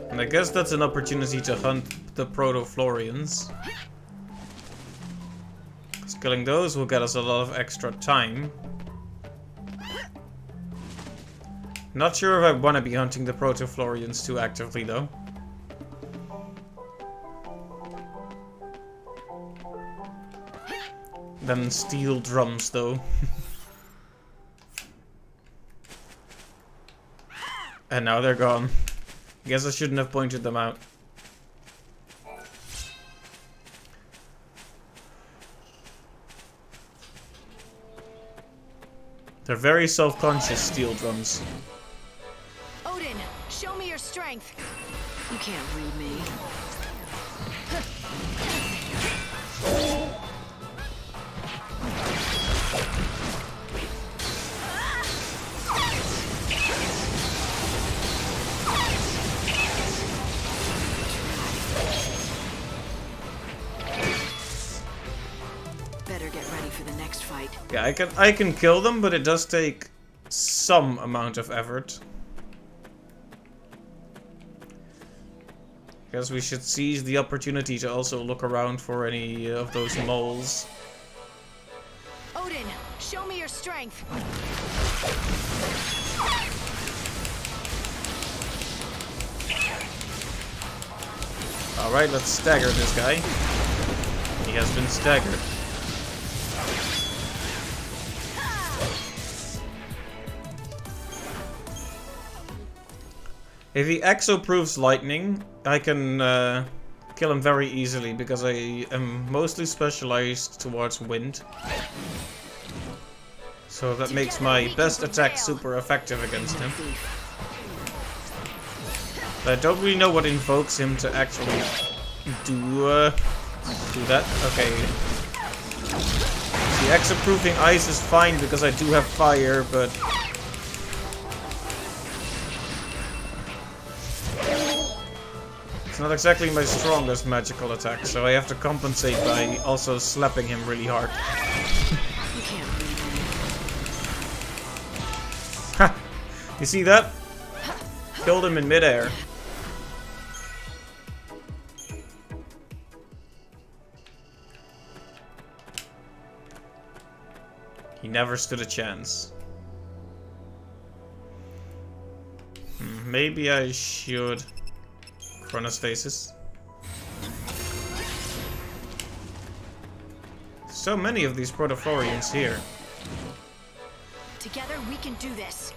And I guess that's an opportunity to hunt the Proto-Florians. Killing those will get us a lot of extra time. Not sure if I want to be hunting the Proto-Florians too actively though. Then steel drums though. And now they're gone. Guess I shouldn't have pointed them out. They're very self-conscious, steel drums. Odin, show me your strength. You can't read me. Better get ready for the next fight. Yeah, I can kill them, but it does take some amount of effort. Guess we should seize the opportunity to also look around for any of those moles. Odin, show me your strength. Alright, let's stagger this guy. He has been staggered. If he exo-proofs lightning, I can kill him very easily because I am mostly specialized towards wind. So that makes my best attack super effective against him. But I don't really know what invokes him to actually do that. Okay. The exo-proofing ice is fine because I do have fire, but It's not exactly my strongest magical attack, so I have to compensate by also slapping him really hard. You can't beat me. Ha! You see that? Killed him in midair. He never stood a chance. Maybe I should... Chronostasis. So many of these Protothorians here. Together we can do this.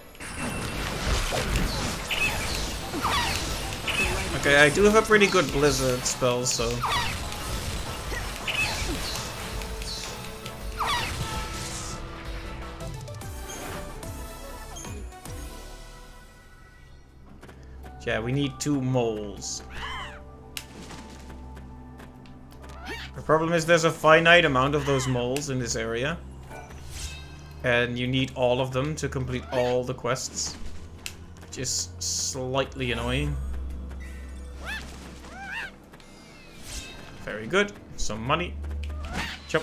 Okay, I do have a pretty good Blizzard spell, so... Yeah, we need 2 moles. The problem is there's a finite amount of those moles in this area. And you need all of them to complete all the quests. Which is slightly annoying. Very good. Some money. Chop.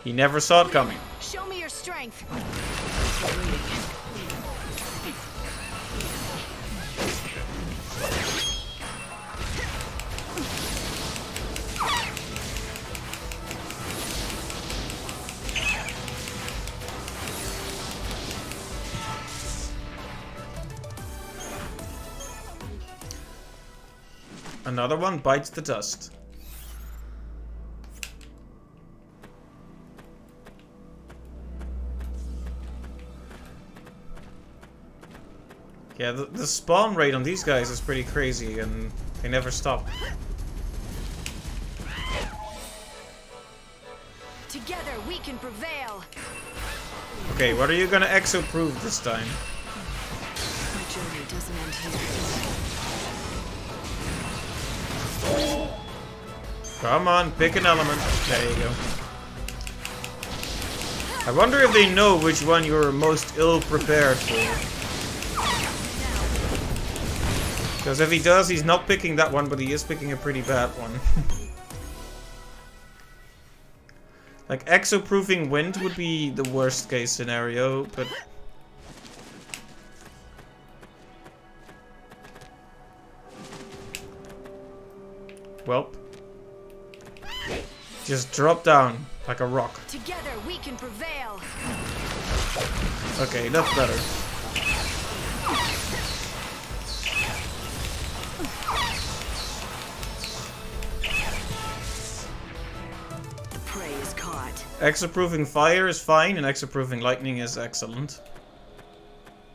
He never saw it coming. Show me your strength. Another one bites the dust. Yeah, the spawn rate on these guys is pretty crazy and they never stop. Together we can prevail. Okay, what are you gonna exo-prove this time? My journey doesn't end here. Come on, pick an element. There you go. I wonder if they know which one you're most ill-prepared for. Because if he does, he's not picking that one, but he is picking a pretty bad one. Like, exo-proofing wind would be the worst case scenario, but... Welp. Just drop down like a rock. Together we can prevail. Okay, that's better. The prey is caught. Exo-proofing fire is fine, and exo-proofing lightning is excellent.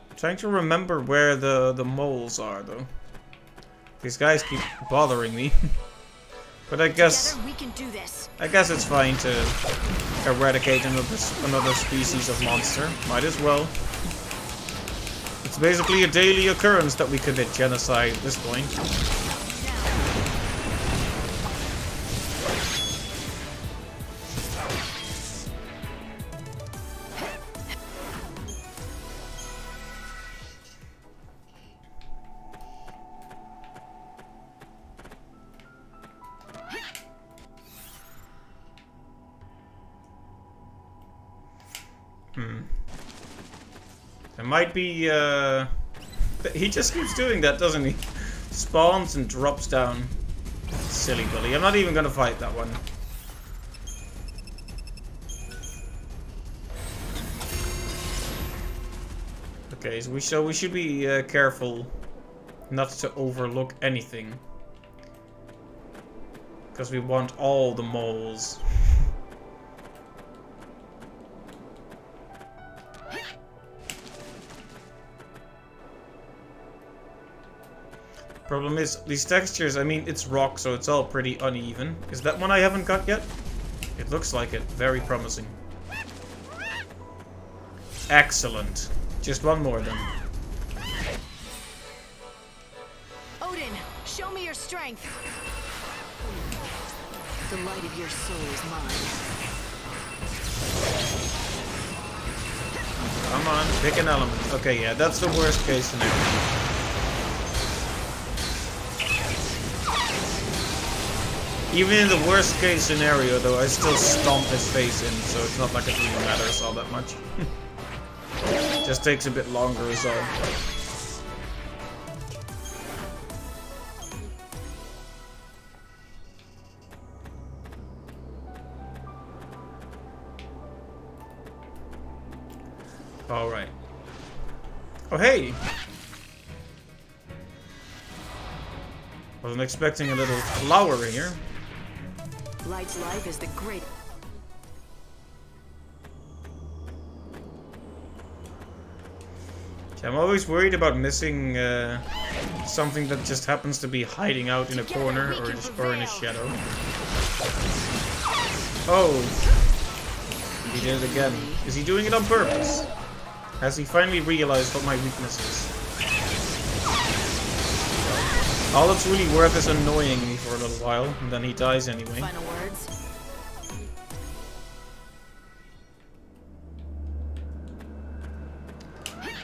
I'm trying to remember where the moles are, though. These guys keep bothering me. But I guess we can do this. I guess it's fine to eradicate another species of monster. Might as well. It's basically a daily occurrence that we commit genocide at this point. There might be, he just keeps doing that, doesn't he? Spawns and drops down. Silly bully. I'm not even gonna fight that one. Okay, so we should be careful not to overlook anything. Because we want all the moles. Problem is, these textures, I mean, it's rock, so it's all pretty uneven. Is that one I haven't got yet? It looks like it. Very promising. Excellent. Just one more then. Odin, show me your strength. The light of your soul is mine. Come on, pick an element. Okay, yeah, that's the worst case scenario. Even in the worst case scenario, though, I still stomp his face in, so it's not like it really matters all that much. Just takes a bit longer is all. Alright. Oh, hey! Wasn't expecting a little flower here. Light's life is the great. I'm always worried about missing something that just happens to be hiding out in a corner or in a shadow. Oh! He did it again. Is he doing it on purpose? Has he finally realized what my weakness is? All that's really worth is annoying me for a little while, and then he dies anyway. Final words.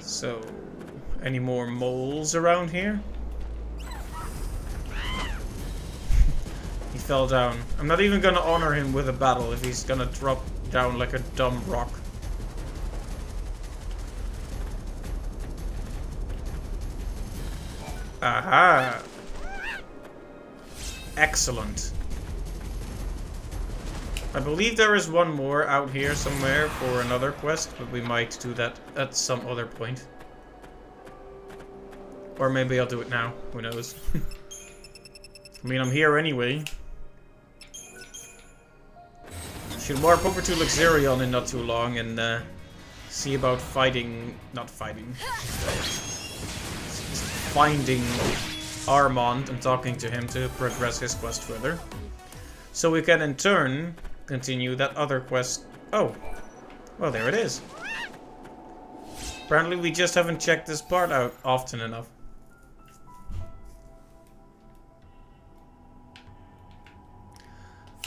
So, any more moles around here? He fell down. I'm not even gonna honor him with a battle if he's gonna drop down like a dumb rock. Aha! Excellent. I believe there is one more out here somewhere for another quest, but we might do that at some other point. Or maybe I'll do it now, who knows. I mean, I'm here anyway. Should warp over to Luxurion in not too long and see about fighting... not fighting. Finding Armand and talking to him to progress his quest further. So we can in turn continue that other quest. Oh, well, there it is. Apparently we just haven't checked this part out often enough.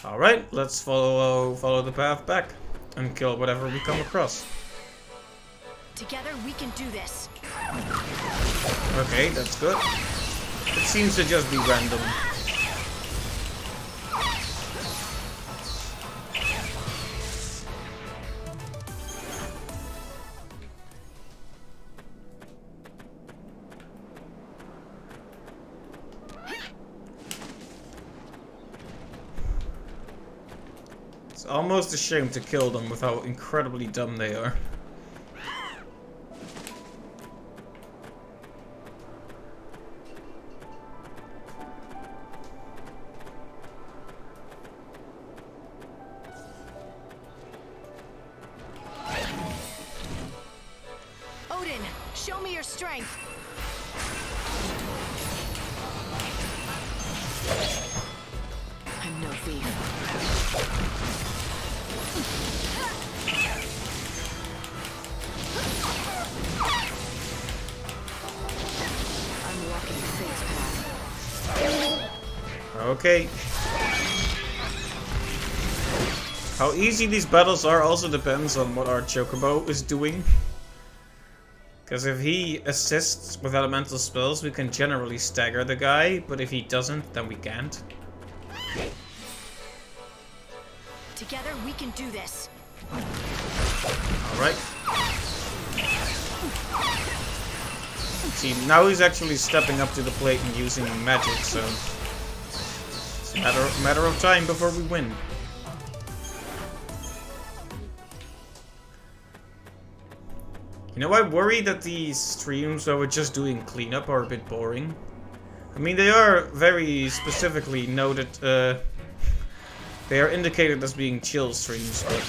Alright, let's follow the path back and kill whatever we come across. Together we can do this. Okay, that's good. It seems to just be random. It's almost a shame to kill them with how incredibly dumb they are. Odin, show me your strength. I'm no thief. I'm walking fate's path. Okay. How easy these battles are also depends on what our Chocobo is doing. Because if he assists with elemental spells, we can generally stagger the guy, but if he doesn't, then we can't. Together we can do this. Alright. See, now he's actually stepping up to the plate and using magic, so it's a matter of time before we win. You know, I worry that these streams where we're just doing cleanup are a bit boring. I mean, they are very specifically noted, they are indicated as being chill streams, but...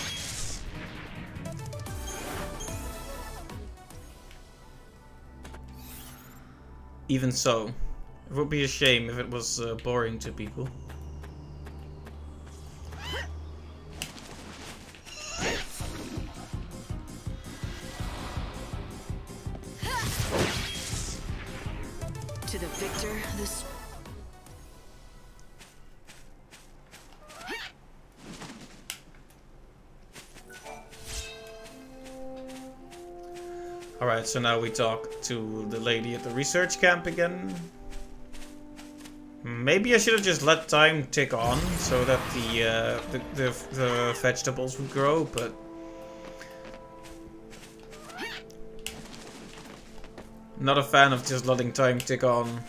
Even so, it would be a shame if it was boring to people. To the victor, this... Alright, so now we talk to the lady at the research camp again. Maybe I should have just let time tick on so that the vegetables would grow, but not a fan of just letting time tick on.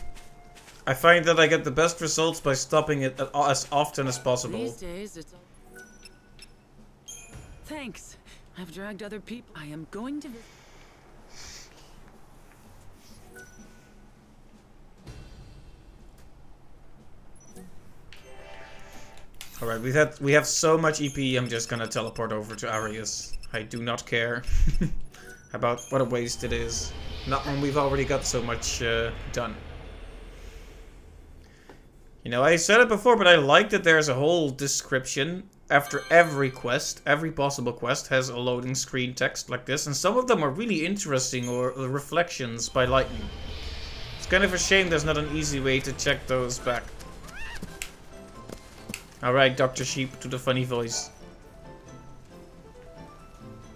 I find that I get the best results by stopping it as often as possible. These days, it's all... Thanks. I've dragged other people. I am going to... Alright, we have so much EP, I'm just gonna teleport over to Arius. I do not care about what a waste it is. Not when we've already got so much done. You know, I said it before, but I like that there's a whole description after every quest. Every possible quest has a loading screen text like this, and some of them are really interesting, or reflections by lightning. It's kind of a shame there's not an easy way to check those back. Alright, Dr. Sheep, to the funny voice.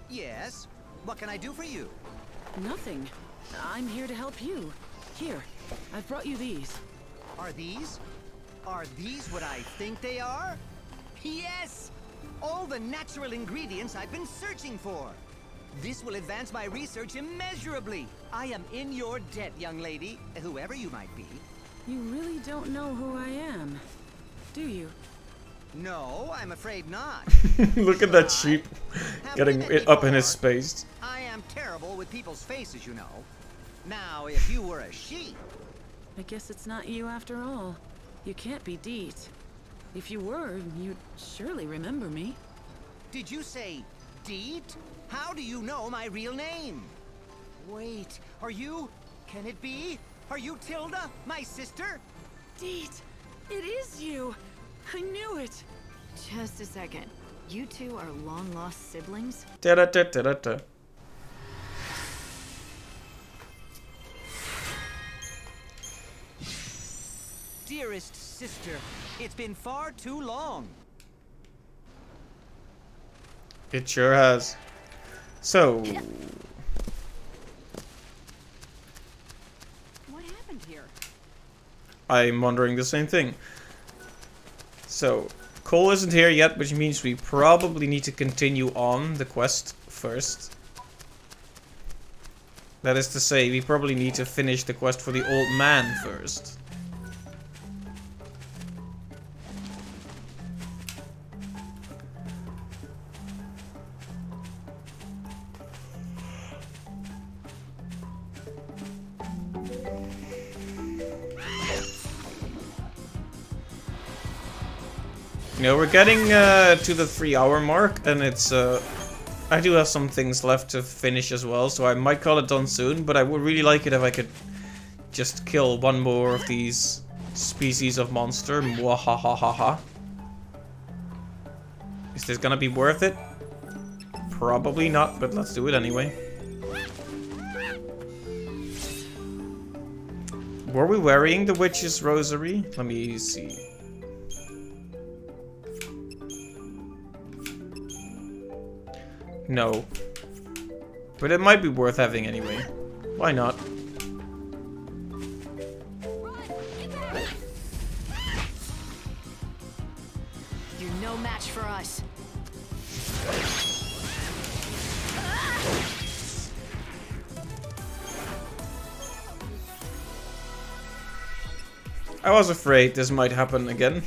Yes? What can I do for you? Nothing. I'm here to help you. Here, I've brought you these. Are these what I think they are? Yes! All the natural ingredients I've been searching for. This will advance my research immeasurably. I am in your debt, young lady, whoever you might be. You really don't know who I am, do you? No, I'm afraid not. Look at that sheep getting it up in his space. I am terrible with people's faces, you know. Now, if you were a sheep... I guess it's not you after all. You can't be Deet. If you were, you'd surely remember me. Did you say Deet? How do you know my real name? Wait, are you... Can it be? Are you Tilda, my sister? Deet! It is you! I knew it! Just a second. You two are long-lost siblings? Da-da-da-da-da-da. Dearest sister, it's been far too long. It sure has. So... What happened here? I'm wondering the same thing. So, Cole isn't here yet, which means we probably need to continue on the quest first. That is to say, we probably need to finish the quest for the old man first. You know, we're getting to the 3-hour mark, and it's I do have some things left to finish as well, so I might call it done soon, but I would really like it if I could just kill one more of these species of monster. Mwahahaha. Is this gonna be worth it? Probably not, but let's do it anyway. Were we wearing the witch's rosary? Let me see. No. But it might be worth having anyway. Why not? You're no match for us. I was afraid this might happen again.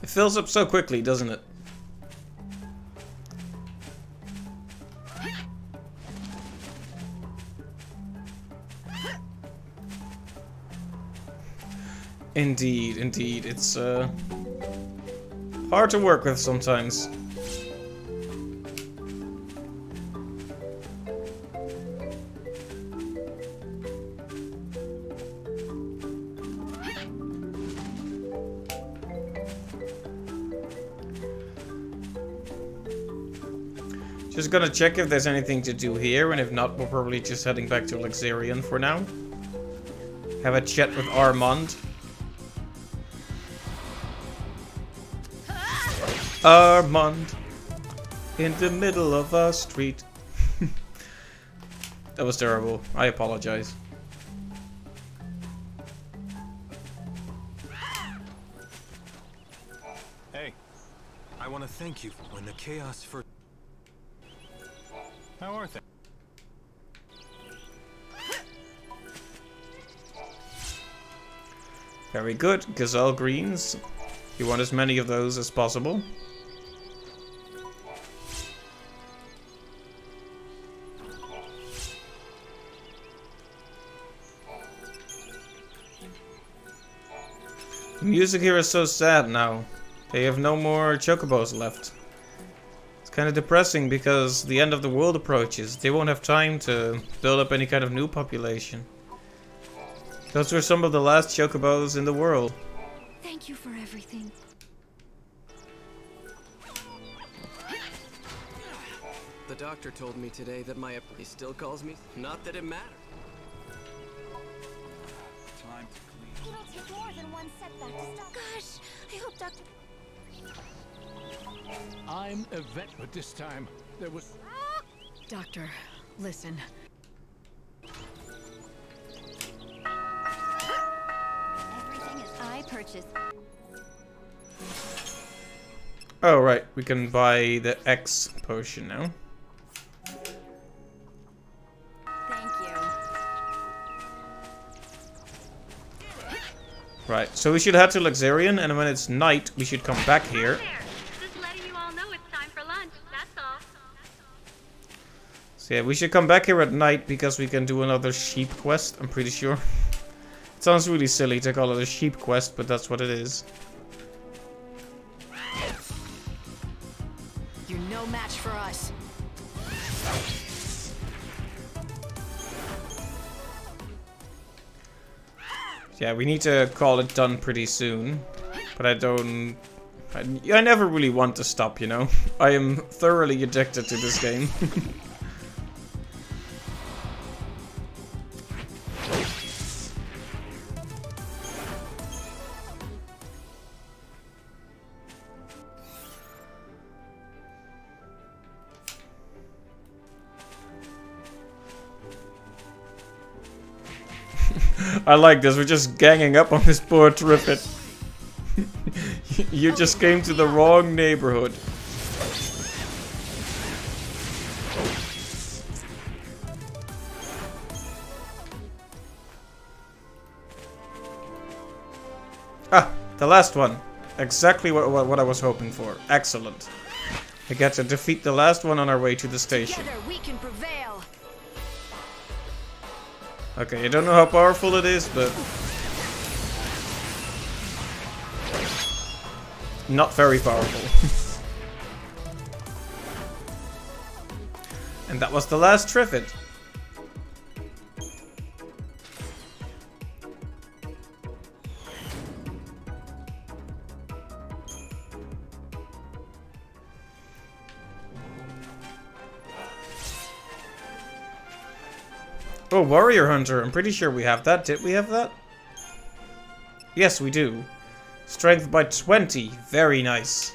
It fills up so quickly, doesn't it? Indeed, indeed. It's hard to work with sometimes. Just gonna check if there's anything to do here, and if not, we're probably just heading back to Luxerion for now. Have a chat with Armand. Armand, in the middle of a street. That was terrible. I apologize. Hey, I want to thank you when the chaos for. How are things? Very good. Gazelle greens. You want as many of those as possible. The music here is so sad now. They have no more chocobos left. It's kind of depressing because the end of the world approaches. They won't have time to build up any kind of new population. Those were some of the last chocobos in the world. Thank you for everything. The doctor told me today that he still calls me. Not that it matters. Time to clean. It'll take more than one setback to stop. Gosh, I hope Dr. I'm a vet, but this time there was. Doctor, listen. Everything is I purchase. Oh, right. We can buy the X potion now. Thank you. Right, so we should head to Luxerion, and when it's night, we should come back here. Just letting you all know it's time for lunch, that's all. So yeah, we should come back here at night because we can do another sheep quest, I'm pretty sure. It sounds really silly to call it a sheep quest, but that's what it is. You're no match for us. Yeah, we need to call it done pretty soon. But I never really want to stop, you know? I am thoroughly addicted to this game. I like this, we're just ganging up on this poor Triffid. You just came to the wrong neighborhood. Ah, the last one. Exactly what I was hoping for. Excellent. We get to defeat the last one on our way to the station. Together we can prevail. Okay, I don't know how powerful it is, but not very powerful. And that was the last Triffid. Oh, Warrior Hunter. I'm pretty sure we have that. Did we have that? Yes, we do. Strength by 20. Very nice.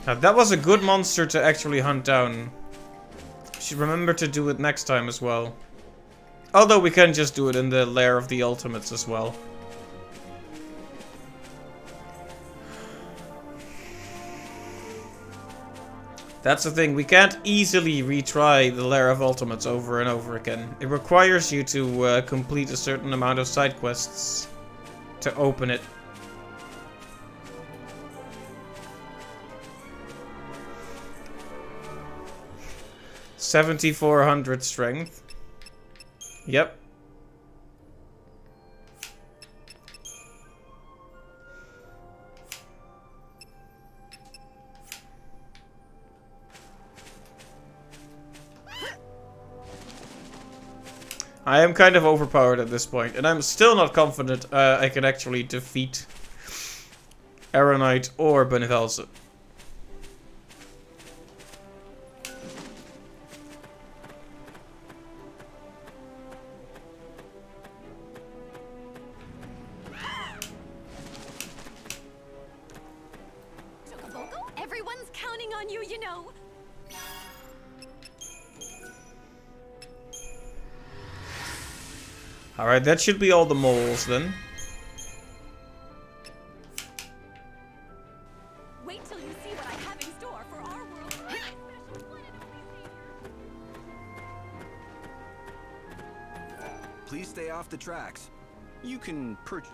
Now, that was a good monster to actually hunt down. Should remember to do it next time as well. Although we can just do it in the lair of the ultimates as well. That's the thing, we can't easily retry the Lair of Ultimates over and over again. It requires you to complete a certain amount of side quests to open it. 7,400 strength. Yep. I am kind of overpowered at this point, and I'm still not confident I can actually defeat Aeronite or Benevalse. Chocoboco, everyone's counting on you, you know. Alright, that should be all the moles then. Wait till you see what I have in store for our world. Please stay off the tracks. You can purchase.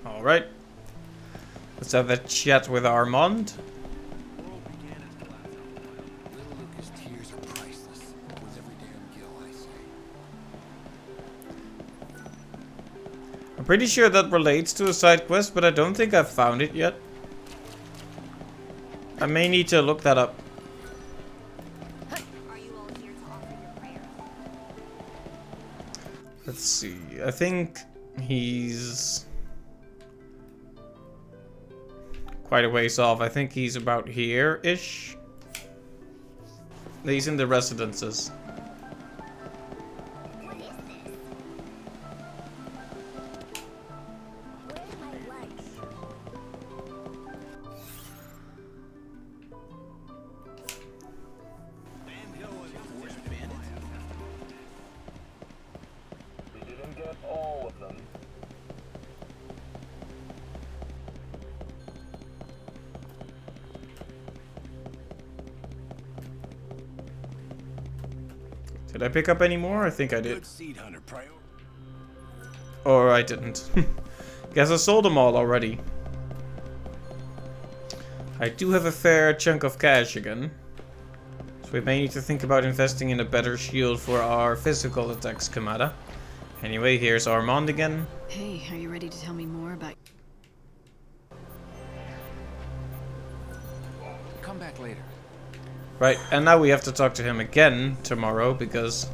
Alright. Let's have a chat with Armand. I'm pretty sure that relates to a side quest, but I don't think I've found it yet. I may need to look that up. Let's see. I think he's quite a ways off. I think he's about here-ish. He's in the residences. Did I pick up any more? I think I did. Or I didn't. Guess I sold them all already. I do have a fair chunk of cash again. So we may need to think about investing in a better shield for our physical attacks, Kamada. Anyway, here's Armand again. Hey, are you ready to tell me more about... Come back later. Right, and now we have to talk to him again tomorrow because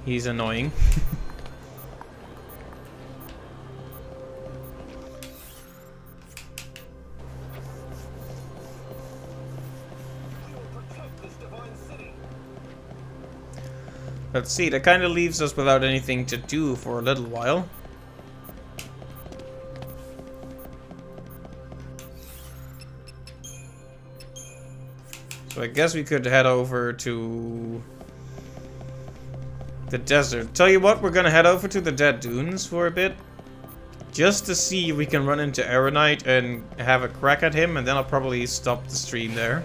he's annoying. Let's see, that kind of leaves us without anything to do for a little while. So I guess we could head over to the desert. Tell you what, we're gonna head over to the Dead Dunes for a bit. Just to see if we can run into Aeronite and have a crack at him, and then I'll probably stop the stream there.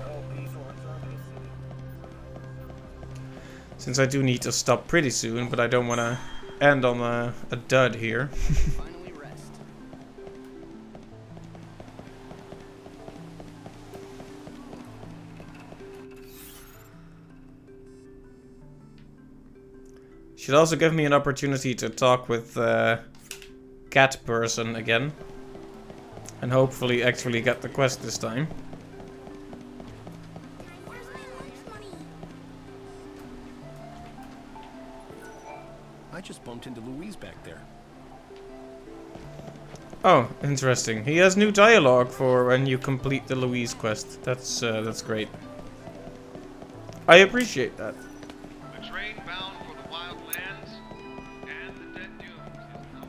Since I do need to stop pretty soon, but I don't want to end on a dud here. Should also give me an opportunity to talk with Cat Person again. And hopefully actually get the quest this time. I just bumped into Louise back there. Oh, interesting. He has new dialogue for when you complete the Louise quest. That's great. I appreciate that. The train bound for the Wild Lands and the Dead Dunes is now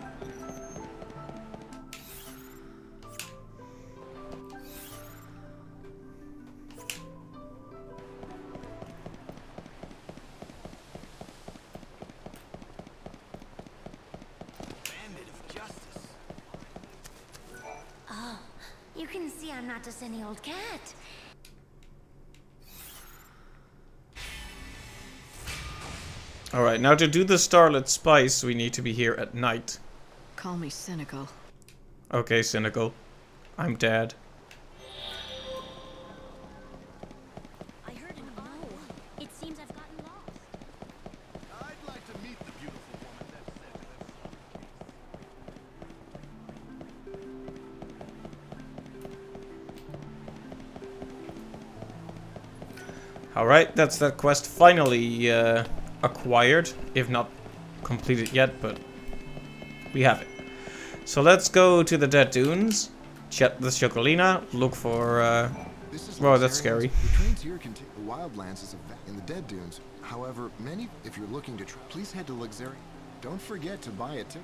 can see I'm not just any old cat. Alright, now to do the Starlit Spice, we need to be here at night. Call me cynical. Okay, cynical. I'm dead. I heard an owl. It seems I've gotten lost. I'd like to meet the beautiful woman that said Alright, that's that quest finally acquired. If not completed yet, but we have it. So let's go to the Dead Dunes, chat the Chocolina, look for... well, that's scary. The trains here can take the Wildlands as in the Dead Dunes. However, if you're looking to please head to Luxeria. Don't forget to buy a ticket.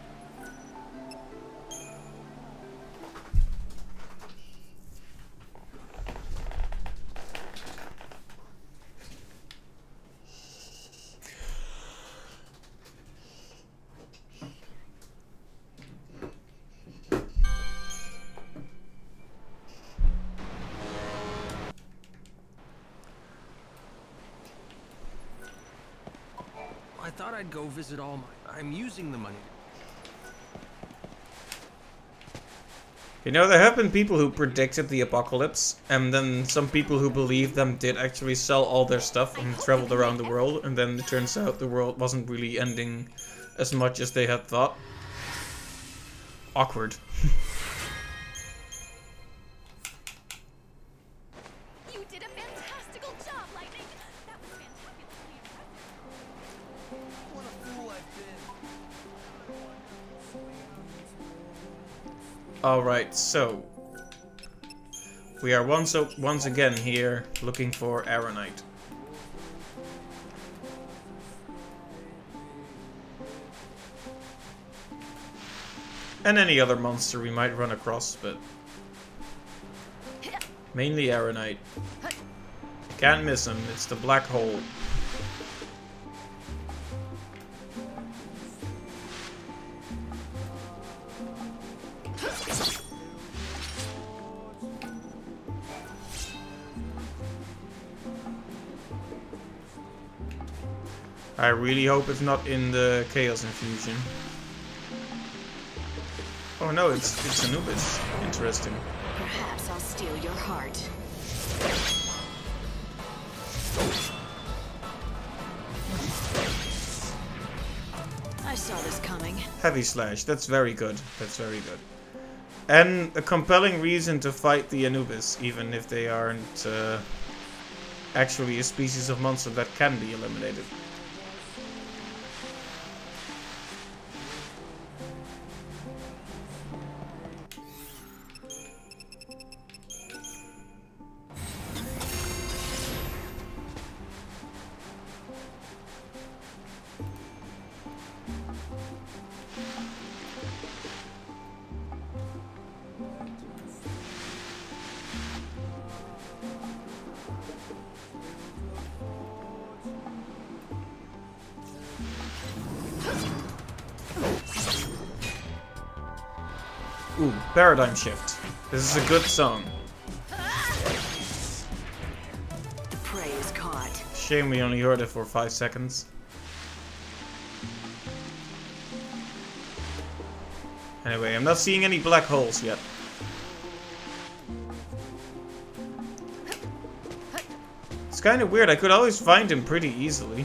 I thought I'd go visit all my... I'm using the money. You know, there have been people who predicted the apocalypse, and then some people who believed them did actually sell all their stuff and traveled around the world, and then it turns out the world wasn't really ending as much as they had thought. Awkward. You did a fantastical job, Lightning. That was fantabulously impressive. What a fool I've been. Alright, so we are once again here looking for Aeronite. And any other monster we might run across, but mainly Aeronite. Can't miss him, it's the black hole. I really hope it's not in the Chaos Infusion. Oh no, it's Anubis. Interesting. Perhaps I'll steal your heart. I saw this coming. Heavy Slash, that's very good. That's very good. And a compelling reason to fight the Anubis, even if they aren't actually a species of monster that can be eliminated. Ooh, Paradigm Shift. This is a good song. The prey is caught. Shame we only heard it for 5 seconds. Anyway, I'm not seeing any black holes yet. It's kind of weird, I could always find him pretty easily.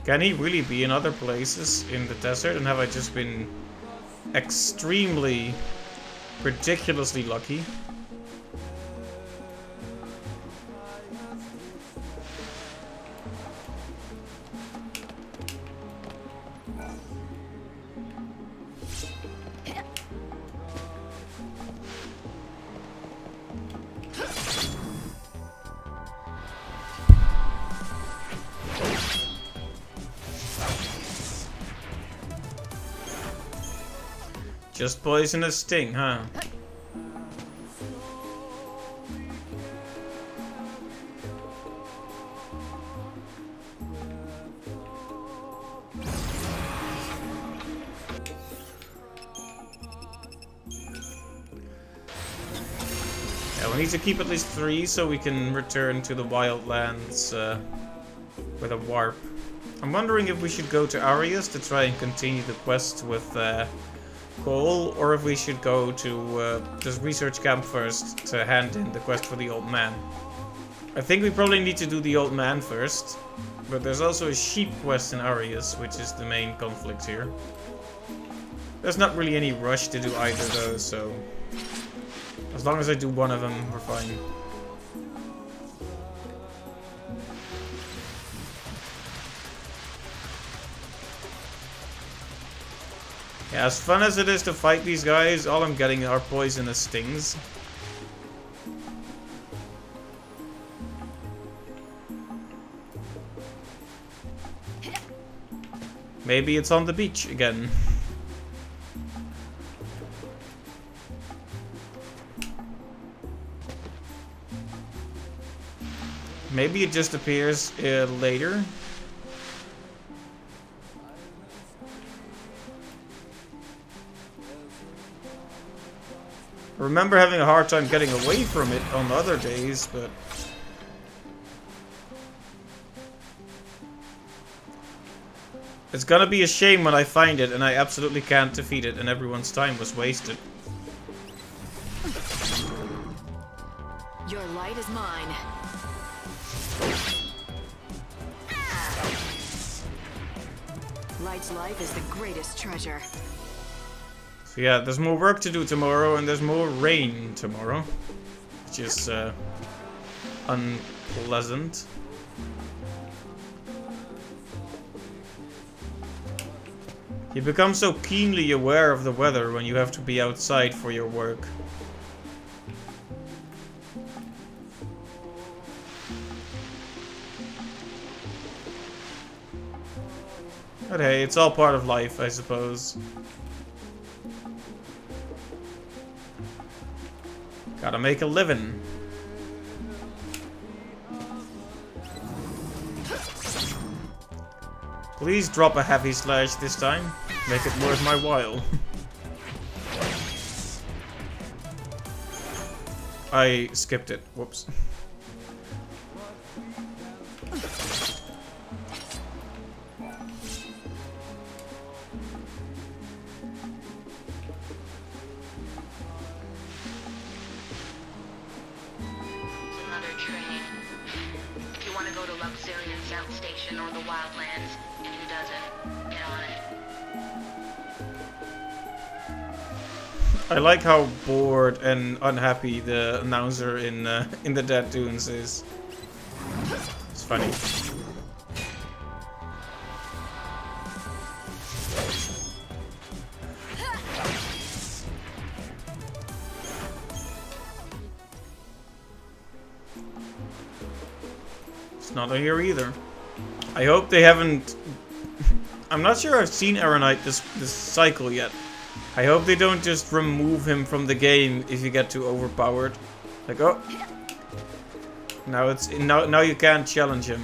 Can he really be in other places in the desert, and have I just been extremely, ridiculously lucky? Just poisonous sting, huh? Yeah, we need to keep at least 3 so we can return to the Wildlands with a warp. I'm wondering if we should go to Arius to try and continue the quest with Cole, or if we should go to this research camp first to hand in the quest for the old man. I think we probably need to do the old man first, but there's also a sheep quest in Arius, which is the main conflict here. There's not really any rush to do either though, so as long as I do one of them, we're fine. Yeah, as fun as it is to fight these guys, all I'm getting are poisonous stings. Maybe it's on the beach again. Maybe it just appears later. I remember having a hard time getting away from it on other days, but it's gonna be a shame when I find it and I absolutely can't defeat it and everyone's time was wasted. Your light is mine. Light's life is the greatest treasure. So yeah, there's more work to do tomorrow and there's more rain tomorrow, which is unpleasant. You become so keenly aware of the weather when you have to be outside for your work. But hey, it's all part of life, I suppose. Gotta make a living. Please drop a heavy slash this time. Make it worth my while. I skipped it. Whoops. Another train. If you want to go to Luxurian South Station or the Wildlands, and who doesn't, get on it. I like how bored and unhappy the announcer in the Dead Dunes is. It's funny. It's not here either. I hope they haven't. I'm not sure I've seen Aeronite this cycle yet. I hope they don't just remove him from the game if you get too overpowered. Like, oh, now you can't challenge him.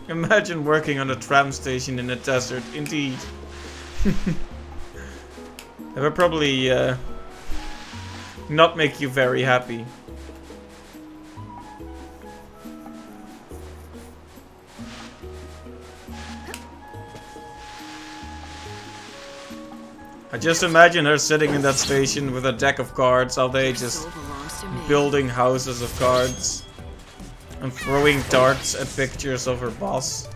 Imagine working on a tram station in a desert. Indeed. That would probably not make you very happy. I just imagine her sitting in that station with a deck of cards, all day just building houses of cards and throwing darts at pictures of her boss.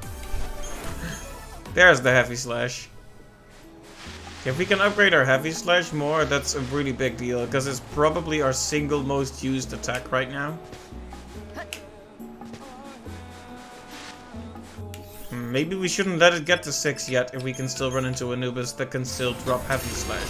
There's the heavy slash. If we can upgrade our heavy slash more, that's a really big deal, because it's probably our single most used attack right now. Maybe we shouldn't let it get to 6 yet if we can still run into Anubis that can still drop heavy slash.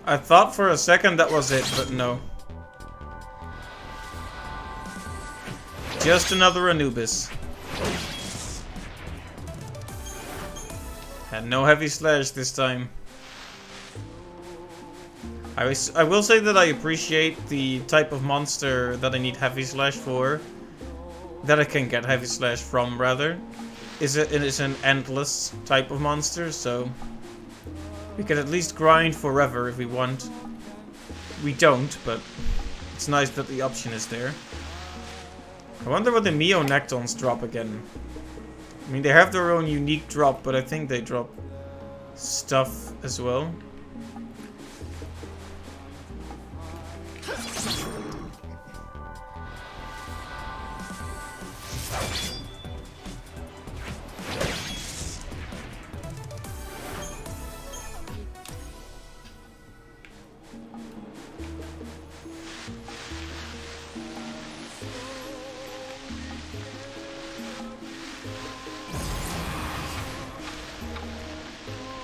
I thought for a second that was it, but no. Just another Anubis. Had no heavy slash this time. I will say that I appreciate the type of monster that I need heavy slash for. That I can get heavy slash from, rather. It is an endless type of monster, so we can at least grind forever if we want. We don't, but it's nice that the option is there. I wonder what the Meonectons drop again. I mean, they have their own unique drop, but I think they drop stuff as well.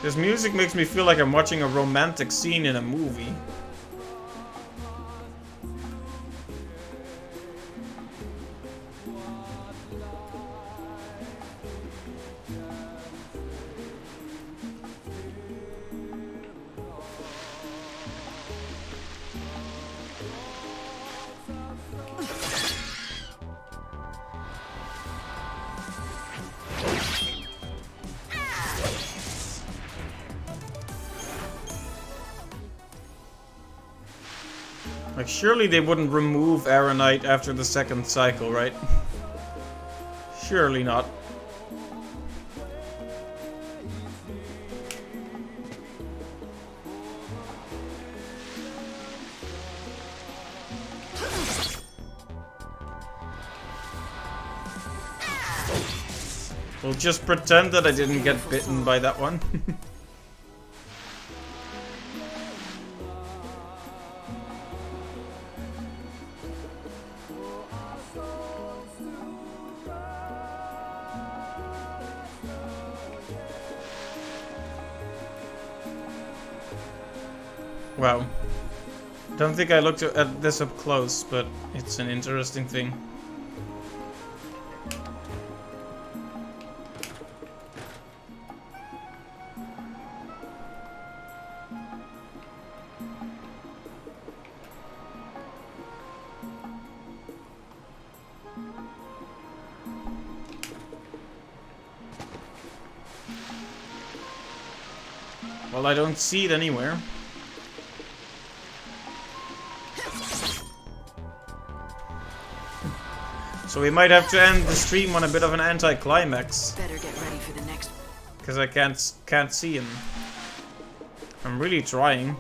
This music makes me feel like I'm watching a romantic scene in a movie. Like, surely they wouldn't remove Aeronite after the second cycle, right? Surely not. We'll just pretend that I didn't get bitten by that one. Wow. Don't think I looked at this up close, but it's an interesting thing. Well, I don't see it anywhere. So we might have to end the stream on a bit of an anticlimax. Better get ready for the next. Because I can't see him. I'm really trying.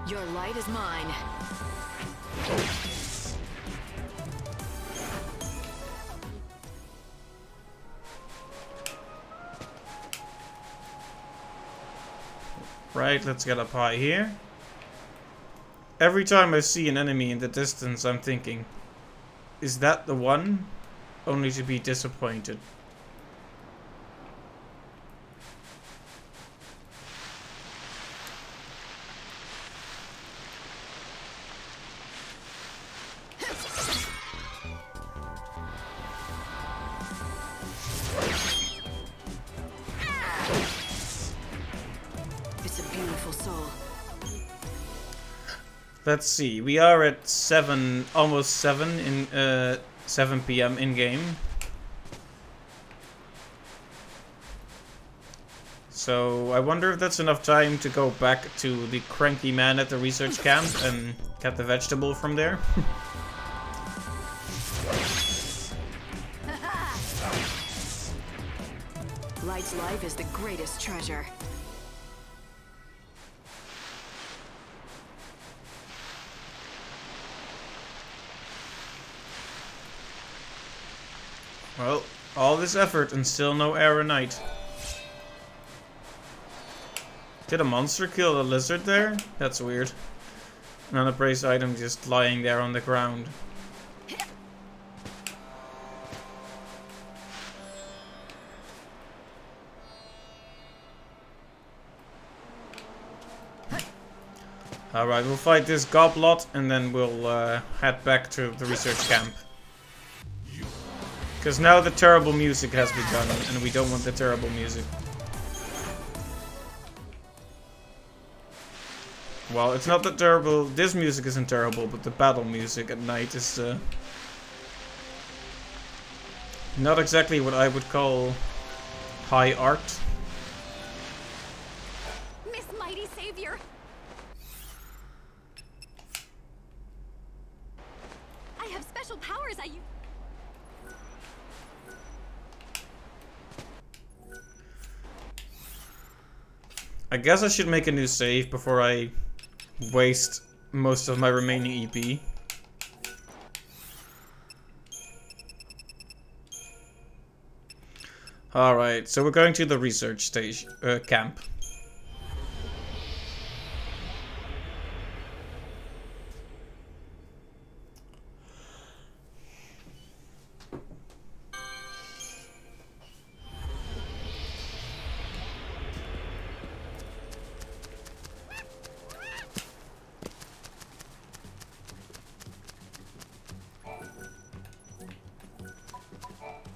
Your light is mine. Right, let's get up high here. Every time I see an enemy in the distance, I'm thinking, is that the one? Only to be disappointed. Let's see, we are at 7, almost 7 in 7 PM in game. So I wonder if that's enough time to go back to the cranky man at the research camp and get the vegetable from there. Light's life is the greatest treasure. Well, all this effort and still no Aeronite. Did a monster kill a lizard there? That's weird. An unappraised item just lying there on the ground. Alright, we'll fight this goblot and then we'll head back to the research camp. Because now the terrible music has begun and we don't want the terrible music. Well, it's not that terrible. This music isn't terrible, but the battle music at night is not exactly what I would call high art. Miss Mighty Savior! I have special powers I use. I guess I should make a new save before I waste most of my remaining EP. Alright, so we're going to the research station camp.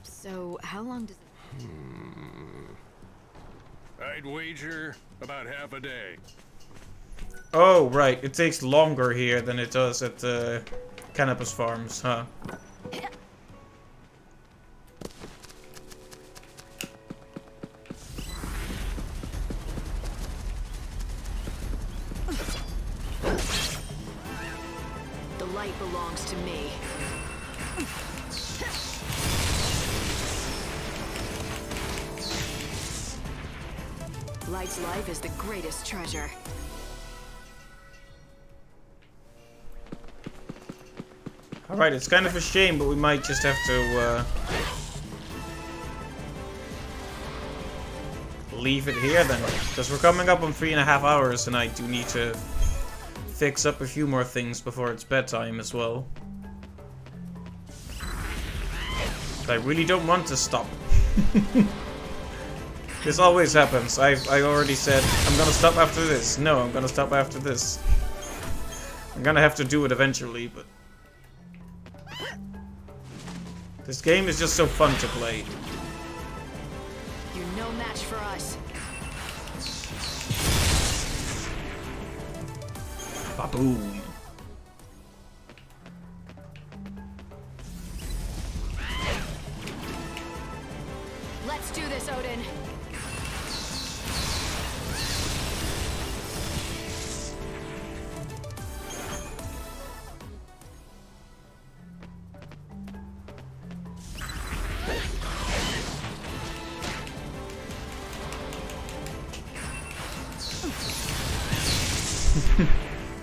So, how long does it... I'd wager about half a day. Oh, right. It takes longer here than it does at the Cannabis Farms, huh? The light belongs to me. Light's life is the greatest treasure. Alright, it's kind of a shame, but we might just have to leave it here then. Because we're coming up on 3.5 hours and I do need to fix up a few more things before it's bedtime as well. But I really don't want to stop. This always happens. I already said, I'm gonna stop after this. No, I'm gonna stop after this. I'm gonna have to do it eventually, but... this game is just so fun to play. You're no match for us. Ba-boom. Let's do this, Odin.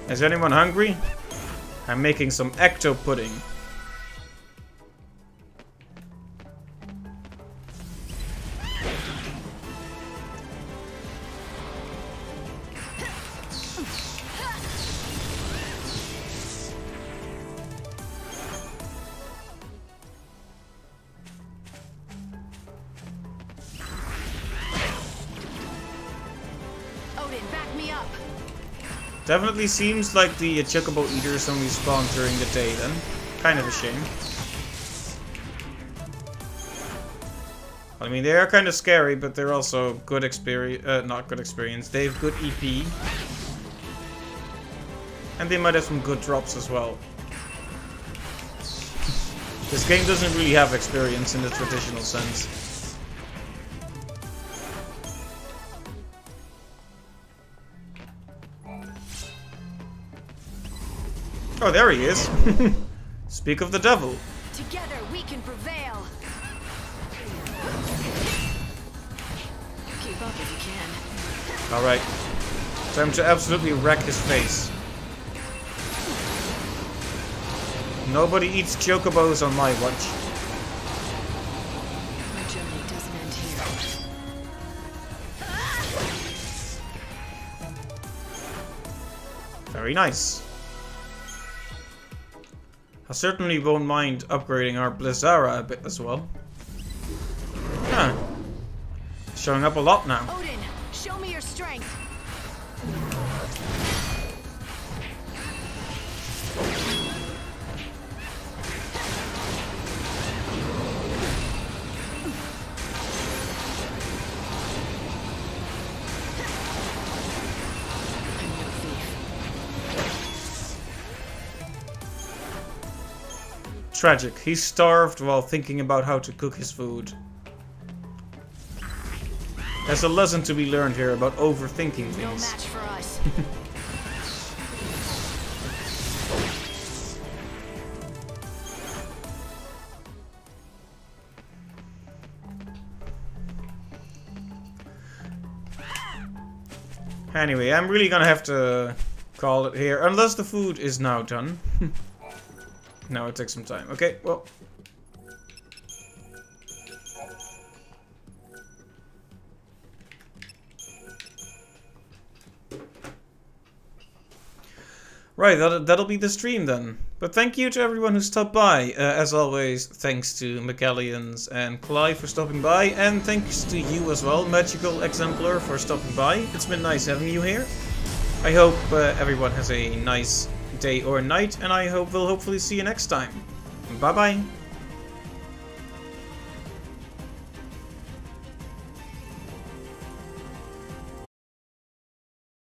Is anyone hungry? I'm making some ecto pudding. Odin, back me up. Definitely seems like the Chocobo Eaters only spawn during the day then. Kind of a shame. I mean, they are kind of scary, but they're also good experience. Not good experience. They have good EP. And they might have some good drops as well. This game doesn't really have experience in the traditional sense. Oh, there he is. Speak of the devil. Together we can prevail. Keep up if you can. Alright. Time to absolutely wreck his face. Nobody eats chocobos on my watch. My journey doesn't end here. Very nice. I certainly won't mind upgrading our Blizzara a bit as well. Huh. Showing up a lot now. Odin, show me your strength. Tragic. He starved while thinking about how to cook his food. There's a lesson to be learned here about overthinking things. No match for us. Anyway, I'm really gonna have to call it here, unless the food is now done. Now it takes some time. Okay, well. Right, that'll be the stream then. But thank you to everyone who stopped by. As always, thanks to McCallions and Clive for stopping by. And thanks to you as well, Magical Exemplar, for stopping by. It's been nice having you here. I hope everyone has a nice day or night. And I hope we'll hopefully see you next time. Bye-bye.